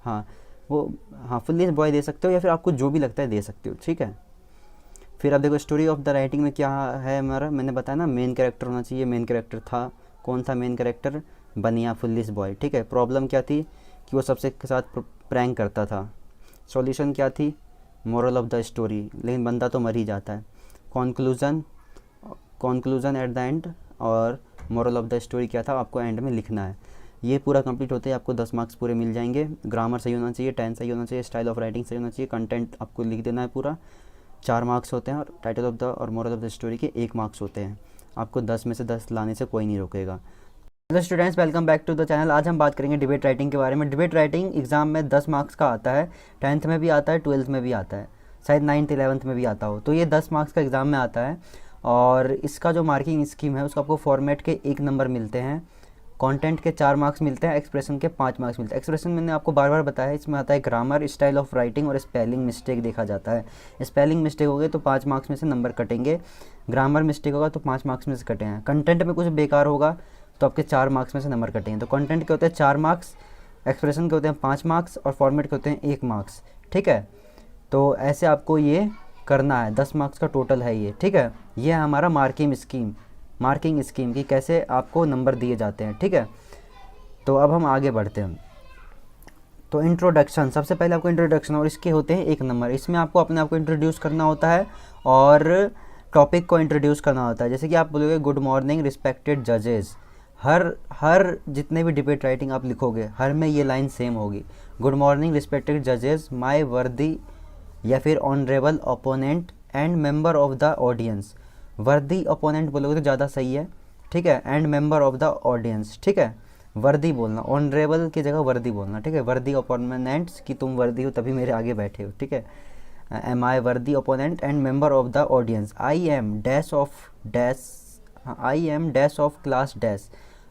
हाँ वो, हाँ फुलिश बॉय दे सकते हो, या फिर आपको जो भी लगता है दे सकते हो, ठीक है। फिर अब देखो स्टोरी ऑफ द राइटिंग में क्या है हमारा, मैंने बताया ना मेन कैरेक्टर होना चाहिए, मेन कैरेक्टर था, कौन सा मेन कैरेक्टर, बनिया फुल्लिश बॉय, ठीक है। प्रॉब्लम क्या थी कि वो सबसे के साथ प्रैंक करता था। सॉल्यूशन क्या थी, मोरल ऑफ द स्टोरी, लेकिन बंदा तो मर ही जाता है। Conclusion, conclusion at the end, और मोरल ऑफ द स्टोरी क्या था आपको एंड में लिखना है। ये पूरा कंप्लीट होते ही आपको 10 मार्क्स पूरे मिल जाएंगे। ग्रामर सही होना चाहिए, टेंस सही होना चाहिए, स्टाइल ऑफ राइटिंग सही होना चाहिए, कंटेंट आपको लिख देना है पूरा। 4 मार्क्स होते हैं और टाइटल ऑफ द और मोरल ऑफ द स्टोरी के 1 मार्क्स होते हैं। आपको 10 में से 10 लाने से कोई नहीं रोकेगा। Hello students, welcome back to the channel. आज हम बात करेंगे डिबेट राइटिंग के बारे में। डिबेट राइटिंग एग्जाम में 10 मार्क्स का आता है, 10th में भी आता है, 12th में भी आता है, शायद 9th 11th में भी आता हो। तो ये 10 मार्क्स का एग्ज़ाम में आता है और इसका जो मार्किंग स्कीम है उसका आपको फॉर्मेट के 1 नंबर मिलते हैं, कंटेंट के 4 मार्क्स मिलते हैं, एक्सप्रेशन के 5 मार्क्स मिलते हैं। एक्सप्रेशन मैंने आपको बार बार बताया है, इसमें आता है ग्रामर, स्टाइल ऑफ राइटिंग और स्पेलिंग मिस्टेक देखा जाता है। स्पेलिंग मिस्टेक हो गए तो 5 मार्क्स में से नंबर कटेंगे, ग्रामर मिस्टेक होगा तो 5 मार्क्स में से कटे हैं। कंटेंट में कुछ बेकार होगा तो आपके 4 मार्क्स में से नंबर कटेंगे। तो कंटेंट के होते हैं 4 मार्क्स, एक्सप्रेशन के होते हैं 5 मार्क्स और फॉर्मेट के होते हैं 1 मार्क्स, ठीक है। तो ऐसे आपको ये करना है, 10 मार्क्स का टोटल है ये, ठीक है। ये है हमारा मार्किंग स्कीम की कैसे आपको नंबर दिए जाते हैं, ठीक है। तो अब हम आगे बढ़ते हैं। तो इंट्रोडक्शन, सबसे पहले आपको इंट्रोडक्शन और इसके होते हैं 1 नंबर। इसमें आपको अपने आप को इंट्रोड्यूस करना होता है और टॉपिक को इंट्रोड्यूस करना होता है। जैसे कि आप बोलोगे गुड मॉर्निंग रिस्पेक्टेड जजेस, हर जितने भी डिबेट राइटिंग आप लिखोगे हर में ये लाइन सेम होगी। गुड मॉर्निंग रिस्पेक्टेड जजेस, माय वर्दी या फिर honourable opponent and member of the audience. वर्दी ओपोनेंट बोलोगे तो ज़्यादा सही है, ठीक है। And member of the audience, ठीक है। वर्दी बोलना, ऑनरेबल की जगह वर्दी बोलना, ठीक है। वर्दी ओपोनेंट्स कि तुम वर्दी हो तभी मेरे आगे बैठे हो, ठीक है। एम आई वर्दी opponent and member of the audience. I am dash of dash, I am dash of class dash.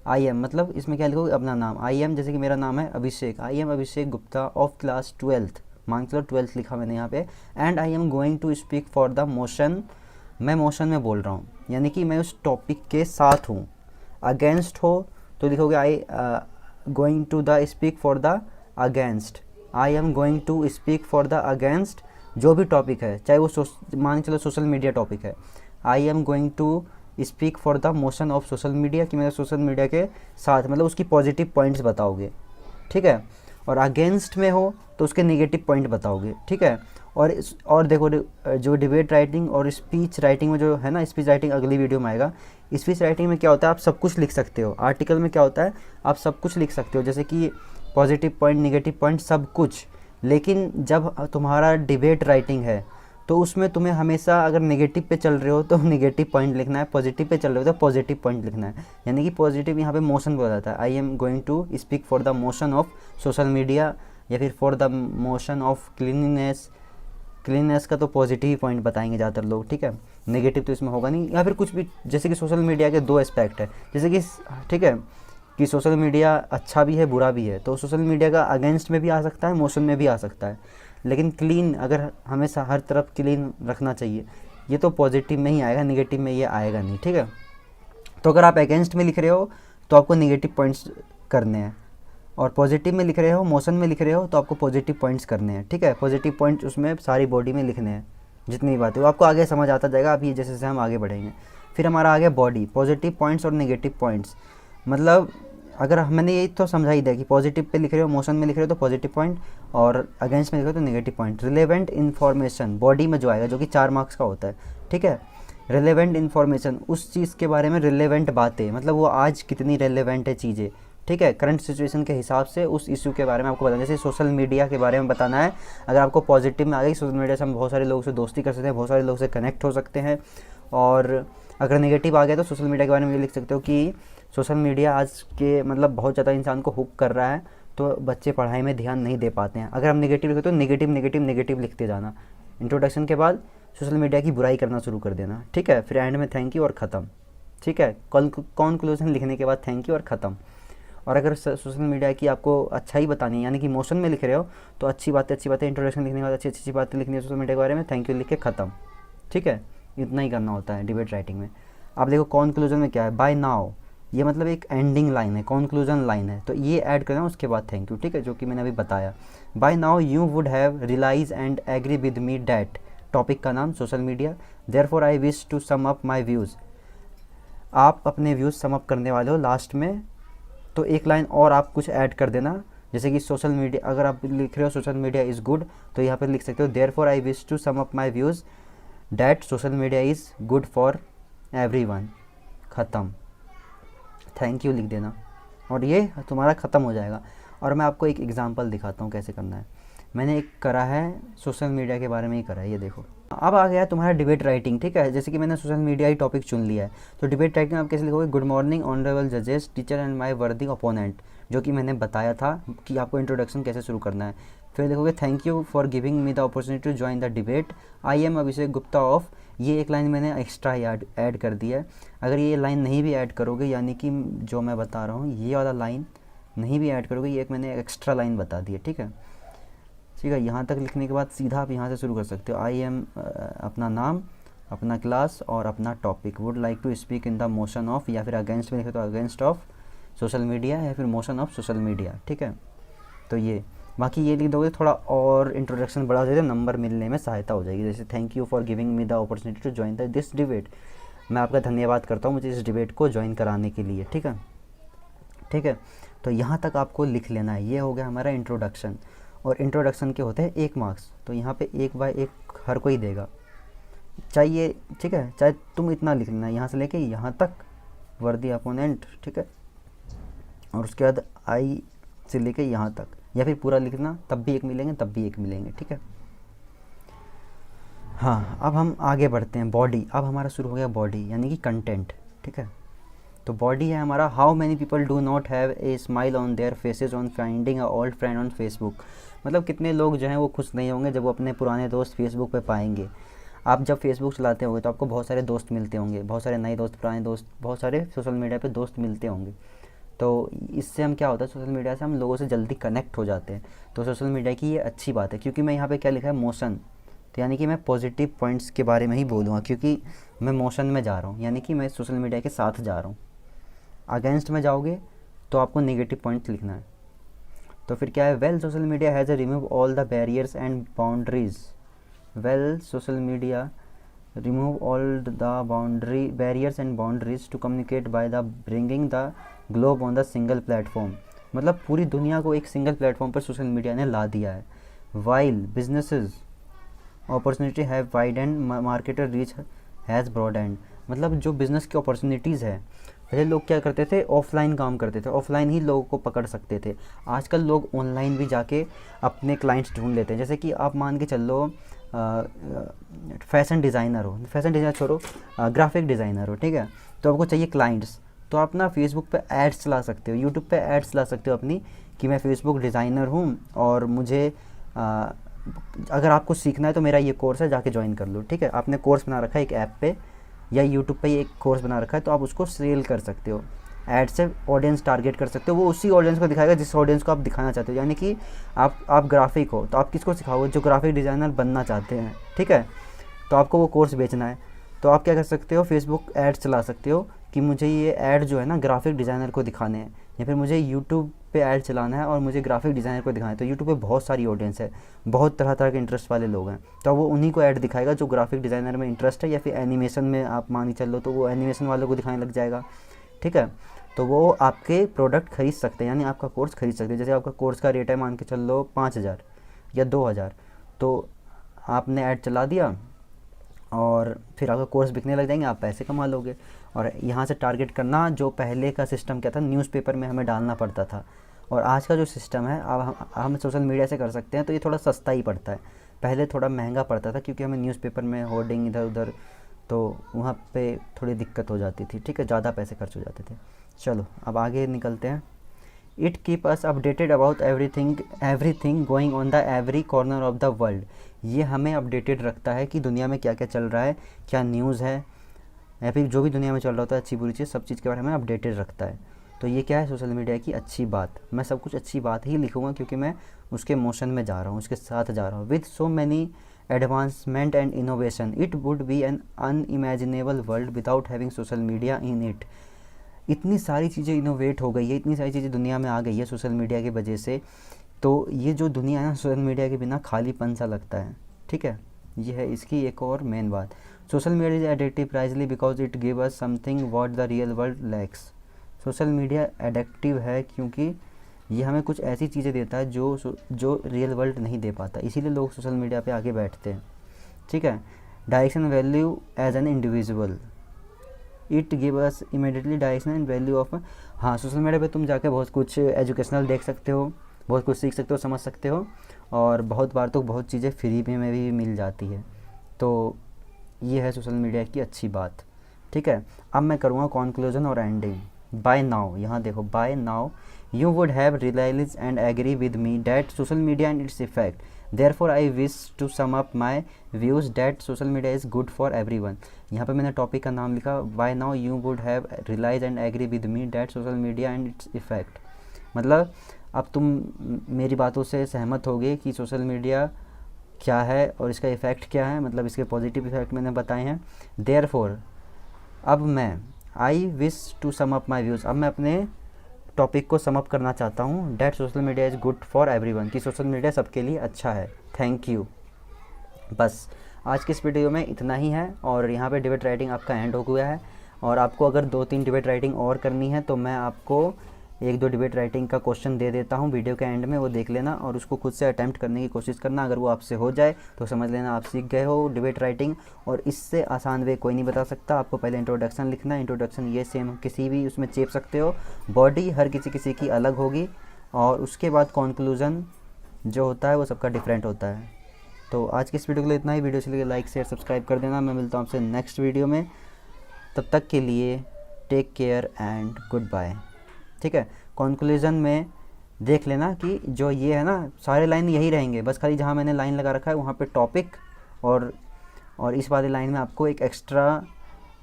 I am मतलब इसमें क्या लिखोगे, अपना नाम। आई एम जैसे कि मेरा नाम है Abhishek, I am Abhishek Gupta of class 12th, मान के चलो 12th लिखा मैंने यहाँ पे। And I am going to speak for the motion, मैं मोशन में बोल रहा हूँ, यानी कि मैं उस टॉपिक के साथ हूँ। अगेंस्ट हो तो लिखोगे I going to the speak for the against. I am going to speak for the against जो भी टॉपिक है, चाहे वो मान चलो सोशल मीडिया टॉपिक है। I am going to speak for the motion of social media, कि मैं सोशल मीडिया के साथ, मतलब उसकी पॉजिटिव पॉइंट्स बताओगे, ठीक है। और अगेंस्ट में हो तो उसके नेगेटिव पॉइंट बताओगे, ठीक है। और देखो जो डिबेट राइटिंग और स्पीच राइटिंग में जो है ना, स्पीच राइटिंग अगली वीडियो में आएगा। स्पीच राइटिंग में क्या होता है, आप सब कुछ लिख सकते हो। आर्टिकल में क्या होता है, आप सब कुछ लिख सकते हो, जैसे कि पॉजिटिव पॉइंट, नेगेटिव पॉइंट, सब कुछ। लेकिन जब तुम्हारा डिबेट राइटिंग है तो उसमें तुम्हें हमेशा अगर नेगेटिव पे चल रहे हो तो नेगेटिव पॉइंट लिखना है, पॉजिटिव पे चल रहे हो तो पॉजिटिव पॉइंट लिखना है। यानी कि पॉजिटिव यहाँ पे मोशन बोला जाता है। I am going to speak for the motion of social media या फिर for the motion of cleanliness. Cleanliness का तो पॉजिटिव ही पॉइंट बताएंगे ज़्यादातर लोग, ठीक है। नेगेटिव तो इसमें होगा नहीं। या फिर कुछ भी, जैसे कि सोशल मीडिया के 2 एस्पेक्ट है, जैसे कि ठीक है कि सोशल मीडिया अच्छा भी है बुरा भी है, तो सोशल मीडिया का अगेंस्ट में भी आ सकता है, मोशन में भी आ सकता है। लेकिन क्लीन अगर हमेशा हर तरफ क्लीन रखना चाहिए, ये तो पॉजिटिव में ही आएगा, नेगेटिव में ये आएगा नहीं, ठीक है। तो अगर आप अगेंस्ट में लिख रहे हो तो आपको नेगेटिव पॉइंट्स करने हैं, और पॉजिटिव में लिख रहे हो, मोशन में लिख रहे हो तो आपको पॉजिटिव पॉइंट्स करने हैं, ठीक है। पॉजिटिव पॉइंट्स उसमें सारी बॉडी में लिखने हैं, जितनी बातें वो आपको आगे समझ आता जाएगा। आप ये जैसे जैसे हम आगे बढ़ेंगे। फिर हमारा आगे बॉडी, पॉजिटिव पॉइंट्स और नेगेटिव पॉइंट्स। मतलब अगर मैंने यही तो समझा ही दिया कि पॉजिटिव पे लिख रहे हो, मोशन में लिख रहे हो तो पॉजिटिव पॉइंट, और अगेंस्ट में लिख रहे हो तो negative point. Relevant information body में जो आएगा, जो कि 4 मार्क्स का होता है, ठीक है। रिलेवेंट इन्फॉर्मेशन, उस चीज़ के बारे में रिलेवेंट बातें, मतलब वो आज कितनी रिलेवेंट है चीज़ें, ठीक है। करंट सिचुएशन के हिसाब से उस इशू के बारे में आपको बताना। जैसे सोशल मीडिया के बारे में बताना है, अगर आपको पॉजिटिव में आ गई, सोशल मीडिया से हम बहुत सारे लोगों से दोस्ती कर सकते हैं, बहुत सारे लोगों से कनेक्ट हो सकते हैं। और अगर नेगेटिव आ गया तो सोशल मीडिया के बारे में ये लिख सकते हो कि सोशल मीडिया आज के मतलब बहुत ज़्यादा इंसान को हुक कर रहा है, तो बच्चे पढ़ाई में ध्यान नहीं दे पाते हैं। अगर हम नेगेटिव लिखते तो नेगेटिव नेगेटिव नेगेटिव लिखते जाना। इंट्रोडक्शन के बाद सोशल मीडिया की बुराई करना शुरू कर देना, ठीक है। फिर एंड में थैंक यू और ख़त्म, ठीक है। कॉन्क्लूजन लिखने के बाद थैंक यू और ख़त्म। और अगर सोशल मीडिया की आपको अच्छा ही बतानी है, यानी कि मोशन में लिख रहे हो, तो अच्छी बातें इंट्रोडक्शन लिखने के बाद अच्छी अच्छी बातें लिखनी है सोशल मीडिया के बारे में, थैंक यू लिख के ख़त्म, ठीक है। इतना ही करना होता है डिबेट राइटिंग में। आप देखो कॉन्क्लूजन में क्या है, बाय नाउ, ये मतलब एक एंडिंग लाइन है, कॉन्क्लूजन लाइन है, तो ये ऐड करना उसके बाद थैंक यू, ठीक है, जो कि मैंने अभी बताया। By now you would have realise and agree with me that, topic का नाम social media. Therefore I wish to sum up my views, आप अपने व्यूज़ सम अप करने वाले हो लास्ट में, तो एक लाइन और आप कुछ ऐड कर देना, जैसे कि सोशल मीडिया, अगर आप लिख रहे हो सोशल मीडिया इज़ गुड तो यहाँ पर लिख सकते हो therefore I wish to sum up my views that social media is good for everyone. ख़त्म, थैंक यू लिख देना और ये तुम्हारा ख़त्म हो जाएगा। और मैं आपको एक एग्जांपल दिखाता हूँ कैसे करना है। मैंने एक करा है सोशल मीडिया के बारे में ही करा है, ये देखो। अब आ गया तुम्हारा डिबेट राइटिंग, ठीक है। जैसे कि मैंने सोशल मीडिया ही टॉपिक चुन लिया है, तो डिबेट राइटिंग आप कैसे लिखोगे, गुड मॉर्निंग ऑनरेबल जजेस, टीचर एंड माई वर्दी ओपोनेंट, जो कि मैंने बताया था कि आपको इंट्रोडक्शन कैसे शुरू करना है। फिर देखोगे thank you for giving me the opportunity to join the debate, I am Abhishek Gupta of, ये एक लाइन मैंने एक्स्ट्रा ऐड कर दी है। अगर ये लाइन नहीं भी ऐड करोगे, यानी कि जो मैं बता रहा हूँ ये वाला लाइन नहीं भी ऐड करोगे, ये एक मैंने एक्स्ट्रा लाइन बता दी है, ठीक है। ठीक है, यहाँ तक लिखने के बाद सीधा आप यहाँ से शुरू कर सकते हो। आई एम अपना नाम, अपना क्लास और अपना topic, would like to speak in the motion of, या फिर अगेंस्ट में लिखे तो अगेंस्ट ऑफ सोशल मीडिया, या फिर मोशन ऑफ सोशल मीडिया, ठीक है। तो ये बाकी ये लिख दोगे, थोड़ा और इंट्रोडक्शन बढ़ा देते, नंबर मिलने में सहायता हो जाएगी। जैसे thank you for giving me the opportunity to join this debate, मैं आपका धन्यवाद करता हूँ मुझे इस डिबेट को ज्वाइन कराने के लिए, ठीक है। ठीक है, तो यहाँ तक आपको लिख लेना है। ये हो गया हमारा इंट्रोडक्शन, और इंट्रोडक्शन के होते हैं 1 मार्क्स, तो यहाँ पे 1 बाय 1 हर कोई देगा, चाहिए, ठीक है। चाहे तुम इतना लिख लेना यहाँ से लेके यहाँ तक, वर्दी अपोनेंट, ठीक है, और उसके बाद आई से लेके यहाँ तक, या फिर पूरा लिखना, तब भी 1 मिलेंगे, तब भी 1 मिलेंगे, ठीक है। हाँ, अब हम आगे बढ़ते हैं। बॉडी, अब हमारा शुरू हो गया बॉडी, यानी कि कंटेंट, ठीक है। तो बॉडी है हमारा, how many people do not have a smile on their faces on finding a old friend on Facebook, मतलब कितने लोग जो हैं वो खुश नहीं होंगे जब वो अपने पुराने दोस्त फेसबुक पे पाएंगे। आप जब फेसबुक चलाते होंगे तो आपको बहुत सारे दोस्त मिलते होंगे, बहुत सारे नए दोस्त, पुराने दोस्त, बहुत सारे सोशल मीडिया पे दोस्त मिलते होंगे। तो इससे हम क्या होता है, सोशल मीडिया से हम लोगों से जल्दी कनेक्ट हो जाते हैं। तो सोशल मीडिया की ये अच्छी बात है, क्योंकि मैं यहाँ पे क्या लिखा है, मोशन, तो यानी कि मैं पॉजिटिव पॉइंट्स के बारे में ही बोलूँगा, क्योंकि मैं मोशन में जा रहा हूँ, यानी कि मैं सोशल मीडिया के साथ जा रहा हूँ। अगेंस्ट में जाओगे तो आपको नेगेटिव पॉइंट्स लिखना है। तो फिर क्या है, well social media has remove all the barriers and boundaries, well social media remove all the barriers and boundaries to communicate by the bringing the globe on the single platform, मतलब पूरी दुनिया को एक सिंगल प्लेटफॉर्म पर social media ने ला दिया है। while businesses opportunity have widened, marketer reach has broadened, मतलब जो बिज़नेस की अपॉर्चुनिटीज़ है, पहले लोग क्या करते थे, ऑफलाइन काम करते थे, ऑफलाइन ही लोगों को पकड़ सकते थे। आजकल लोग ऑनलाइन भी जाके अपने क्लाइंट्स ढूंढ लेते हैं। जैसे कि आप मान के चल लो फैशन डिज़ाइनर हो, फैशन डिज़ाइनर छोड़ो, ग्राफिक डिज़ाइनर हो, ठीक है, तो आपको चाहिए क्लाइंट्स, तो आप ना फेसबुक पे एड्स चला सकते हो, यूट्यूब पे एड्स चला सकते हो अपनी, कि मैं फेसबुक डिज़ाइनर हूँ और मुझे अगर आपको सीखना है तो मेरा ये कोर्स है, जाके ज्वाइन कर लो, ठीक है। आपने कोर्स बना रखा है एक ऐप पे या यूट्यूब पे एक कोर्स बना रखा है, तो आप उसको सेल कर सकते हो, ऐड से ऑडियंस टारगेट कर सकते हो, वो उसी ऑडियंस को दिखाएगा जिस ऑडियंस को आप दिखाना चाहते हो। यानी कि आप ग्राफिक हो तो आप किसको सिखाओगे, जो ग्राफिक डिज़ाइनर बनना चाहते हैं, ठीक है, तो आपको वो कोर्स बेचना है। तो आप क्या कर सकते हो, फेसबुक ऐड चला सकते हो कि मुझे ये ऐड जो है ना ग्राफिक डिज़ाइनर को दिखाने हैं, या फिर मुझे यूट्यूब पे ऐड चलाना है और मुझे ग्राफिक डिज़ाइनर को दिखाना है। तो यूट्यूब पे बहुत सारी ऑडियंस है, बहुत तरह तरह के इंटरेस्ट वाले लोग हैं, तो वो उन्हीं को ऐड दिखाएगा जो ग्राफिक डिज़ाइनर में इंटरेस्ट है, या फिर एनिमेशन में आप मान के चल लो तो वो एनिमेशन वालों को दिखाने लग जाएगा, ठीक है। तो वो आपके प्रोडक्ट खरीद सकते हैं, यानी आपका कोर्स खरीद सकते हैं। जैसे आपका कोर्स का रेट है मान के चल लो 5,000 या 2,000, तो आपने ऐड चला दिया और फिर आपका कोर्स बिकने लग जाएंगे, आप पैसे कमा लोगे। और यहाँ से टारगेट करना, जो पहले का सिस्टम क्या था, न्यूज़पेपर में हमें डालना पड़ता था, और आज का जो सिस्टम है अब हम सोशल मीडिया से कर सकते हैं, तो ये थोड़ा सस्ता ही पड़ता है। पहले थोड़ा महंगा पड़ता था क्योंकि हमें न्यूज़पेपर में होर्डिंग इधर उधर, तो वहाँ पे थोड़ी दिक्कत हो जाती थी, ठीक है, ज़्यादा पैसे खर्च हो जाते थे। चलो अब आगे निकलते हैं। It keep us updated about everything going on the every corner of the world, ये हमें अपडेटेड रखता है कि दुनिया में क्या क्या चल रहा है, क्या न्यूज़ है, या फिर जो भी दुनिया में चल रहा होता है अच्छी बुरी चीज़, सब चीज़ के बारे में अपडेटेड रखता है। तो ये क्या है, सोशल मीडिया की अच्छी बात। मैं सब कुछ अच्छी बात ही लिखूँगा क्योंकि मैं उसके मोशन में जा रहा हूँ, उसके साथ जा रहा हूँ। With so many advancement and innovation it would be an unimaginable world without having social media in it, इतनी सारी चीज़ें इनोवेट हो गई है, इतनी सारी चीज़ें दुनिया में आ गई है सोशल मीडिया की वजह से। तो ये जो दुनिया है ना, सोशल मीडिया के बिना खालीपन सा लगता है, ठीक है। ये है इसकी एक और मेन बात। Social media is addictive precisely because it give us something what the real world lakhs. Social media addictive है क्योंकि ये हमें कुछ ऐसी चीज़ें देता है जो रियल वर्ल्ड नहीं दे पाता, इसीलिए लोग सोशल मीडिया पे आके बैठते हैं। ठीक है। Direction value as an individual, it give us immediately direction and value of. हाँ, सोशल मीडिया पे तुम जाके बहुत कुछ एजुकेशनल देख सकते हो, बहुत कुछ सीख सकते हो, समझ सकते हो, और बहुत बार तो बहुत चीज़ें फ्री में भी मिल जाती है। तो ये है सोशल मीडिया की अच्छी बात। ठीक है। अब मैं करूँगा कॉन्क्लूजन और एंडिंग। बाय नाउ, यहाँ देखो, by now you would have realized and agree with me that social media and its effect. Therefore, I wish to sum up my views that social media is good for everyone. यहाँ पे मैंने topic का नाम लिखा By now you would have realized and agree with me that social media and its effect. मतलब अब तुम मेरी बातों से सहमत होगे कि सोशल मीडिया क्या है और इसका इफ़ेक्ट क्या है, मतलब इसके पॉजिटिव इफ़ेक्ट मैंने बताए हैं। Therefore, अब मैं I wish to sum up my views, अब मैं अपने टॉपिक को समअप करना चाहता हूँ that social media is good for everyone, कि सोशल मीडिया सबके लिए अच्छा है। Thank you. बस आज की इस वीडियो में इतना ही है, और यहाँ पे डिबेट राइटिंग आपका एंड हो गया है। और आपको अगर 2-3 डिबेट राइटिंग और करनी है तो मैं आपको 1-2 डिबेट राइटिंग का क्वेश्चन दे देता हूँ वीडियो के एंड में, वो देख लेना और उसको खुद से अटैम्प्ट करने की कोशिश करना। अगर वो आपसे हो जाए तो समझ लेना आप सीख गए हो डिबेट राइटिंग। और इससे आसान वे कोई नहीं बता सकता। आपको पहले इंट्रोडक्शन लिखना है। इंट्रोडक्शन ये सेम किसी भी उसमें चेप सकते हो। बॉडी हर किसी की अलग होगी, और उसके बाद कॉन्क्लूज़न जो होता है वो सबका डिफरेंट होता है। तो आज की इस वीडियो के लिए इतना ही। वीडियो चलिए लाइक शेयर सब्सक्राइब कर देना। मैं मिलता हूँ आपसे नेक्स्ट वीडियो में। तब तक के लिए take care and good bye. ठीक है। कंक्लूजन में देख लेना कि जो ये है ना, सारे लाइन यही रहेंगे, बस खाली जहाँ मैंने लाइन लगा रखा है वहाँ पे टॉपिक, और इस वाली लाइन में आपको एक एक्स्ट्रा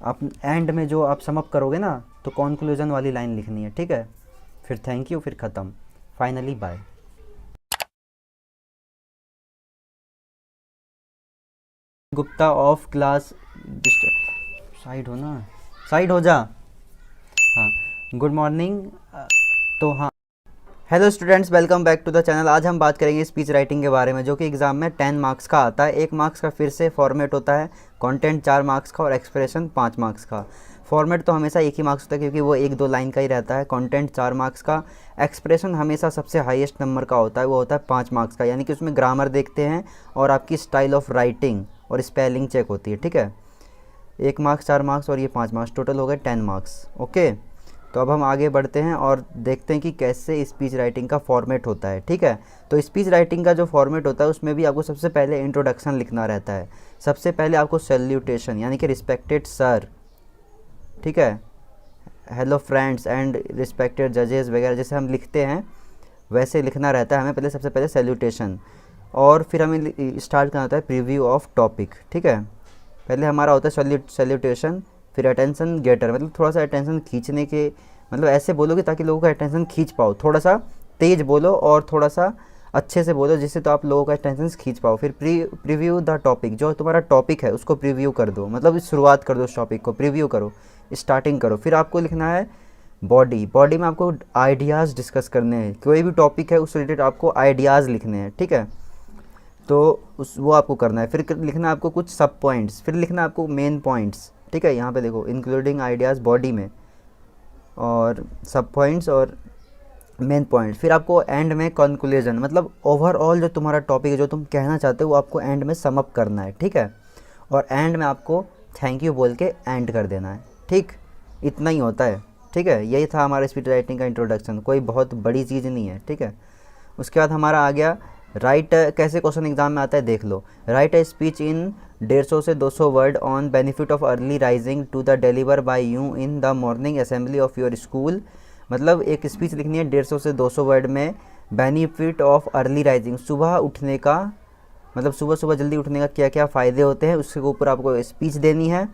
आप एंड में जो आप समअप करोगे ना, तो कंक्लूजन वाली लाइन लिखनी है। ठीक है। फिर थैंक यू, फिर ख़त्म, finally bye. Gupta of class, side हो ना, साइड हो जा। हाँ, गुड मॉर्निंग। तो हाँ, hello students, welcome back to the channel. आज हम बात करेंगे स्पीच राइटिंग के बारे में, जो कि एग्ज़ाम में 10 मार्क्स का आता है। 1 मार्क्स का फिर से फॉर्मेट होता है, कंटेंट 4 मार्क्स का और एक्सप्रेशन 5 मार्क्स का। फॉर्मेट तो हमेशा एक ही मार्क्स होता है क्योंकि वो 1-2 लाइन का ही रहता है। कंटेंट 4 मार्क्स का, एक्सप्रेशन हमेशा सबसे हाईएस्ट नंबर का होता है, वो होता है 5 मार्क्स का। यानी कि उसमें ग्रामर देखते हैं और आपकी स्टाइल ऑफ राइटिंग और स्पेलिंग चेक होती है। ठीक है। 1 मार्क्स, 4 मार्क्स और ये 5 मार्क्स, टोटल हो गए 10 मार्क्स। ओके। तो अब हम आगे बढ़ते हैं और देखते हैं कि कैसे स्पीच राइटिंग का फॉर्मेट होता है। ठीक है। तो स्पीच राइटिंग का जो फॉर्मेट होता है उसमें भी आपको सबसे पहले इंट्रोडक्शन लिखना रहता है। सबसे पहले आपको सैल्यूटेशन, यानी कि रिस्पेक्टेड सर, ठीक है, हेलो फ्रेंड्स एंड रिस्पेक्टेड जजेस वगैरह जैसे हम लिखते हैं वैसे लिखना रहता है हमें पहले। सबसे पहले सैल्यूटेशन, और फिर हमें स्टार्ट करना होता है प्रीव्यू ऑफ टॉपिक। ठीक है। पहले हमारा होता है सैल्यूटेशन, फिर अटेंशन गेटर, मतलब थोड़ा सा अटेंशन खींचने के, मतलब ऐसे बोलोगे ताकि लोगों का अटेंशन खींच पाओ। थोड़ा सा तेज़ बोलो और थोड़ा सा अच्छे से बोलो जिससे तो आप लोगों का अटेंशन खींच पाओ। फिर प्रीव्यू द टॉपिक, जो तुम्हारा टॉपिक है उसको प्रीव्यू कर दो, मतलब शुरुआत कर दो उस टॉपिक को, प्रीव्यू करो, स्टार्टिंग करो। फिर आपको लिखना है बॉडी में आपको आइडियाज़ डिस्कस करने हैं। कोई भी टॉपिक है उस रिलेटेड आपको आइडियाज़ लिखने हैं। ठीक है। तो वो आपको करना है। फिर लिखना है आपको कुछ सब पॉइंट्स, फिर लिखना है आपको मेन पॉइंट्स। ठीक है। यहाँ पे देखो, इंक्लूडिंग आइडियाज़ बॉडी में, और सब पॉइंट्स और मेन पॉइंट। फिर आपको एंड में कंक्लूजन, मतलब ओवरऑल जो तुम्हारा टॉपिक है, जो तुम कहना चाहते हो, वो आपको एंड में सम अप करना है। ठीक है। और एंड में आपको थैंक यू बोल के एंड कर देना है। ठीक, इतना ही होता है। ठीक है। यही था हमारा स्पीच राइटिंग का इंट्रोडक्शन, कोई बहुत बड़ी चीज़ नहीं है। ठीक है। उसके बाद हमारा आ गया राइट। कैसे क्वेश्चन एग्जाम में आता है देख लो। राइट ए स्पीच इन 150 से 200 word on benefit of early rising to the deliver by you in the morning assembly of your school. मतलब एक स्पीच लिखनी है 150 से 200 वर्ड में, बेनिफिट ऑफ अर्ली राइजिंग, सुबह उठने का, मतलब सुबह जल्दी उठने का क्या क्या फ़ायदे होते हैं, उसके ऊपर आपको स्पीच देनी है।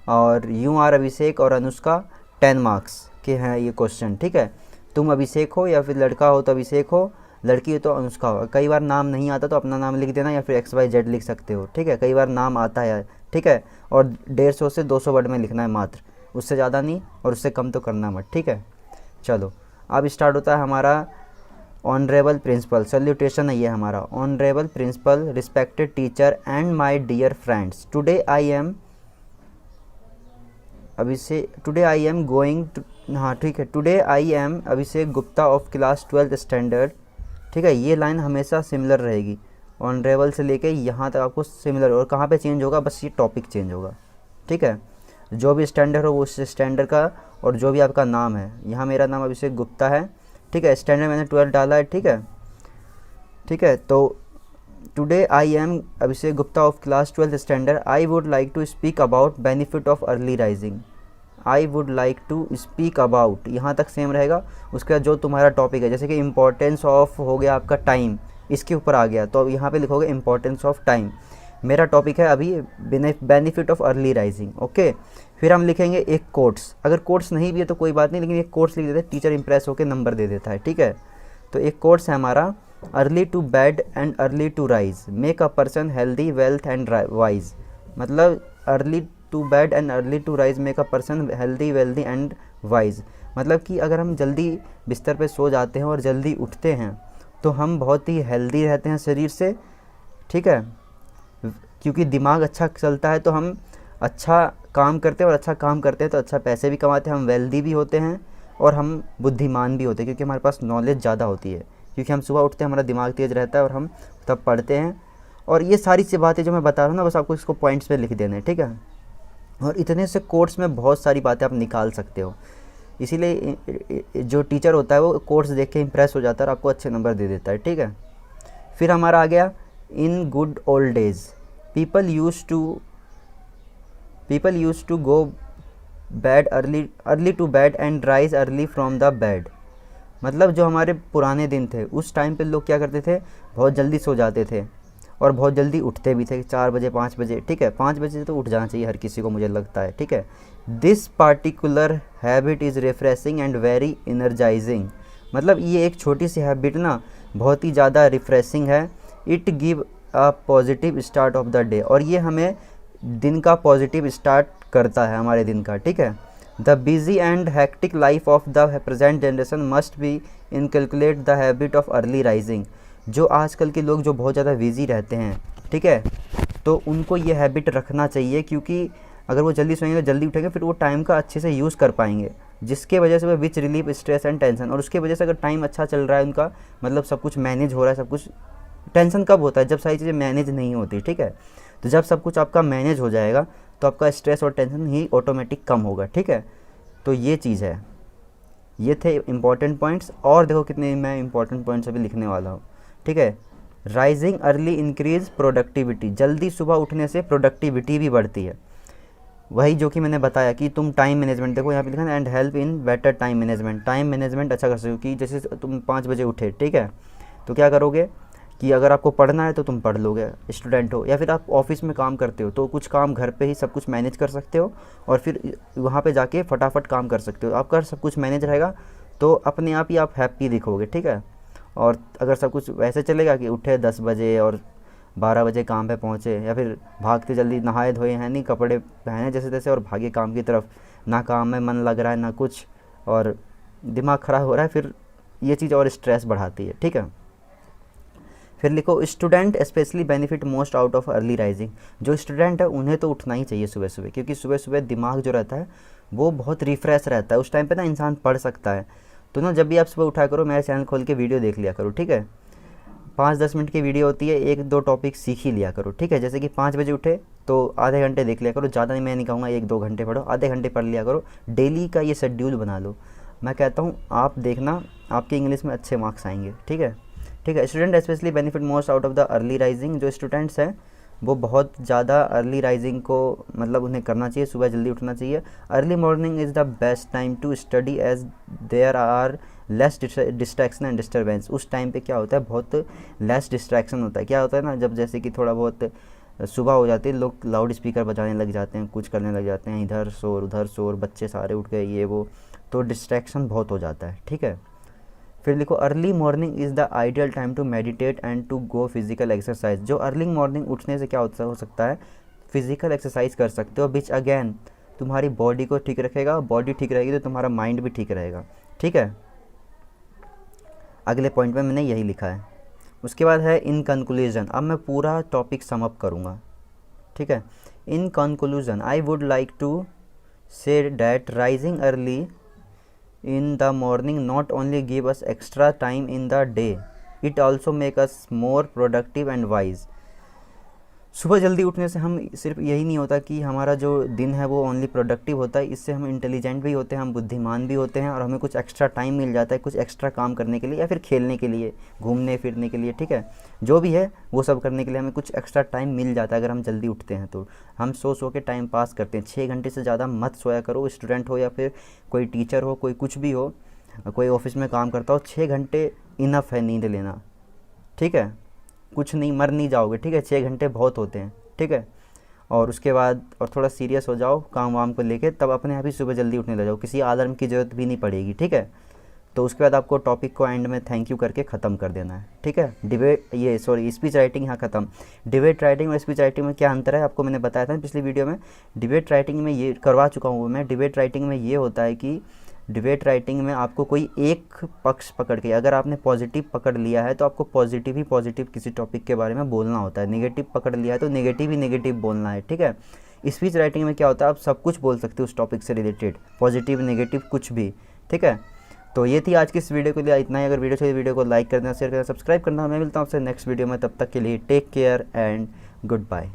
और यू आर अभिषेक और अनुष्का 10 मार्क्स के हैं ये क्वेश्चन। ठीक है। तुम अभिषेक हो, या फिर लड़का हो तो अभिषेक हो, लड़की हो तो अनुष्का हो। कई बार नाम नहीं आता तो अपना नाम लिख देना, या फिर XYZ लिख सकते हो। ठीक है। कई बार नाम आता है। ठीक है। और 150 से 200 वर्ड में लिखना है मात्र, उससे ज़्यादा नहीं और उससे कम तो करना मत। ठीक है। चलो अब स्टार्ट होता है हमारा ऑनरेबल प्रिंसिपल, सल्यूटेशन है ये हमारा। Honourable principal, respected teacher and my dear friends, today I am going to, हाँ ठीक है, today I am Abhishek Gupta of class 12th standard. ठीक है, ये लाइन हमेशा सिमिलर रहेगी, ऑनरेबल से लेके यहाँ तक आपको सिमिलर। और कहाँ पे चेंज होगा, बस ये टॉपिक चेंज होगा। ठीक है, जो भी स्टैंडर्ड हो वो उस स्टैंडर्ड का, और जो भी आपका नाम है, यहाँ मेरा नाम अभिषेक गुप्ता है। ठीक है, स्टैंडर्ड मैंने 12 डाला है। ठीक है, ठीक है, तो today I am Abhishek Gupta of class 12th standard, I would like to speak about benefit of early rising. I would like to speak about, यहाँ तक सेम रहेगा। उसका जो तुम्हारा टॉपिक है, जैसे कि इम्पोर्टेंस ऑफ हो गया आपका टाइम, इसके ऊपर आ गया, तो अब यहाँ पे लिखोगे इम्पोर्टेंस ऑफ टाइम। मेरा टॉपिक है अभी benefit of early rising. Okay, फिर हम लिखेंगे एक कोट्स। अगर कोट्स नहीं भी है तो कोई बात नहीं, लेकिन एक कोट्स लिख देते हैं, टीचर इंप्रेस होकर नंबर दे देता है। ठीक है, तो एक कोट्स है हमारा, early to bed and early to rise make a person healthy wealth and wise. मतलब early to bed and early to rise make a person healthy wealthy and wise, मतलब कि अगर हम जल्दी बिस्तर पे सो जाते हैं और जल्दी उठते हैं तो हम बहुत ही हेल्दी रहते हैं शरीर से। ठीक है, क्योंकि दिमाग अच्छा चलता है तो हम अच्छा काम करते हैं, और अच्छा काम करते हैं तो अच्छा पैसे भी कमाते हैं, हम वेल्दी भी होते हैं और हम बुद्धिमान भी होते हैं, क्योंकि हमारे पास नॉलेज ज़्यादा होती है। क्योंकि हम सुबह उठते हैं, हमारा दिमाग तेज़ रहता है और हम तब पढ़ते हैं। और ये सारी सी बातें जो मैं बता रहा हूँ ना, बस आपको इसको पॉइंट्स पे लिख देने हैं। ठीक है, और इतने से कोर्स में बहुत सारी बातें आप निकाल सकते हो। इसीलिए जो टीचर होता है वो कोर्स देख के इम्प्रेस हो जाता है और आपको अच्छे नंबर दे देता है। ठीक है, फिर हमारा आ गया in good old days people use to go bed early to bed and rise early from the bed. मतलब जो हमारे पुराने दिन थे उस टाइम पे लोग क्या करते थे, बहुत जल्दी सो जाते थे और बहुत जल्दी उठते भी थे, 4 बजे 5 बजे। ठीक है, 5 बजे तो उठ जाना चाहिए हर किसी को, मुझे लगता है। ठीक है, this particular habit is refreshing and very energising. मतलब ये एक छोटी सी हैबिट ना बहुत ही ज़्यादा रिफ्रेशिंग है। It give a positive start of the day, और ये हमें दिन का पॉजिटिव स्टार्ट करता है हमारे दिन का। ठीक है, the busy and hectic life of the present generation must be inculcate the habit of early rising. जो आजकल के लोग जो बहुत ज़्यादा बिजी रहते हैं, ठीक है, तो उनको ये हैबिट रखना चाहिए, क्योंकि अगर वो जल्दी सोएंगे जल्दी उठेंगे फिर वो टाइम का अच्छे से यूज़ कर पाएंगे, जिसके वजह से वो विच रिलीव स्ट्रेस एंड टेंशन। और उसके वजह से अगर टाइम अच्छा चल रहा है उनका, मतलब सब कुछ मैनेज हो रहा है, सब कुछ। टेंशन कब होता है, जब सारी चीज़ें मैनेज नहीं होती। ठीक है, तो जब सब कुछ आपका मैनेज हो जाएगा तो आपका स्ट्रेस और टेंशन ही ऑटोमेटिक कम होगा। ठीक है, तो ये चीज़ है। ये थे इंपॉर्टेंट पॉइंट्स, और देखो कितने मैं इंपॉर्टेंट पॉइंट्स अभी लिखने वाला हूँ। ठीक है, राइजिंग अर्ली इंक्रीज प्रोडक्टिविटी, जल्दी सुबह उठने से प्रोडक्टिविटी भी बढ़ती है। वही जो कि मैंने बताया कि तुम टाइम मैनेजमेंट, देखो यहाँ पे लिखा है and help in better time management. Time management अच्छा कर सको, कि जैसे तुम 5 बजे उठे, ठीक है, तो क्या करोगे कि अगर आपको पढ़ना है तो तुम पढ़ लोगे, स्टूडेंट हो, या फिर आप ऑफिस में काम करते हो तो कुछ काम घर पे ही सब कुछ मैनेज कर सकते हो और फिर वहाँ पे जाके फटाफट काम कर सकते हो। आपका सब कुछ मैनेज रहेगा तो अपने आप ही आप हैप्पी दिखोगे। ठीक है, और अगर सब कुछ वैसे चलेगा कि उठे 10 बजे और 12 बजे काम पे पहुँचे, या फिर भागते जल्दी नहाए धोए हैं नहीं, कपड़े पहने जैसे तैसे और भागे काम की तरफ, ना काम में मन लग रहा है ना कुछ, और दिमाग ख़राब हो रहा है, फिर ये चीज़ और स्ट्रेस बढ़ाती है। ठीक है, फिर लिखो student specially benefit most out of early rising. जो स्टूडेंट है उन्हें तो उठना ही चाहिए सुबह सुबह, क्योंकि सुबह सुबह दिमाग जो रहता है वो बहुत रिफ्रेश रहता है। उस टाइम पे ना इंसान पढ़ सकता है। तो ना जब भी आप सुबह उठा करो, मेरा चैनल खोल के वीडियो देख लिया करो। ठीक है, 5-10 मिनट की वीडियो होती है, 1-2 टॉपिक सीख ही लिया करो। ठीक है, जैसे कि 5 बजे उठे तो आधे घंटे देख लिया करो, ज़्यादा नहीं, मैं नहीं कहूँगा 1-2 घंटे पढ़ो, आधे घंटे पढ़ लिया करो। डेली का ये शेड्यूल बना लो। मैं कहता हूँ आप देखना, आपके इंग्लिश में अच्छे मार्क्स आएंगे। ठीक है, ठीक है, student specially benefit most out of the early rising. जो स्टूडेंट्स हैं वो बहुत ज़्यादा अर्ली राइजिंग को, मतलब उन्हें करना चाहिए, सुबह जल्दी उठना चाहिए। Early morning is the best time to study as there are less distraction and disturbance. उस टाइम पे क्या होता है, बहुत लेस डिस्ट्रैक्शन होता है। क्या होता है ना, जब जैसे कि थोड़ा बहुत सुबह हो जाती है, लोग लाउड स्पीकर बजाने लग जाते हैं, कुछ करने लग जाते हैं, इधर शोर उधर शोर, बच्चे सारे उठ गए, ये वो, तो डिस्ट्रैक्शन बहुत हो जाता है। ठीक है, फिर लिखो early morning is the ideal time to meditate and to go physical exercise. जो अर्ली मॉर्निंग उठने से क्या हो सकता है, फिजिकल एक्सरसाइज कर सकते हो, विच अगेन तुम्हारी बॉडी को ठीक रखेगा। बॉडी ठीक रहेगी तो तुम्हारा माइंड भी ठीक रहेगा। ठीक है, अगले पॉइंट में मैंने यही लिखा है। उसके बाद है इन कंक्लूजन, अब मैं पूरा टॉपिक सम अप करूँगा, ठीक है। In conclusion I would like to say that rising early in the morning not only give us extra time in the day, it also make us more productive and wise। सुबह जल्दी उठने से हम सिर्फ यही नहीं होता कि हमारा जो दिन है वो ओनली प्रोडक्टिव होता है, इससे हम इंटेलिजेंट भी होते हैं, हम बुद्धिमान भी होते हैं, और हमें कुछ एक्स्ट्रा टाइम मिल जाता है कुछ एक्स्ट्रा काम करने के लिए या फिर खेलने के लिए, घूमने फिरने के लिए, ठीक है। जो भी है वो सब करने के लिए हमें कुछ एक्स्ट्रा टाइम मिल जाता है अगर हम जल्दी उठते हैं तो। हम सो के टाइम पास करते हैं, 6 घंटे से ज़्यादा मत सोया करो, स्टूडेंट हो या फिर कोई टीचर हो, कोई कुछ भी हो, कोई ऑफिस में काम करता हो, 6 घंटे इनफ है नींद लेना, ठीक है। कुछ नहीं, मर नहीं जाओगे, ठीक है, 6 घंटे बहुत होते हैं, ठीक है। और उसके बाद और थोड़ा सीरियस हो जाओ काम वाम को लेके, तब अपने आप ही सुबह जल्दी उठने लग जाओ, किसी अलार्म की ज़रूरत भी नहीं पड़ेगी, ठीक है। तो उसके बाद आपको टॉपिक को एंड में थैंक यू करके ख़त्म कर देना है, ठीक है। स्पीच राइटिंग यहाँ ख़त्म। डिबेट राइटिंग और स्पीच राइटिंग में क्या अंतर है आपको मैंने बताया था पिछली वीडियो में। डिबेट राइटिंग में ये करवा चुका हूँ मैं। डिबेट राइटिंग में ये होता है कि डिबेट राइटिंग में आपको कोई एक पक्ष पकड़ के, अगर आपने पॉजिटिव पकड़ लिया है तो आपको पॉजिटिव ही पॉजिटिव किसी टॉपिक के बारे में बोलना होता है, नेगेटिव पकड़ लिया है तो नेगेटिव ही नेगेटिव बोलना है, ठीक है। स्पीच राइटिंग में क्या होता है, आप सब कुछ बोल सकते हो उस टॉपिक से रिलेटेड, पॉजिटिव नेगेटिव कुछ भी, ठीक है। तो ये थी आज की इस वीडियो के लिए इतना ही। अगर वीडियो चाहिए वीडियो को लाइक कर देना, शेयर करना, सब्सक्राइब करना। मैं मिलता हूँ आपसे नेक्स्ट वीडियो में, तब तक के लिए take care and good bye.